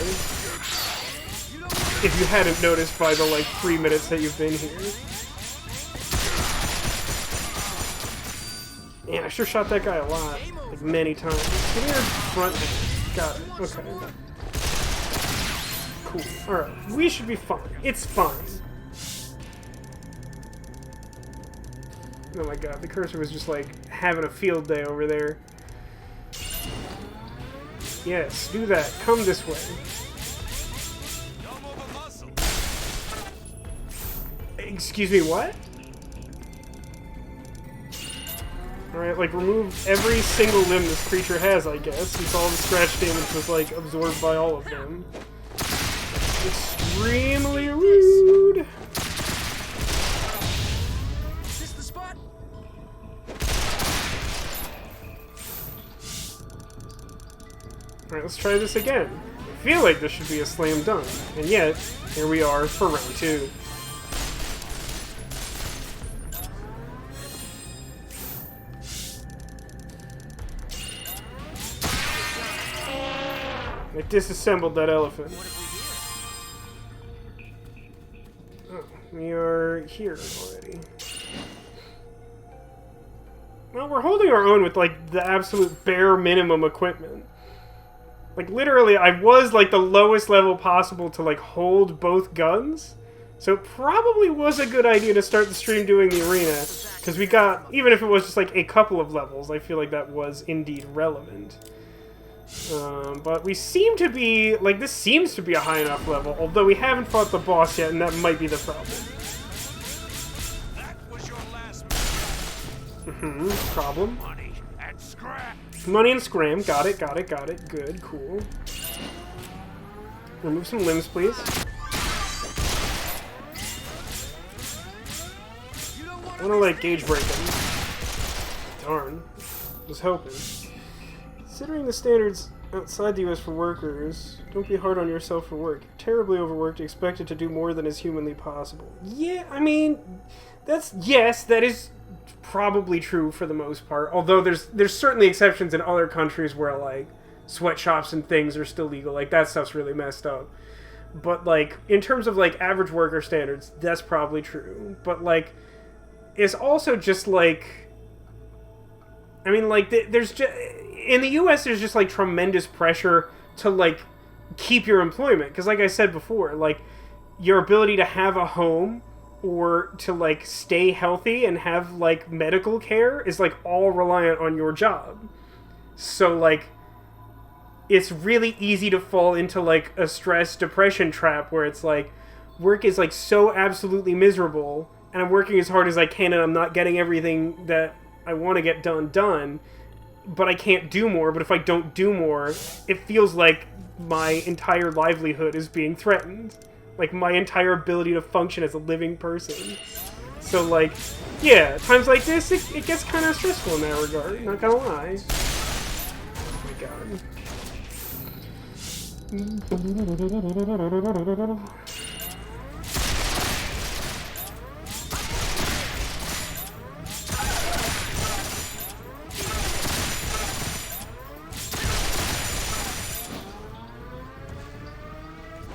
If you hadn't noticed by the, like, 3 minutes that you've been here. Man, I sure shot that guy a lot. Like, many times. Give me your front hand. Got it. Okay. Cool. Alright. We should be fine. It's fine. Oh my god, the cursor was just, like, having a field day over there. Yes, do that. Come this way. Excuse me, what? Alright, like, remove every single limb this creature has, I guess, since all the scratch damage was, like, absorbed by all of them. Extremely rude! Alright, let's try this again. I feel like this should be a slam dunk, and yet, here we are for round 2. I disassembled that elephant. Oh, we are here already. Well, we're holding our own with, like, the absolute bare minimum equipment. Like, literally, I was, like, the lowest level possible to, like, hold both guns. So it probably was a good idea to start the stream doing the arena. Because we got, even if it was just, like, a couple of levels, I feel like that was indeed relevant. But we seem to be, like, this seems to be a high enough level. Although we haven't fought the boss yet, and that might be the problem. That was your last Problem? money And scrap. Money and scram. Got it, got it, got it. Good, cool. Remove some limbs, please. I wanna, like, gauge break them. Darn. Was hoping. Considering the standards outside the US for workers, don't be hard on yourself for work. You're terribly overworked, expected to do more than is humanly possible. Yeah, I mean, yes, that is probably true for the most part. Although there's certainly exceptions in other countries where, like, sweatshops and things are still legal. Like, that stuff's really messed up. But, like, in terms of, like, average worker standards, that's probably true. But, like, it's also just, like... I mean, like, there's just... In the US, there's just, like, tremendous pressure to, like, keep your employment. Because, like I said before, like, your ability to have a home or to, like, stay healthy and have, like, medical care is, like, all reliant on your job. So, like, it's really easy to fall into, like, a stress depression trap where it's, like, work is, like, so absolutely miserable, and I'm working as hard as I can, and I'm not getting everything that I want to get done, but I can't do more. But if I don't do more, it feels like my entire livelihood is being threatened. Like, my entire ability to function as a living person. So, like, yeah, times like this, it gets kind of stressful in that regard, not gonna lie. Oh my god.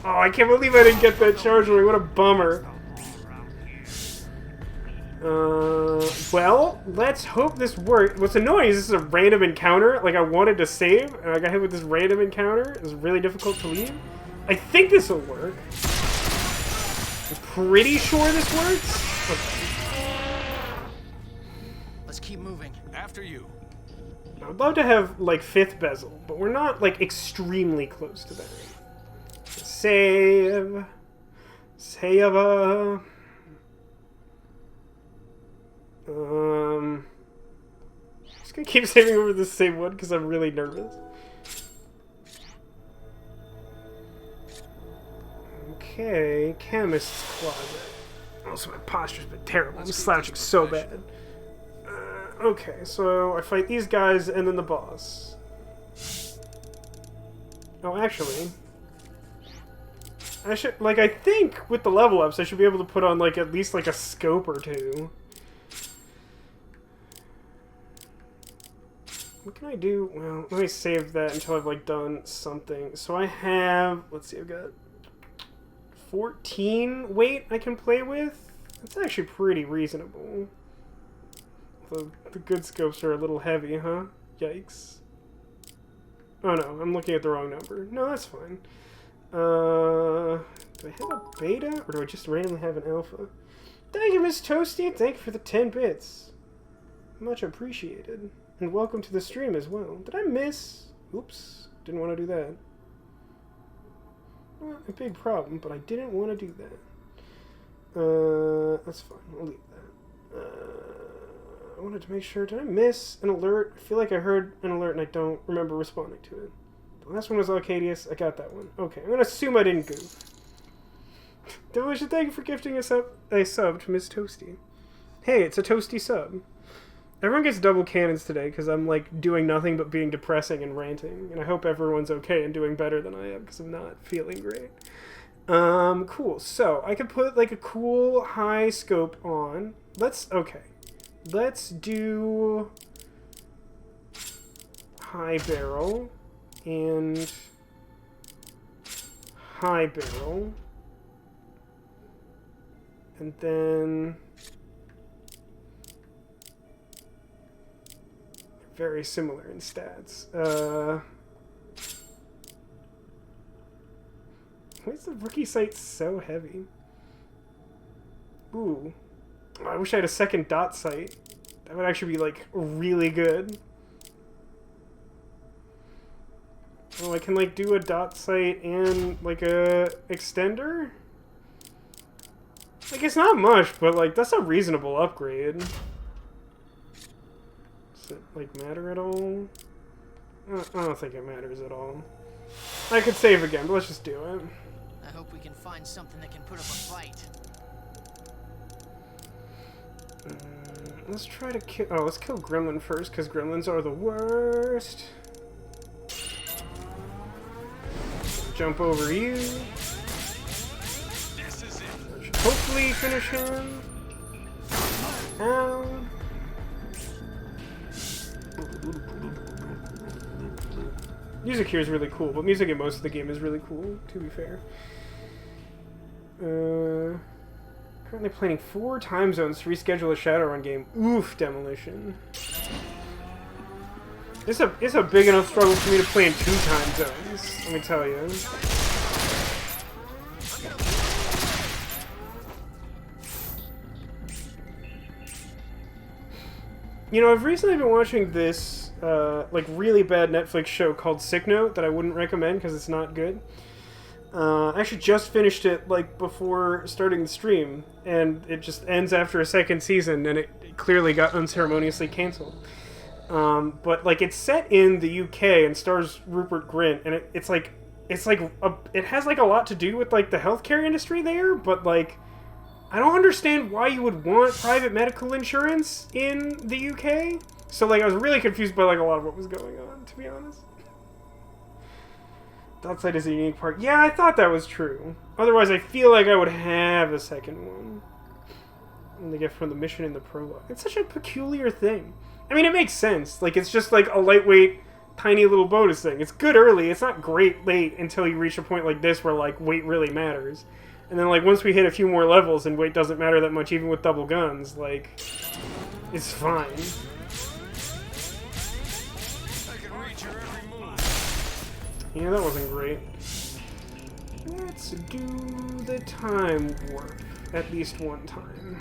Oh, I can't believe I didn't get that charge ring. What a bummer. Well, let's hope this works. What's annoying is this is a random encounter. Like, I wanted to save, and I got hit with this random encounter. It was really difficult to leave. I think this will work. I'm pretty sure this works. Okay. Let's keep moving. After you. I'd love to have, like, 5th bezel, but we're not, like, extremely close to that. Save. Save. Just gonna keep saving over the same one because I'm really nervous. Okay, chemist's closet. Also, my posture's been terrible. I'm slouching so bad. Okay, so I fight these guys and then the boss. Oh, actually, I should, like, I think with the level ups, I should be able to put on, like, at least, like, a scope or two. What can I do? Well, let me save that until I've, like, done something. So I have, let's see, I've got 14 weight I can play with. That's actually pretty reasonable. The good scopes are a little heavy, huh? Yikes. Oh no, I'm looking at the wrong number. No, that's fine. Do I have a beta, or do I just randomly have an alpha? Thank you, Miss Toasty. Thank you for the 10 bits. Much appreciated. And welcome to the stream as well. Did I miss? Oops. Didn't want to do that. Not a big problem, but I didn't want to do that. That's fine. I'll leave that. I wanted to make sure. Did I miss an alert? I feel like I heard an alert and I don't remember responding to it. The last one was Arcadius. I got that one. Okay, I'm gonna assume I didn't goof. Delicious, thank you for gifting a sub to Miss Toasty. Hey, it's a Toasty sub. Everyone gets double cannons today because I'm, like, doing nothing but being depressing and ranting. And I hope everyone's okay and doing better than I am because I'm not feeling great. Cool. So, I could put, like, a cool high scope on. Okay. Let's do high barrel and high barrel. And then very similar in stats. Why is the rookie sight so heavy? Ooh. I wish I had a second dot sight. That would actually be, like, really good. Oh, I can, like, do a dot sight and, like, a extender? Like, it's not much, but, like, that's a reasonable upgrade. Does it, like, matter at all? I don't think it matters at all. I could save again, but let's just do it. I hope we can find something that can put up a fight. Let's try to kill... Oh, let's kill Gremlin first, because Gremlins are the worst. Jump over you. This is it. That should hopefully finish him. Ow. Music here is really cool, but music in most of the game is really cool, to be fair. Currently planning 4 time zones to reschedule a Shadowrun game. Oof, Demolition. It's a big enough struggle for me to play in 2 time zones, let me tell you. You know, I've recently been watching this, like, really bad Netflix show called Sick Note that I wouldn't recommend because it's not good. I actually just finished it, like, before starting the stream, and it just ends after a 2nd season, and it clearly got unceremoniously cancelled. But, like, it's set in the UK and stars Rupert Grint, and it has, like, a lot to do with, like, the healthcare industry there, but, like, I don't understand why you would want private medical insurance in the UK. So, like, I was really confused by, like, a lot of what was going on, to be honest. The outside is a unique part. Yeah, I thought that was true. Otherwise, I feel like I would have a second one. And they get from the mission in the prologue. It's such a peculiar thing. I mean, it makes sense. Like, it's just, like, a lightweight, tiny little bonus thing. It's good early. It's not great late until you reach a point like this where, like, weight really matters. And then, like, once we hit a few more levels and weight doesn't matter that much, even with double guns, like, it's fine. I can read your every move. Yeah, that wasn't great. Let's do the time warp at least one time.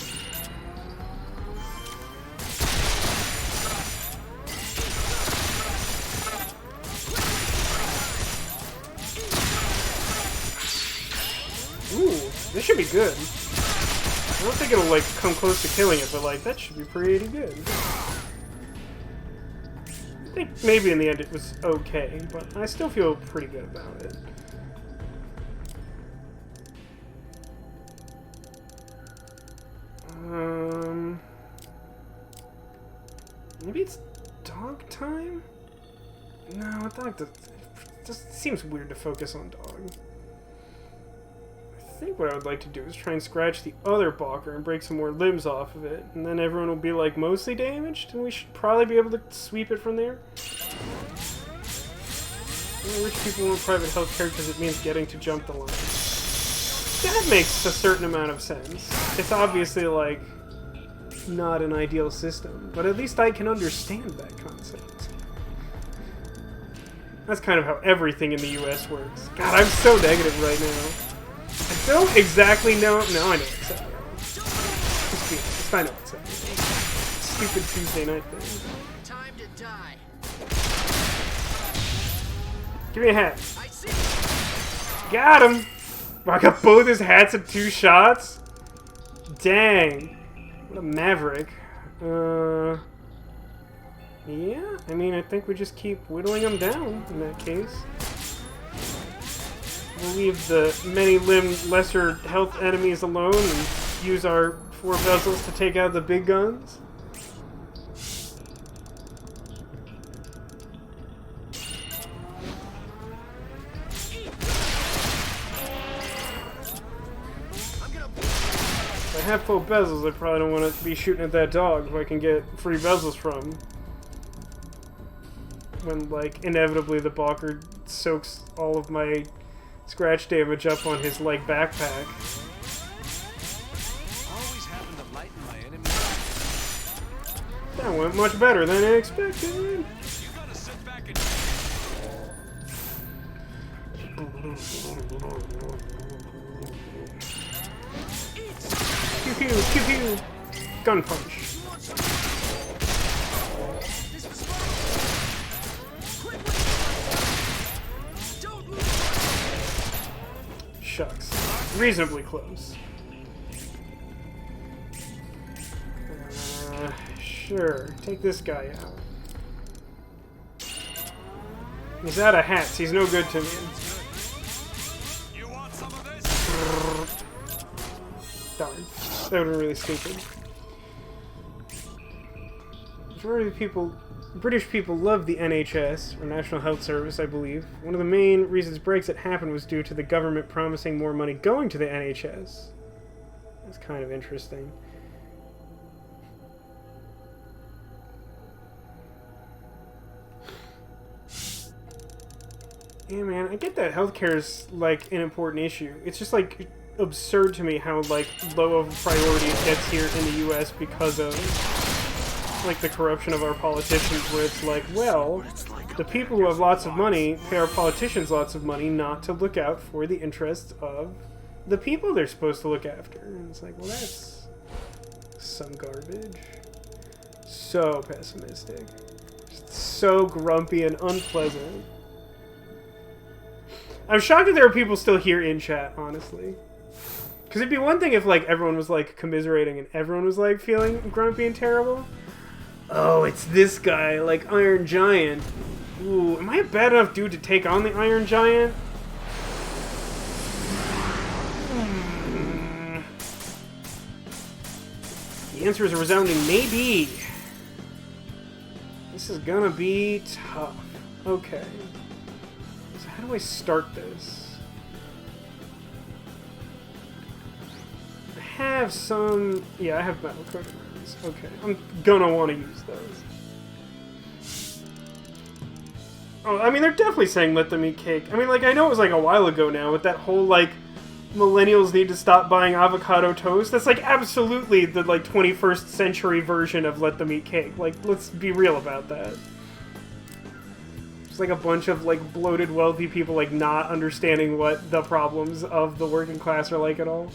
Ooh, this should be good. I don't think it'll, like, come close to killing it, but, like, that should be pretty good. I think maybe in the end it was okay, but I still feel pretty good about it. Maybe it's dog time? No, dog just seems weird to focus on dog. I think what I would like to do is try and scratch the other Balker and break some more limbs off of it, and then everyone will be, like, mostly damaged, and we should probably be able to sweep it from there. Rich people want private health care because it means getting to jump the line. That makes a certain amount of sense. It's obviously, like, not an ideal system, but at least I can understand that concept. That's kind of how everything in the US works. God, I'm so negative right now. I don't exactly know. No, I know what's up. Just I know what's up. Stupid Tuesday night thing. Time to die. Give me a hat. Got him! I got both his hats in 2 shots? Dang. What a maverick. Yeah, I mean, I think we just keep whittling him down in that case. We'll leave the many-limbed, lesser health enemies alone and use our 4 bezels to take out the big guns. If I have full bezels, I probably don't want to be shooting at that dog who I can get free bezels from. When, like, inevitably the Balker soaks all of my scratch damage up on his, like, backpack. Always happen to lighten my enemy. That went much better than I expected. You gotta sit back and Pew pew, pew pew. Gun punch. Shucks. Reasonably close. Sure. Take this guy out. He's out of hats. He's no good to me. You want some of this? Darn. That would have been really stupid. Majority of people, British people love the NHS, or National Health Service, I believe. One of the main reasons Brexit happened was due to the government promising more money going to the NHS. That's kind of interesting. Yeah, man, I get that healthcare is, like, an important issue. It's just, like, absurd to me how, like, low of a priority it gets here in the US because of, like, the corruption of our politicians, where it's like, well, the people who have lots of money pay our politicians lots of money not to look out for the interests of the people they're supposed to look after. And it's like, well, that's some garbage. So pessimistic. Just so grumpy and unpleasant. I'm shocked that there are people still here in chat, honestly. Because it'd be one thing if, like, everyone was, like, commiserating and everyone was, like, feeling grumpy and terrible. Oh, it's this guy, like, Iron Giant. Ooh, am I a bad enough dude to take on the Iron Giant? The answer is a resounding maybe. This is gonna be tough. Okay. So how do I start this? I have some... Yeah, I have metal coated rounds. Okay, I'm gonna want to use those. Oh, I mean, they're definitely saying let them eat cake. I mean, like, I know it was, like, a while ago now with that whole, like, millennials need to stop buying avocado toast. That's, like, absolutely the, like, 21st century version of let them eat cake. Like, let's be real about that. It's like a bunch of, like, bloated, wealthy people, like, not understanding what the problems of the working class are like at all.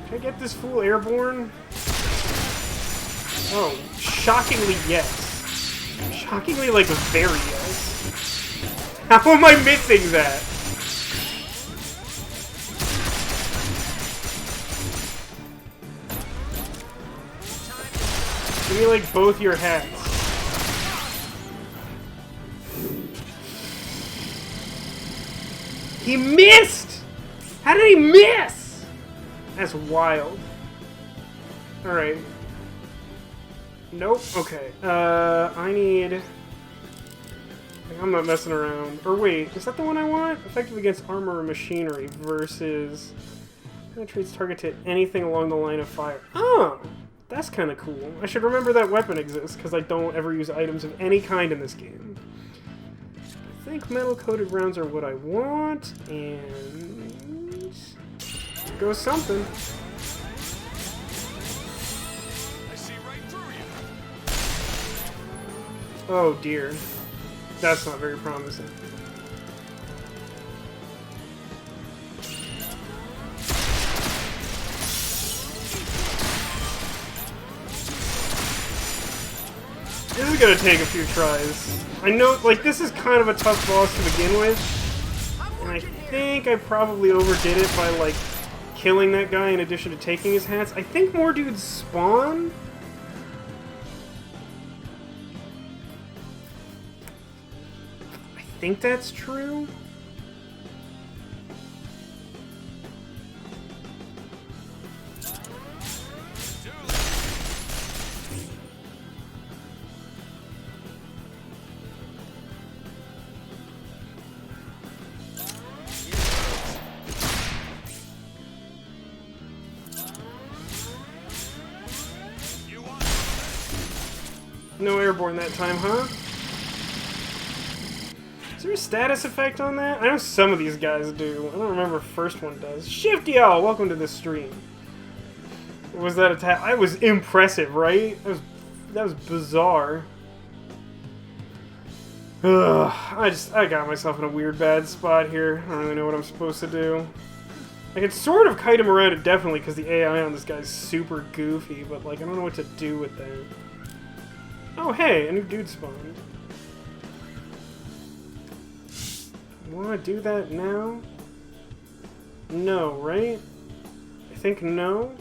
Can I get this fool airborne? Oh, shockingly yes. Shockingly, like, very yes. How am I missing that? Give me, like, both your hats. He missed! How did he miss? That's wild. Alright. Nope. Okay. I need... I'm not messing around. Or wait, is that the one I want? Effective against armor or machinery versus... Penetrates target to anything along the line of fire. Oh! That's kind of cool. I should remember that weapon exists, because I don't ever use items of any kind in this game. I think metal-coated rounds are what I want, and... Goes something. I see right through you. Oh dear. That's not very promising. This is gonna take a few tries. I know, like, this is kind of a tough boss to begin with. And I think I probably overdid it by, like, killing that guy in addition to taking his hats. I think more dudes spawn. I think that's true. No airborne that time, huh? Is there a status effect on that? I know some of these guys do. I don't remember if the first one does. Shift y'all! Welcome to the stream. Was that attack? I was impressive, right? That was bizarre. Ugh, I got myself in a weird bad spot here. I don't really know what I'm supposed to do. I could sort of kite him around indefinitely because the AI on this guy's super goofy, but like I don't know what to do with that. Oh, hey, a new dude spawned. Wanna do that now? No, right? I think no.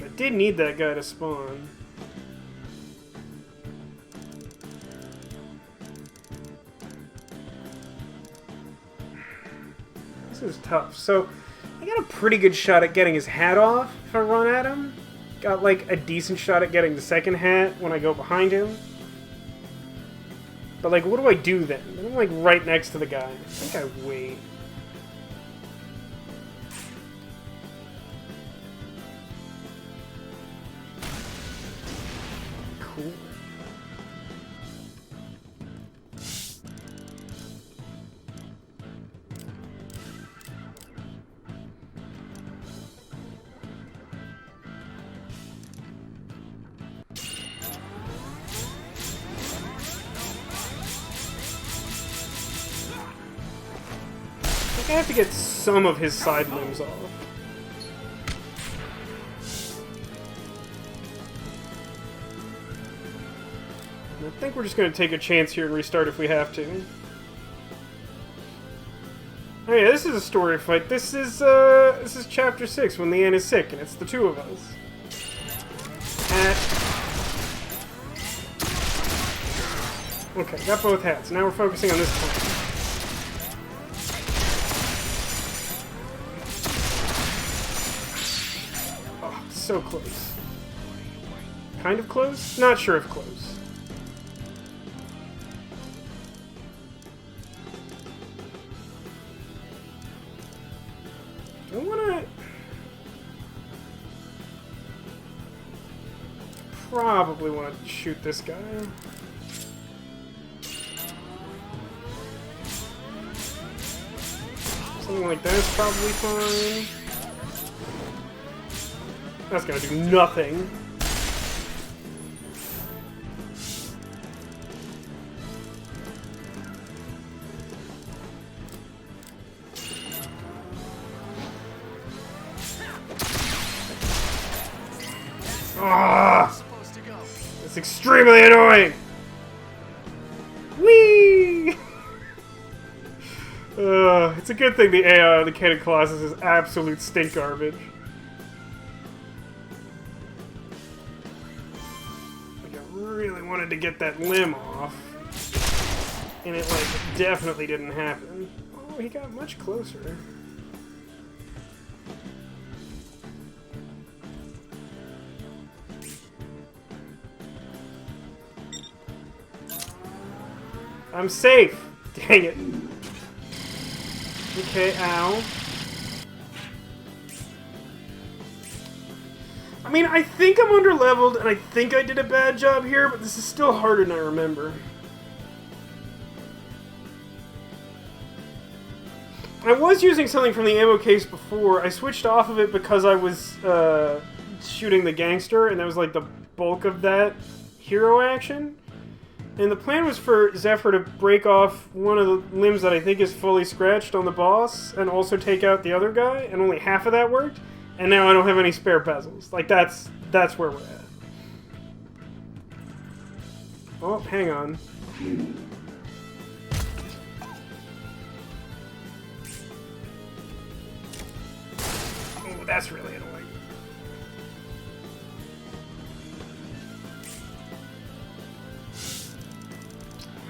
I did need that guy to spawn. This is tough. So, I got a pretty good shot at getting his hat off if I run at him. Got, like, a decent shot at getting the second hat when I go behind him. But, like, what do I do then? I'm, like, right next to the guy. I think I wait. Cool. I have to get some of his side limbs off. I think we're just going to take a chance here and restart if we have to. Oh yeah, this is a story fight. This is chapter 6 when Leanne is sick and it's the two of us. Okay, got both hats. Now we're focusing on this point. So close. Kind of close? Not sure if close. Do I wanna... Probably wanna shoot this guy. Something like that's probably fine. That's gonna do nothing. Ah! It's extremely annoying! Whee! It's a good thing the AI on the Cannon Colossus is absolute stink garbage. Wanted to get that limb off, and it like definitely didn't happen. Oh, he got much closer. I'm safe. Dang it. Okay, ow. I mean, I think I'm underleveled, and I think I did a bad job here, but this is still harder than I remember. I was using something from the ammo case before. I switched off of it because I was shooting the gangster, and that was like the bulk of that hero action. And the plan was for Zephyr to break off one of the limbs that I think is fully scratched on the boss, and also take out the other guy, and only half of that worked. And now I don't have any spare bezels. Like, that's where we're at. Oh, hang on. Oh, that's really annoying.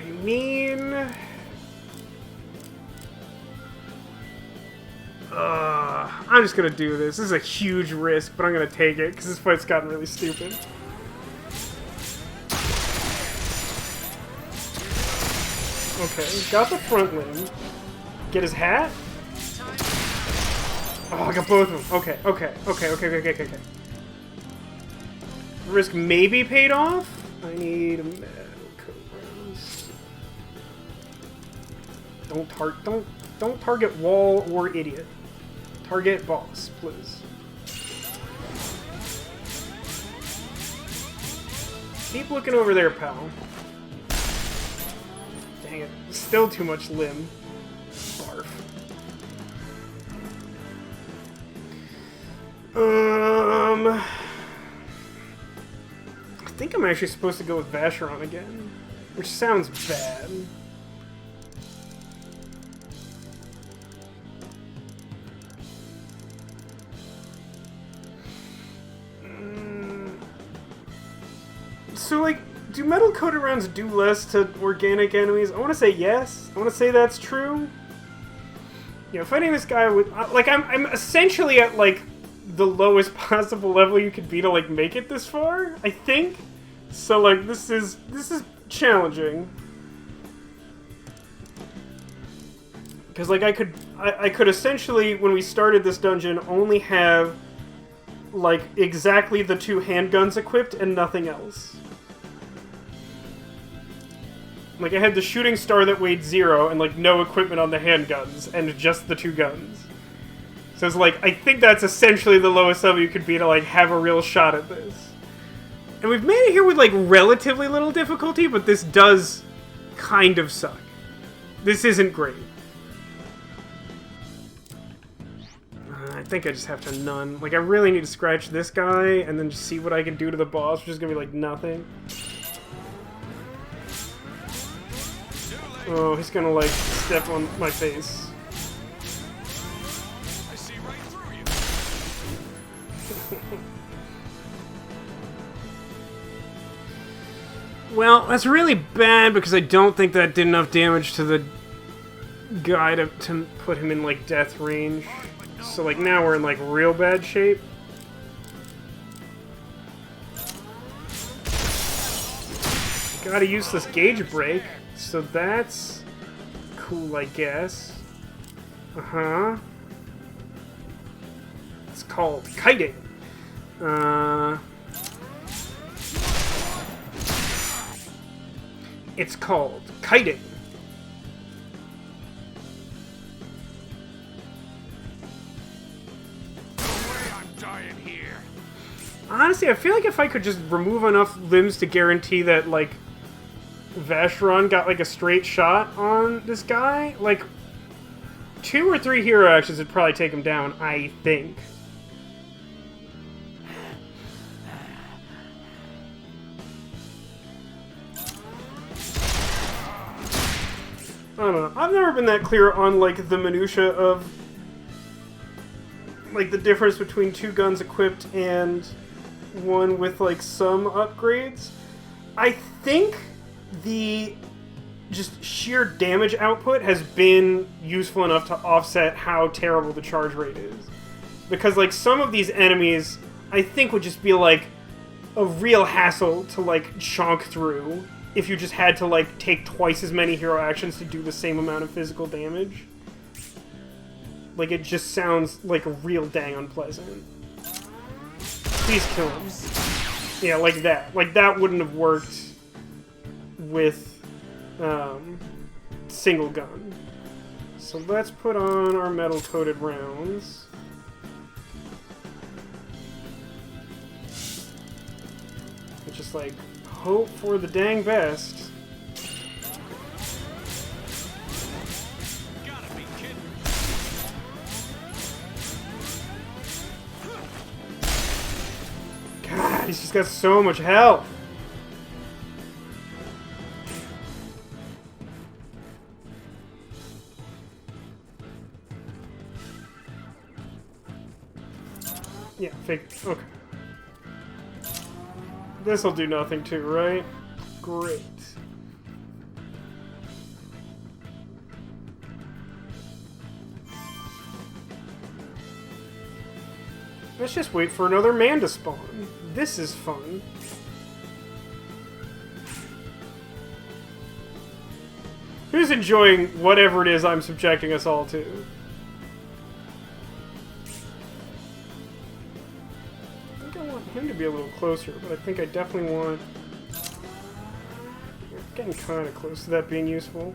I mean... I'm just gonna do this. This is a huge risk, but I'm gonna take it, because this fight's gotten really stupid. Okay, got the front limb. Get his hat? Oh, I got both of them. Okay. Risk maybe paid off? I need a metal coat rounds. Don't target wall or idiot. Target boss, please. Keep looking over there, pal. Dang it. Still too much limb. Barf. I think I'm actually supposed to go with Vacheron again, which sounds bad. So, like, do metal-coated rounds do less to organic enemies? I want to say yes. I want to say that's true. You know, fighting this guy with... like, I'm essentially at, like, the lowest possible level you could be to, like, make it this far, I think. So, like, this is challenging. Because, like, I could essentially, when we started this dungeon, only have, like, exactly the 2 handguns equipped and nothing else. Like, I had the shooting star that weighed 0 and, like, no equipment on the handguns and just the 2 guns. So it's like, I think that's essentially the lowest level you could be to, like, have a real shot at this. And we've made it here with, like, relatively little difficulty, but this does kind of suck. This isn't great. I think I just have to none. Like, I really need to scratch this guy and then just see what I can do to the boss, which is gonna be, like, nothing. Oh, he's gonna, like, step on my face. I see right through you. Well, that's really bad because I don't think that did enough damage to the guy to put him in, like, death range. So, like, now we're in, like, real bad shape. Gotta use this gauge break. So that's cool, I guess. Uh-huh. It's called kiting. It's called kiting. No way I'm dying here. Honestly, I feel like if I could just remove enough limbs to guarantee that, like, Vacheron got, like, a straight shot on this guy, like, 2 or 3 hero actions would probably take him down, I think. I don't know. I've never been that clear on, like, the minutia of, like, the difference between 2 guns equipped and one with, like, some upgrades. I think the just sheer damage output has been useful enough to offset how terrible the charge rate is. Because, like, some of these enemies, I think, would just be, like, a real hassle to, like, chonk through if you just had to, like, take twice as many hero actions to do the same amount of physical damage. Like, it just sounds, like, real dang unpleasant. Please kill him. Yeah, like that. Like, that wouldn't have worked with single gun. So let's put on our metal coated rounds. And just, like, hope for the dang best. Gotta be kidding. God, he's just got so much health. Yeah, fake. Okay. This'll do nothing too, right? Great. Let's just wait for another man to spawn. This is fun. Who's enjoying whatever it is I'm subjecting us all to? Him to be a little closer, but I think I definitely want... We're getting kind of close to that being useful.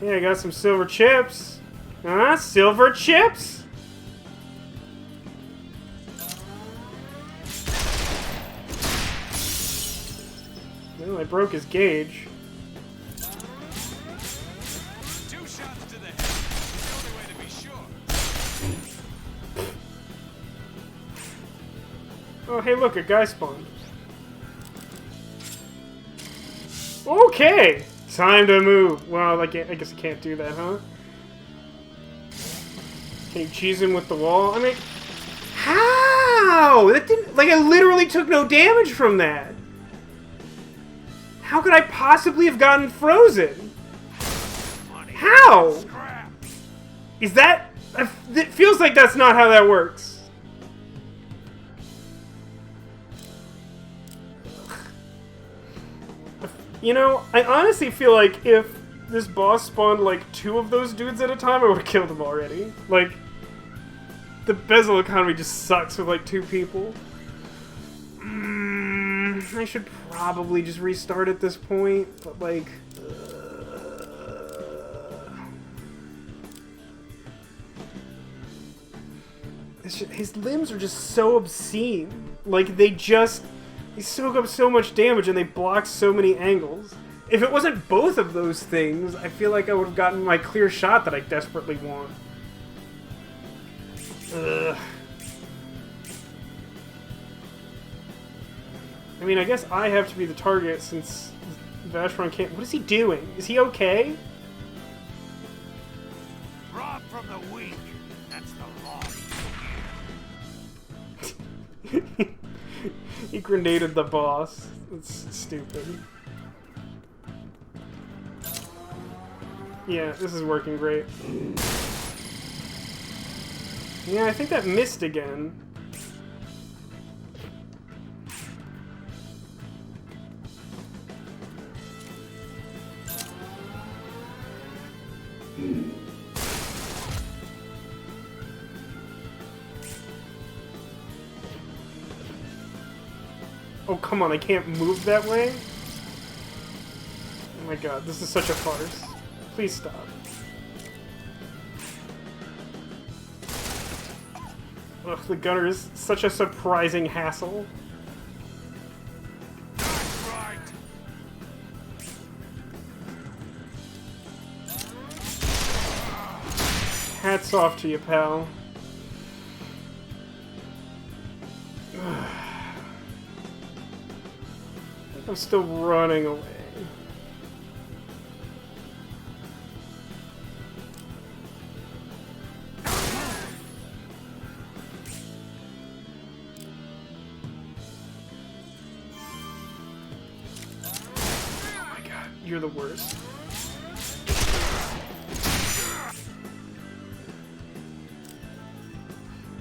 Yeah, I got some silver chips. Huh? Silver chips? Well, I broke his gauge. 2 shots to the head. It's the only way to be sure. Oh, hey, look, a guy spawned. Okay! Time to move. Well, I guess I can't do that, huh? Can you cheese him with the wall? I mean, how? That didn't... Like, I literally took no damage from that. How could I possibly have gotten frozen? How? Is that... It feels like that's not how that works. You know, I honestly feel like if this boss spawned like 2 of those dudes at a time, I would have killed them already. Like, the bezel economy just sucks with like 2 people. I should probably just restart at this point, but like... his limbs are just so obscene. Like, they soak up so much damage and they block so many angles. If it wasn't both of those things, I feel like I would have gotten my clear shot that I desperately want. Ugh. I mean, I guess I have to be the target since Vacheron can't... What is he doing? Is he okay? Rob from the weak. That's the law. He grenaded the boss. That's stupid. Yeah, this is working great. Yeah, I think that missed again. Oh, come on, I can't move that way? Oh my god, this is such a farce. Please stop. Ugh, the gunner is such a surprising hassle. Right. Hats off to you, pal. I'm still running away. Oh my god, you're the worst.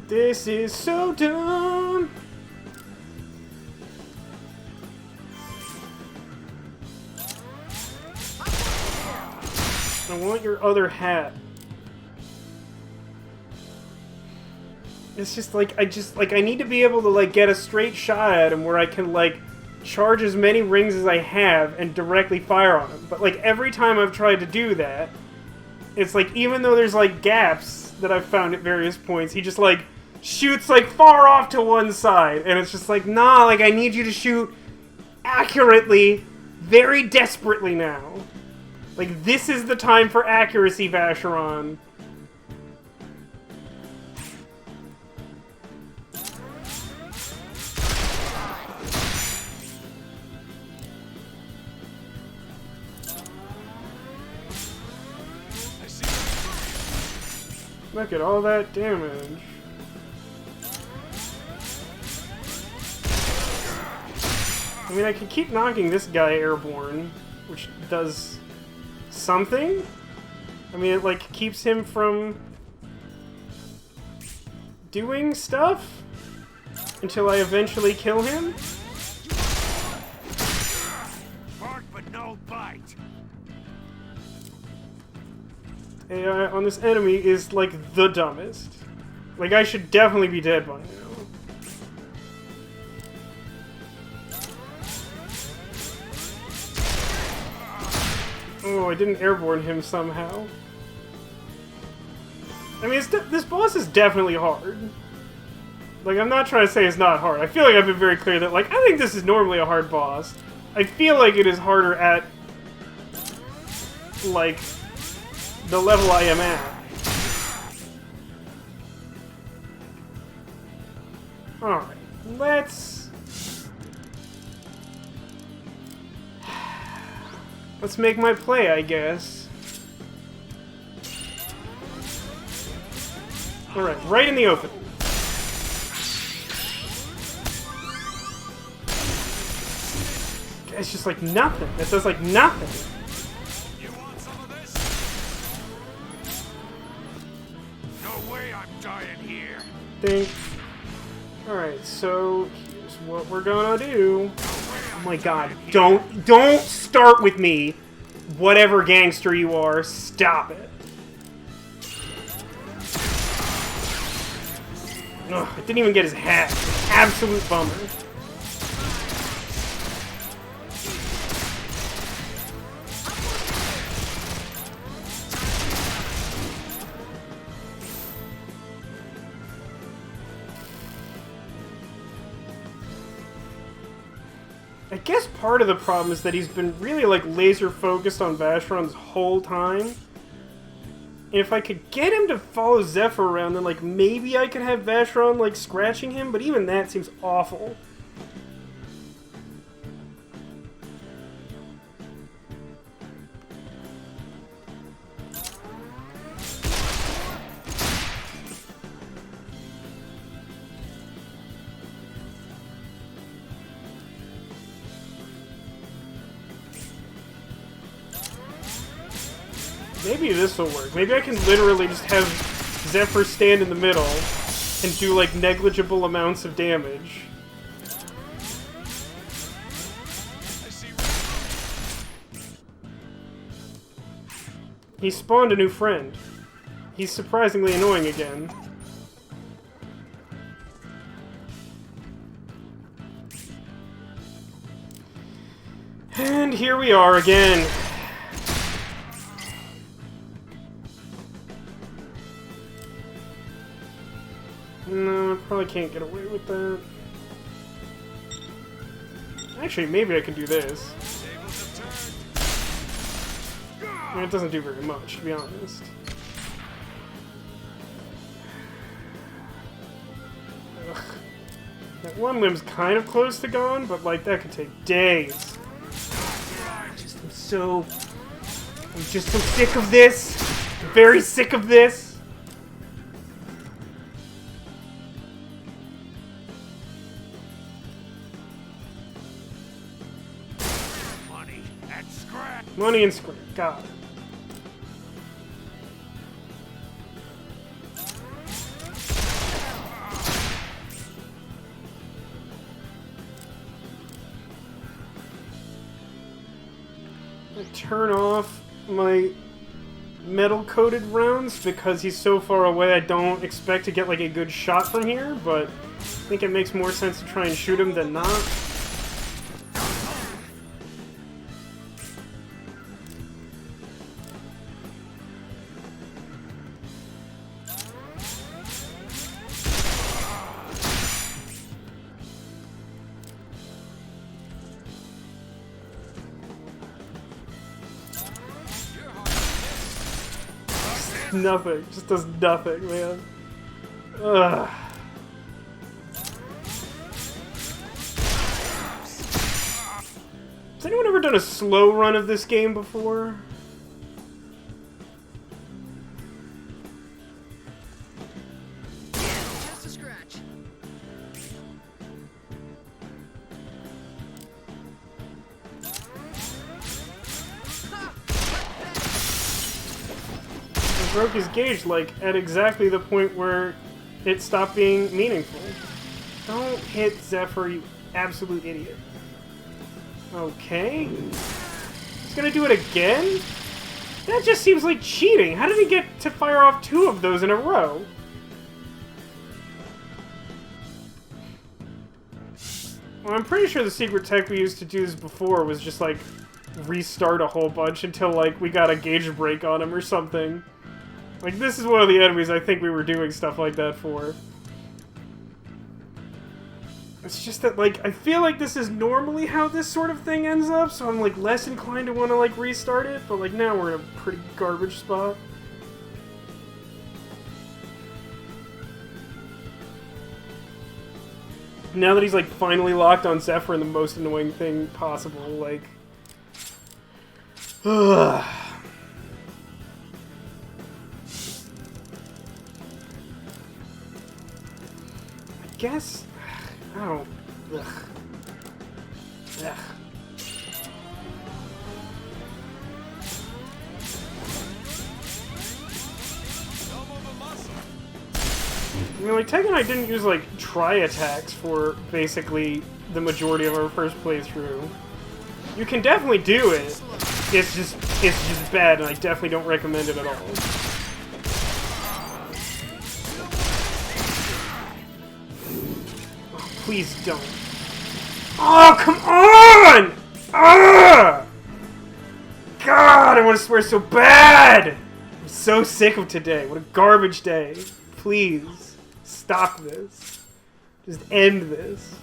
This is so dumb. I want your other hat. It's just like, I need to be able to like get a straight shot at him where I can like charge as many rings as I have and directly fire on him. But like every time I've tried to do that, it's like even though there's like gaps that I've found at various points, he just like shoots like far off to one side. And it's just like, nah, like I need you to shoot accurately, very desperately now. Like, this is the time for accuracy, Vacheron. Look at all that damage. I mean, I could keep knocking this guy airborne, which does... something? I mean, it, like, keeps him from doing stuff until I eventually kill him? Bark but no bite. AI on this enemy is, like, the dumbest. Like, I should definitely be dead by now. Oh, I didn't airborne him somehow. I mean, this boss is definitely hard. Like, I'm not trying to say it's not hard. I feel like I've been very clear that, like, I think this is normally a hard boss. I feel like it is harder at, like, the level I am at. Alright. let's make my play, I guess. Alright, right in the open. It's just like nothing. It does like nothing. You want some of this? No way I'm dying here. Think. Alright, so here's what we're gonna do. Oh my god, don't start with me. Whatever gangster you are, stop it. Ugh, I didn't even get his hat. Absolute bummer. I guess part of the problem is that he's been really, like, laser focused on Vacheron this whole time. And if I could get him to follow Zephyr around, then, like, maybe I could have Vacheron, like, scratching him, but even that seems awful. Maybe this will work. Maybe I can literally just have Zephyr stand in the middle and do, like, negligible amounts of damage. He spawned a new friend. He's surprisingly annoying again. And here we are again. No, I probably can't get away with that. Actually, maybe I can do this. I mean, it doesn't do very much, to be honest. Ugh. That one limb's kind of close to gone, but, like, that could take days. I'm just so sick of this. I'm very sick of this. Money and scrap. God. I turn off my metal-coated rounds because he's so far away I don't expect to get like a good shot from here, but I think it makes more sense to try and shoot him than not. Nothing. Just does nothing, man. Ugh. Has anyone ever done a slow run of this game before? Just a scratch. Broke his gauge, like, at exactly the point where it stopped being meaningful. Don't hit Zephyr, you absolute idiot. Okay. He's gonna do it again? That just seems like cheating. How did he get to fire off 2 of those in a row? Well, I'm pretty sure the secret tech we used to do this before was just, like, restart a whole bunch until, like, we got a gauge break on him or something. Like, this is one of the enemies I think we were doing stuff like that for. It's just that, like, I feel like this is normally how this sort of thing ends up, so I'm, like, less inclined to want to, like, restart it, but, like, now we're in a pretty garbage spot. Now that he's like finally locked on Zephyr and the most annoying thing possible, like... I guess... I don't... Ugh. Ugh. I mean, like, Tekken and I didn't use, like, tri-attacks for basically the majority of our first playthrough. You can definitely do it. It's just bad, and I definitely don't recommend it at all. Oh, please don't. Oh, come on! Ah! God, I want to swear so bad! I'm so sick of today. What a garbage day. Please, stop this. Just end this.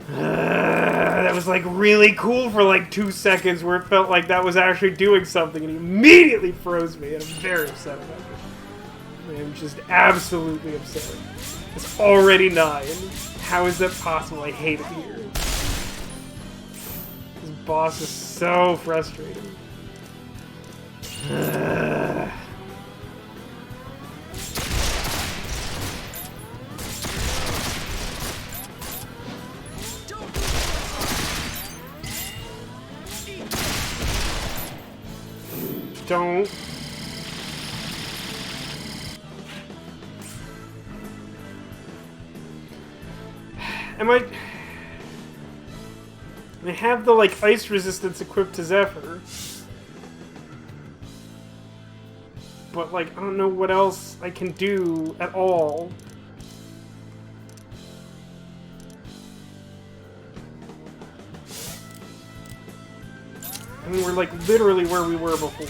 That was like really cool for like 2 seconds where it felt like that was actually doing something, and he immediately froze me, and I'm very upset about it. I'm just absolutely upset. It's already 9. How is that possible? I hate it here. This boss is so frustrating. Don't. I have the, like, ice resistance equipped to Zephyr. But, like, I don't know what else I can do at all. I mean, we're, like, literally where we were before.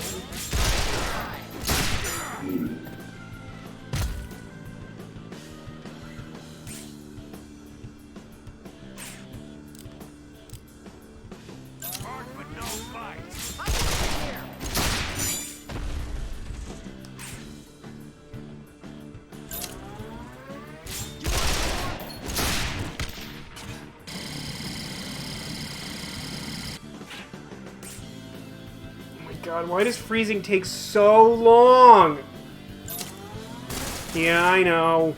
God, why does freezing take so long? Yeah, I know.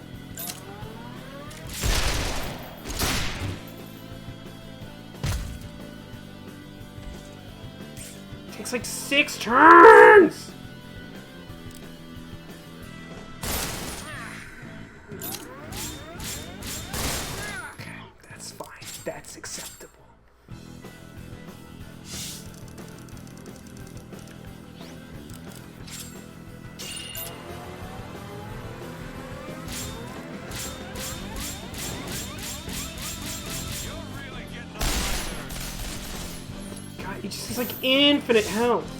It takes like 6 turns! Okay, that's fine. That's acceptable. He just has, like, infinite health.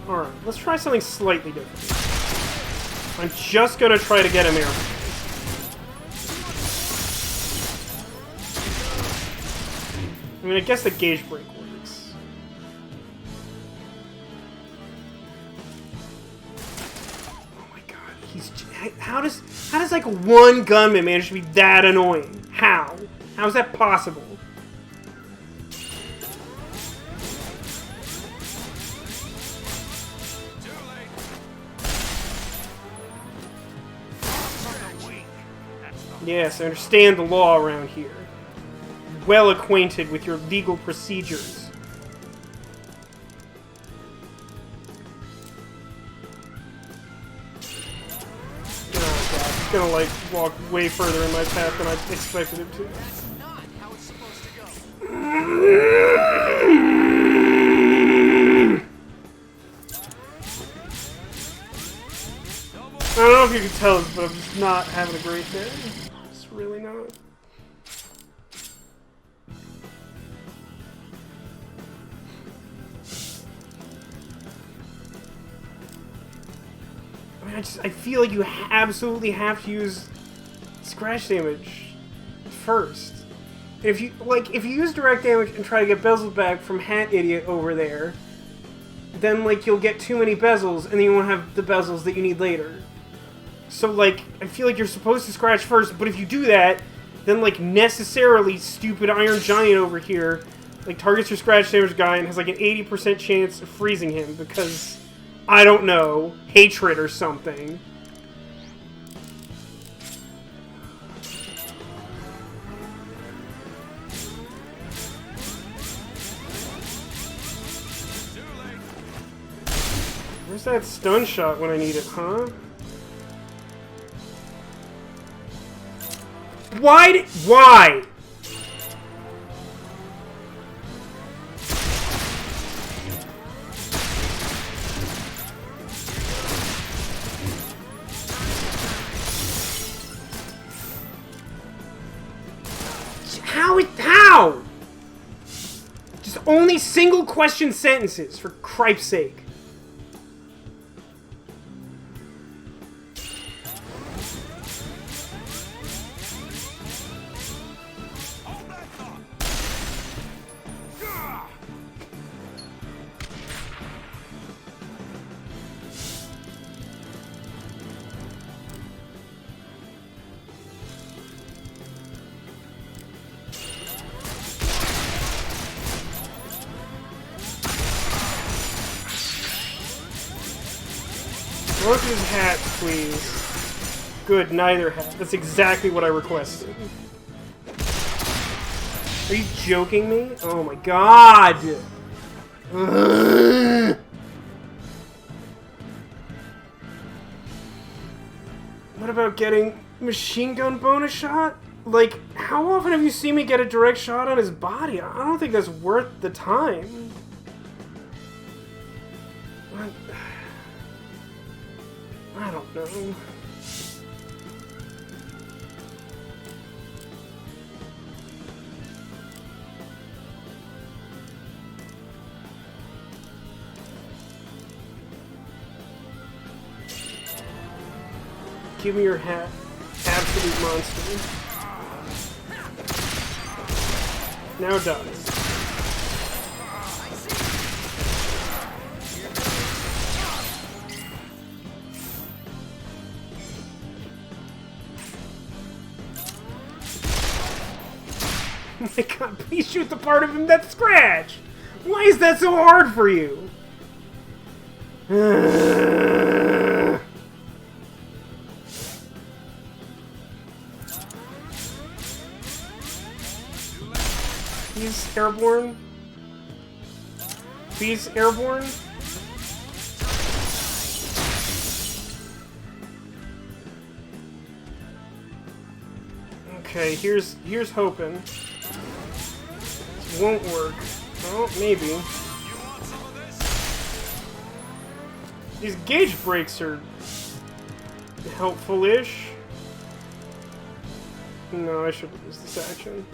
Alright, let's try something slightly different. I'm just gonna try to get him here. I mean, I guess the gauge break works. Oh my god, how does like one gunman manage to be that annoying? How? How is that possible? Yes, I understand the law around here. Well acquainted with your legal procedures. Gonna like walk way further in my path than I expected him to. That's not how it's supposed to go. I don't know if you can tell this, but I'm just not having a great day. Just really not. I feel like you absolutely have to use scratch damage first. And if you use direct damage and try to get bezels back from Hat Idiot over there, then like you'll get too many bezels and then you won't have the bezels that you need later. So, like, I feel like you're supposed to scratch first, but if you do that, then, like, necessarily stupid Iron Giant over here, like, targets your scratch damage guy and has, like, an 80% chance of freezing him because, I don't know, hatred or something. Where's that stun shot when I need it, huh? Why? How? Just only single question sentences, for cripe's sake. Both of his hats, please. Good, neither hat. That's exactly what I requested. Are you joking me? Oh my god! Ugh. What about getting machine gun bonus shot? Like, how often have you seen me get a direct shot on his body? I don't think that's worth the time. I don't know. Give me your hat, absolute monster. Now dies. Oh my god, please shoot the part of him that's scratched! Why is that so hard for you? He's airborne? He's airborne? Okay, here's hoping. Won't work. Oh, maybe. These gauge breaks are helpful-ish. No, I should have used this action.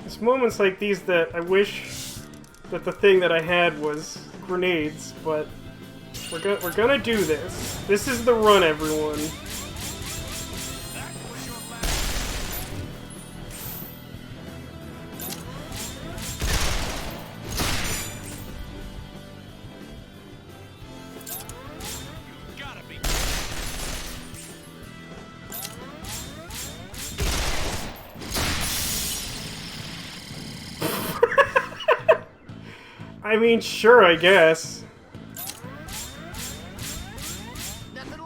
It's moments like these that I wish that the thing that I had was grenades, but we're gonna do this. This is the run, everyone. I mean, sure, I guess. Oh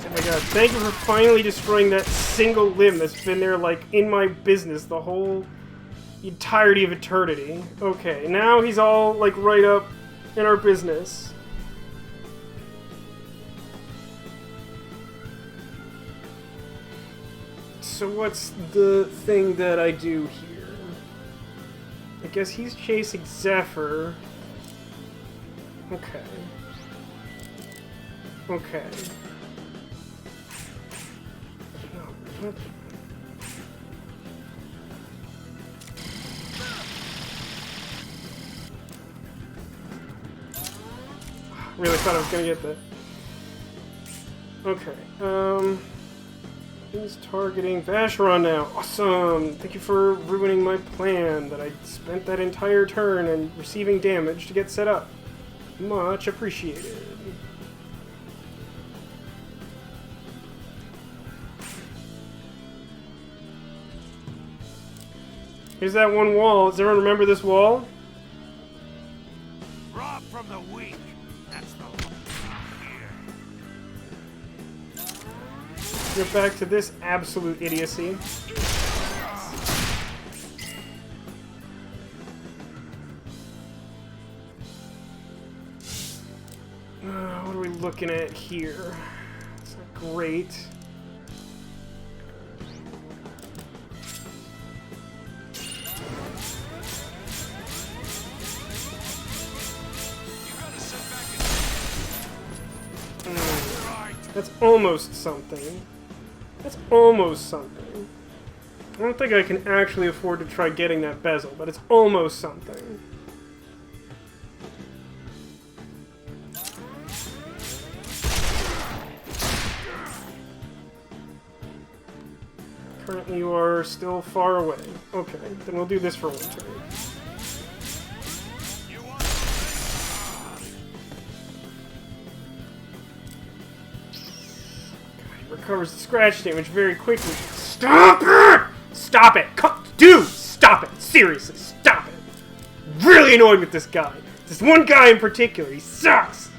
my god, thank you for finally destroying that single limb that's been there, like, in my business the whole entirety of eternity. Okay, now he's all, like, right up in our business. So what's the thing that I do here? I guess he's chasing Zephyr. Okay. Okay. No, what? Really thought I was gonna get that. Okay. He's targeting Vacheron now. Awesome! Thank you for ruining my plan that I spent that entire turn and receiving damage to get set up. Much appreciated. Here's that one wall. Does everyone remember this wall? Rob from the weak. That's the one here. Get back to this absolute idiocy. What are we looking at here? It's not great. That's almost something. That's almost something. I don't think I can actually afford to try getting that bezel, but it's almost something. Currently you are still far away. Okay, then we'll do this for one turn. Recovers the scratch damage very quickly. Stop it! Stop it! Dude, stop it! Seriously, stop it! Really annoyed with this guy. This one guy in particular, he sucks!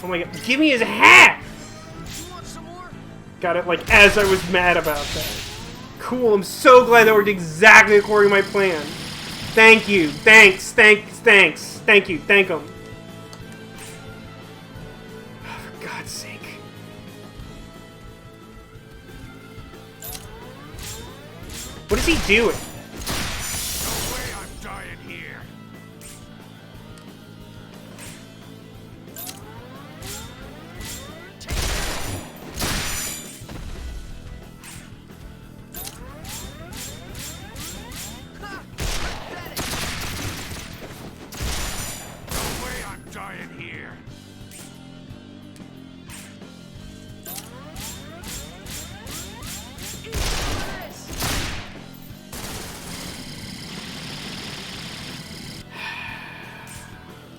Oh my god, give me his hat! Got it, like, as I was mad about that. Cool, I'm so glad that worked exactly according to my plan. Thank you. Thanks. Thank you. Thank him. Oh, for God's sake. What is he doing? No way I'm dying here.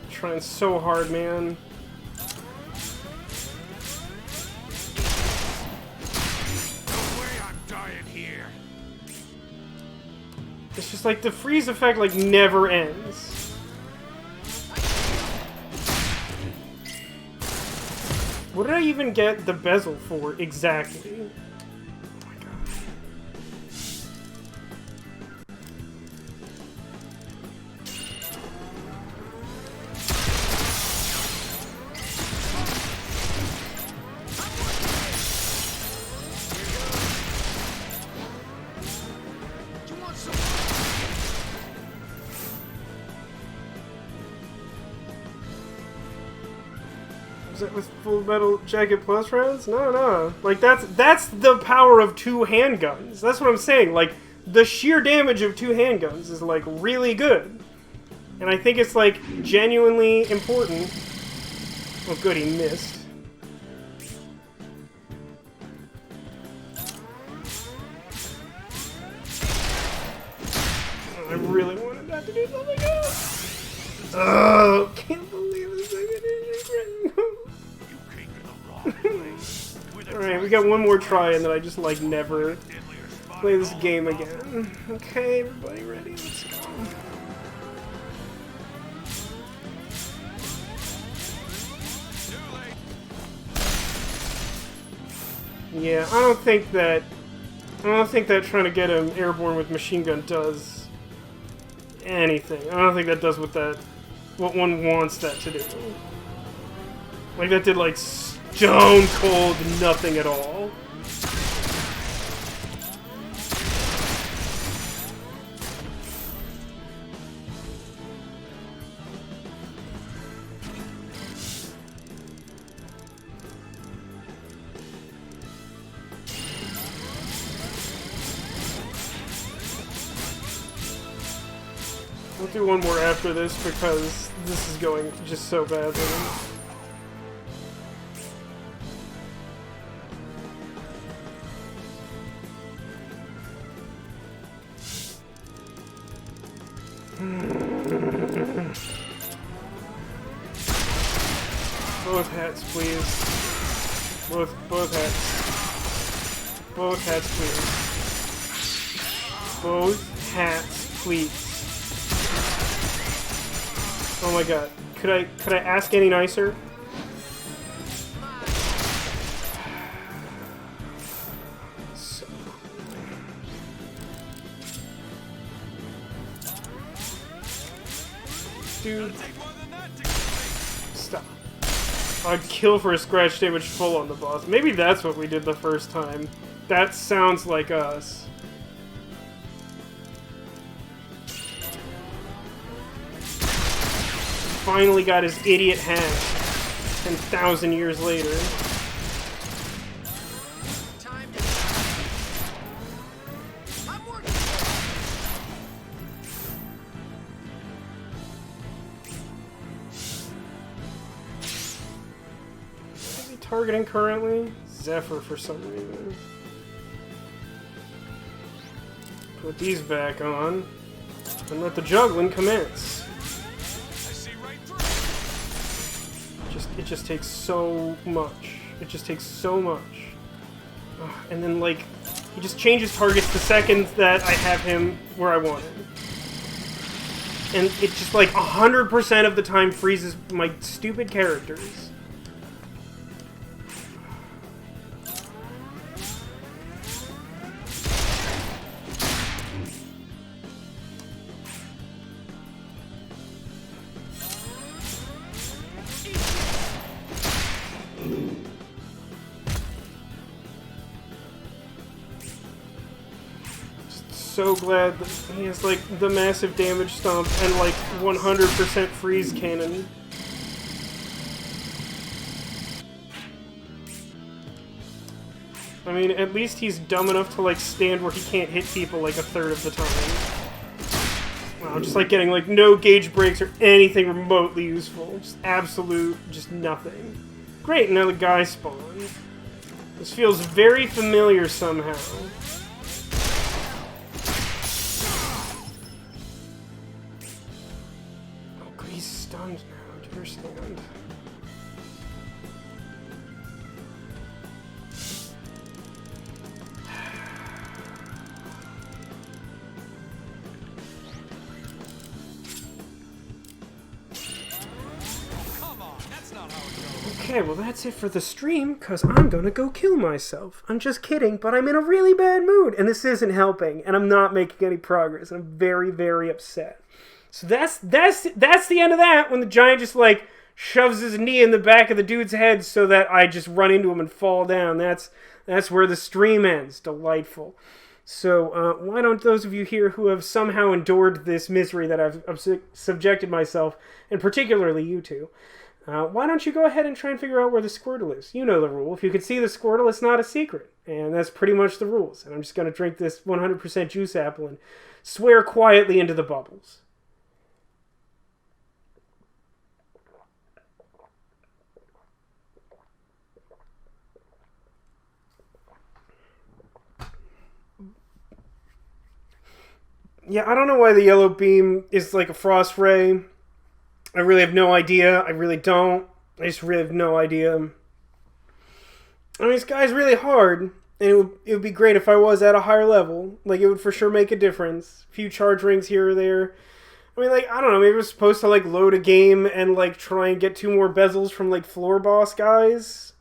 Trying so hard, man. No way I'm dying here. It's just like the freeze effect like never ends. What did I even get the bezel for exactly? Oh my god. Is it with Full Metal Jacket Plus rounds? No. Like, that's the power of two handguns. That's what I'm saying. Like, the sheer damage of two handguns is, like, really good. And I think it's, like, genuinely important. Oh, good, he missed. I really wanted that to do something else. Oh, can't believe this thing. Alright, we got one more try and then I just like never play this game again. Okay, everybody ready? Let's go. Yeah, I don't think that trying to get him airborne with machine gun does anything. I don't think that does what one wants that to do. Like that did like stone cold nothing at all. We'll do one more after this because this is going just so badly. Both hats, please. Both hats. Both hats, please. Both hats, please. Oh my god. Could I ask any nicer? So... Dude. Stop. I'd kill for a scratch damage full on the boss. Maybe that's what we did the first time. That sounds like us. Finally got his idiot hat 10,000 years later. Time to I'm working. Is he targeting currently? Zephyr for some reason. Put these back on and let the juggling commence. It just takes so much. It just takes so much. Ugh, and then, like, he just changes targets the second that I have him where I want him. And it just, like, 100% of the time freezes my stupid characters. So glad that he has like the massive damage stomp and like 100% freeze cannon. I mean, at least he's dumb enough to like stand where he can't hit people like a third of the time. Wow, just like getting like no gauge breaks or anything remotely useful. Just absolute, just nothing. Great, now the guy spawned. This feels very familiar somehow. He's stunned now, do you understand? Come on, that's not how it goes. Okay, well that's it for the stream, because I'm gonna go kill myself. I'm just kidding, but I'm in a really bad mood, and this isn't helping, and I'm not making any progress. I'm very, very upset. So that's the end of that, when the giant just, like, shoves his knee in the back of the dude's head so that I just run into him and fall down. That's where the stream ends. Delightful. So why don't those of you here who have somehow endured this misery that I've subjected myself, and particularly you two, why don't you go ahead and try and figure out where the Squirtle is? You know the rule. If you can see the Squirtle, it's not a secret. And that's pretty much the rules. And I'm just going to drink this 100% juice apple and swear quietly into the bubbles. Yeah, I don't know why the yellow beam is like a frost ray. I really have no idea. I really don't. I just really have no idea. I mean, this guy's really hard, and it would be great if I was at a higher level. Like, it would for sure make a difference. A few charge rings here or there. I mean, like, I don't know, maybe we're supposed to, like, load a game and, like, try and get 2 more bezels from, like, floor boss guys.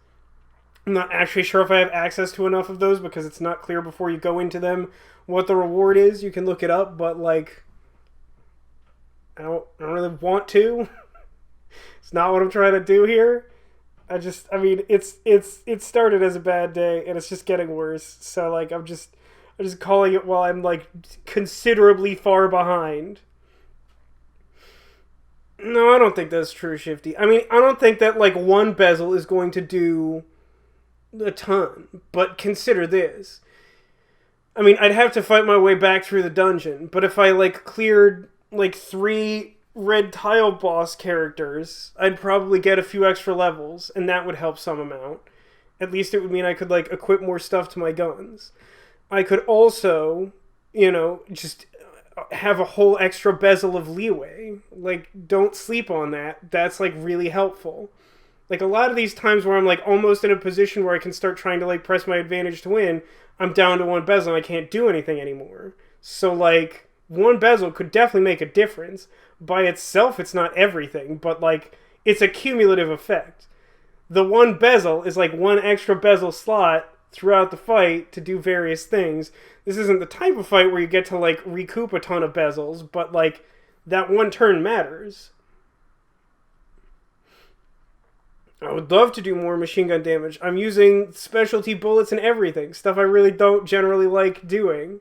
I'm not actually sure if I have access to enough of those, because it's not clear before you go into them what the reward is. You can look it up, but, like, I don't really want to. It's not what I'm trying to do here. I mean, it started as a bad day, and it's just getting worse. So, like, I'm just calling it while I'm, like, considerably far behind. No, I don't think that's true, Shifty. I mean, I don't think that, like, 1 bezel is going to do a ton. But consider this. I mean, I'd have to fight my way back through the dungeon. But if I, like, cleared like 3 red tile boss characters, I'd probably get a few extra levels, and that would help some amount. At least it would mean I could, like, equip more stuff to my guns. I could also, you know, just have a whole extra bezel of leeway. Like, don't sleep on that. That's, like, really helpful. Like, a lot of these times where I'm, like, almost in a position where I can start trying to, like, press my advantage to win, I'm down to 1 bezel and I can't do anything anymore. So, like, 1 bezel could definitely make a difference. By itself, it's not everything, but, like, it's a cumulative effect. The 1 bezel is, like, 1 extra bezel slot throughout the fight to do various things. This isn't the type of fight where you get to, like, recoup a ton of bezels, but, like, that 1 turn matters. I would love to do more machine gun damage. I'm using specialty bullets and everything. Stuff I really don't generally like doing.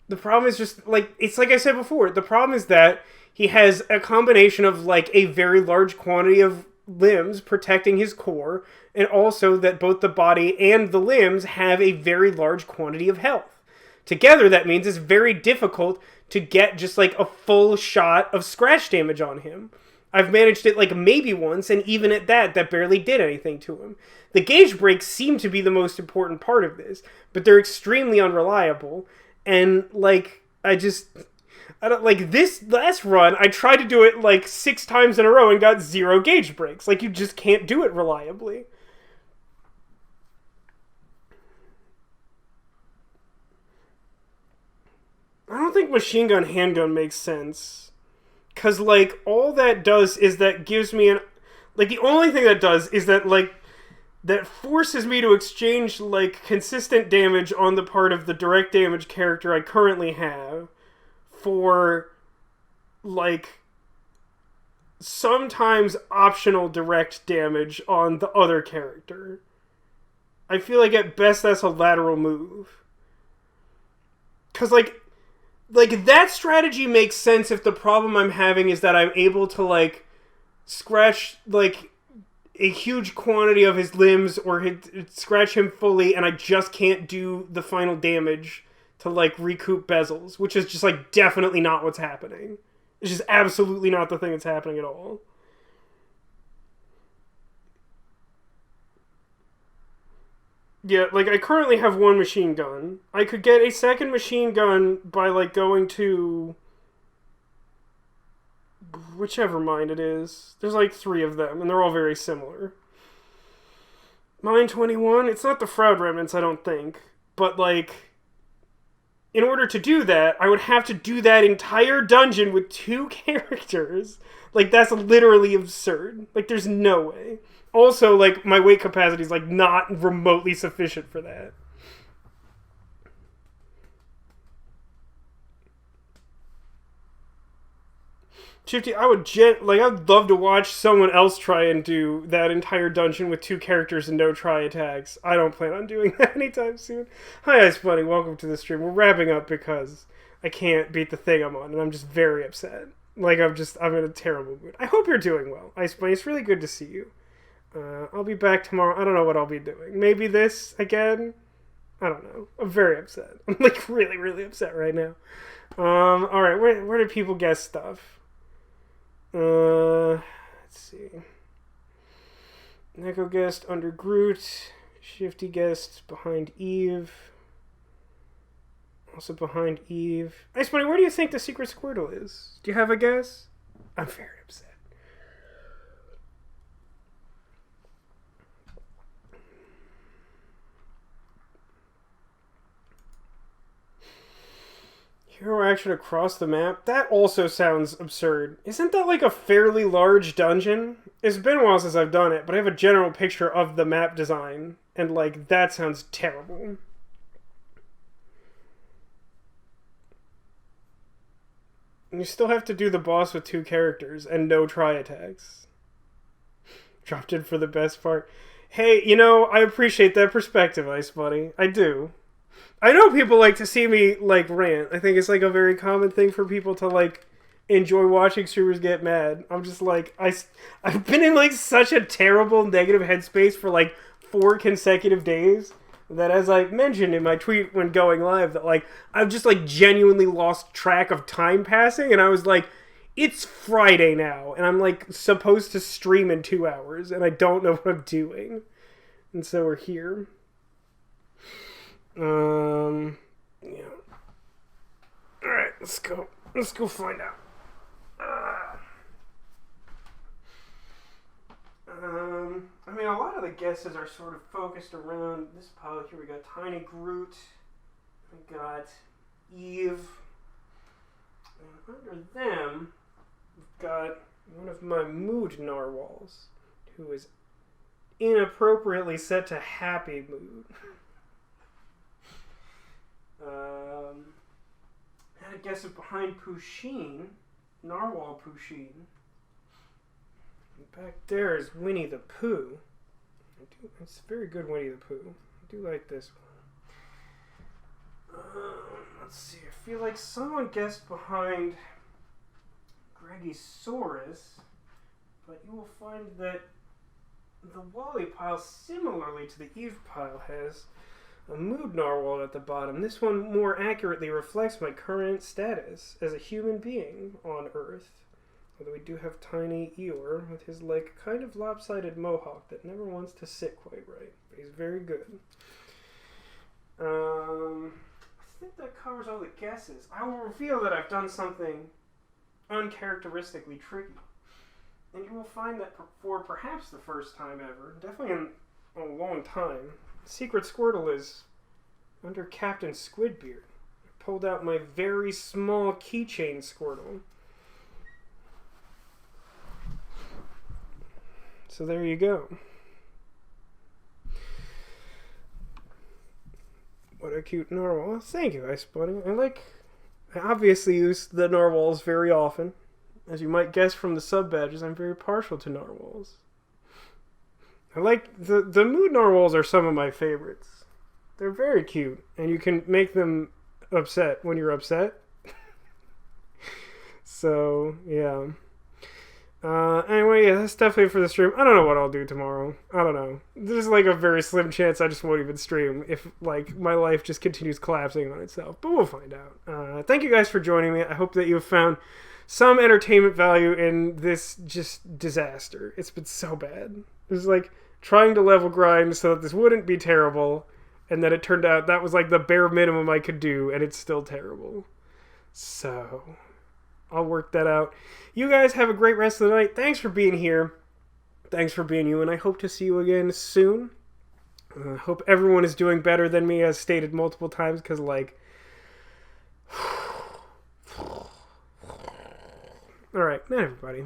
The problem is just, like, it's like I said before. The problem is that he has a combination of, like, a very large quantity of limbs protecting his core, and also that both the body and the limbs have a very large quantity of health. Together, that means it's very difficult to get just, like, a full shot of scratch damage on him. I've managed it, like, maybe once, and even at that barely did anything to him. The gauge breaks seem to be the most important part of this, but they're extremely unreliable, and, like, I don't, like, this last run, I tried to do it, like, 6 times in a row and got 0 gauge breaks. Like, you just can't do it reliably. I don't think machine gun handgun makes sense. Because, like, all that does is that gives me an... Like, the only thing that does is that, like, that forces me to exchange, like, consistent damage on the part of the direct damage character I currently have for, like, sometimes optional direct damage on the other character. I feel like at best that's a lateral move. Because, like, that strategy makes sense if the problem I'm having is that I'm able to, like, scratch, like, a huge quantity of his limbs or scratch him fully, and I just can't do the final damage to, like, recoup bezels, which is just, like, definitely not what's happening. It's just absolutely not the thing that's happening at all. Yeah, like, I currently have 1 machine gun. I could get a 2nd machine gun by, like, going to... whichever mine it is. There's, like, 3 of them, and they're all very similar. Mine 21, it's not the Fraud Remnants, I don't think. But, like, in order to do that, I would have to do that entire dungeon with 2 characters. Like, that's literally absurd. Like, there's no way. Also, like, my weight capacity is, like, not remotely sufficient for that. Shifty, I'd love to watch someone else try and do that entire dungeon with 2 characters and no try attacks. I don't plan on doing that anytime soon. Hi, Ice Bunny, welcome to the stream. We're wrapping up because I can't beat the thing I'm on, and I'm just very upset. Like, I'm in a terrible mood. I hope you're doing well, Ice Bunny. It's really good to see you. I'll be back tomorrow. I don't know what I'll be doing. Maybe this again? I don't know. I'm very upset. I'm, like, really, really upset right now. Alright, where do people guess stuff? Let's see. Neko guessed under Groot. Shifty guessed behind Eve. Also behind Eve. Ice Bunny, where do you think the secret Squirtle is? Do you have a guess? I'm very upset. Hero action across the map? That also sounds absurd. Isn't that, like, a fairly large dungeon? It's been a while since I've done it, but I have a general picture of the map design, and, like, that sounds terrible. And you still have to do the boss with 2 characters, and no try attacks. Dropped in for the best part. Hey, you know, I appreciate that perspective, Ice Buddy. I do. I know people like to see me, like, rant. I think it's, like, a very common thing for people to, like, enjoy watching streamers get mad. I'm just, like, I've been in, like, such a terrible negative headspace for, like, 4 consecutive days. that, as I mentioned in my tweet when going live, that like I've just like genuinely lost track of time passing, and I was like, it's Friday now, and I'm like supposed to stream in 2 hours, and I don't know what I'm doing, and so we're here. Yeah. All right, let's go. Let's go find out. I mean, a lot of the guesses are sort of focused around this pile here. We got Tiny Groot. We got Eve. And under them, we've got one of my mood narwhals, who is inappropriately set to happy mood. And I guess it's behind Pusheen, Narwhal Pusheen. Back there is Winnie the Pooh. It's very good Winnie the Pooh. I do like this one. Let's see. I feel like someone guessed behind Greggysaurus, but you will find that the Wally pile, similarly to the Eve pile, has a mood narwhal at the bottom. This one more accurately reflects my current status as a human being on Earth. Although we do have Tiny Eeyore with his like kind of lopsided mohawk that never wants to sit quite right. But he's very good. I think that covers all the guesses. I will reveal that I've done something uncharacteristically tricky. And you will find that for perhaps the first time ever, definitely in a long time, Secret Squirtle is under Captain Squidbeard. I pulled out my very small keychain Squirtle. So there you go. What a cute narwhal. Thank you, Ice Bunny. I obviously use the narwhals very often. As you might guess from the sub badges, I'm very partial to narwhals. I like the mood narwhals are some of my favorites. They're very cute, and you can make them upset when you're upset. So, yeah. Anyway, yeah, that's definitely for the stream. I don't know what I'll do tomorrow. I don't know. There's like a very slim chance I just won't even stream if like my life just continues collapsing on itself. But we'll find out. Thank you guys for joining me. I hope that you have found some entertainment value in this just disaster. It's been so bad. It was like trying to level grind so that this wouldn't be terrible, and then it turned out that was like the bare minimum I could do, and it's still terrible. So I'll work that out. You guys have a great rest of the night. Thanks for being here. Thanks for being you, and I hope to see you again soon. I hope everyone is doing better than me, as stated multiple times, because, like... Alright, night, everybody.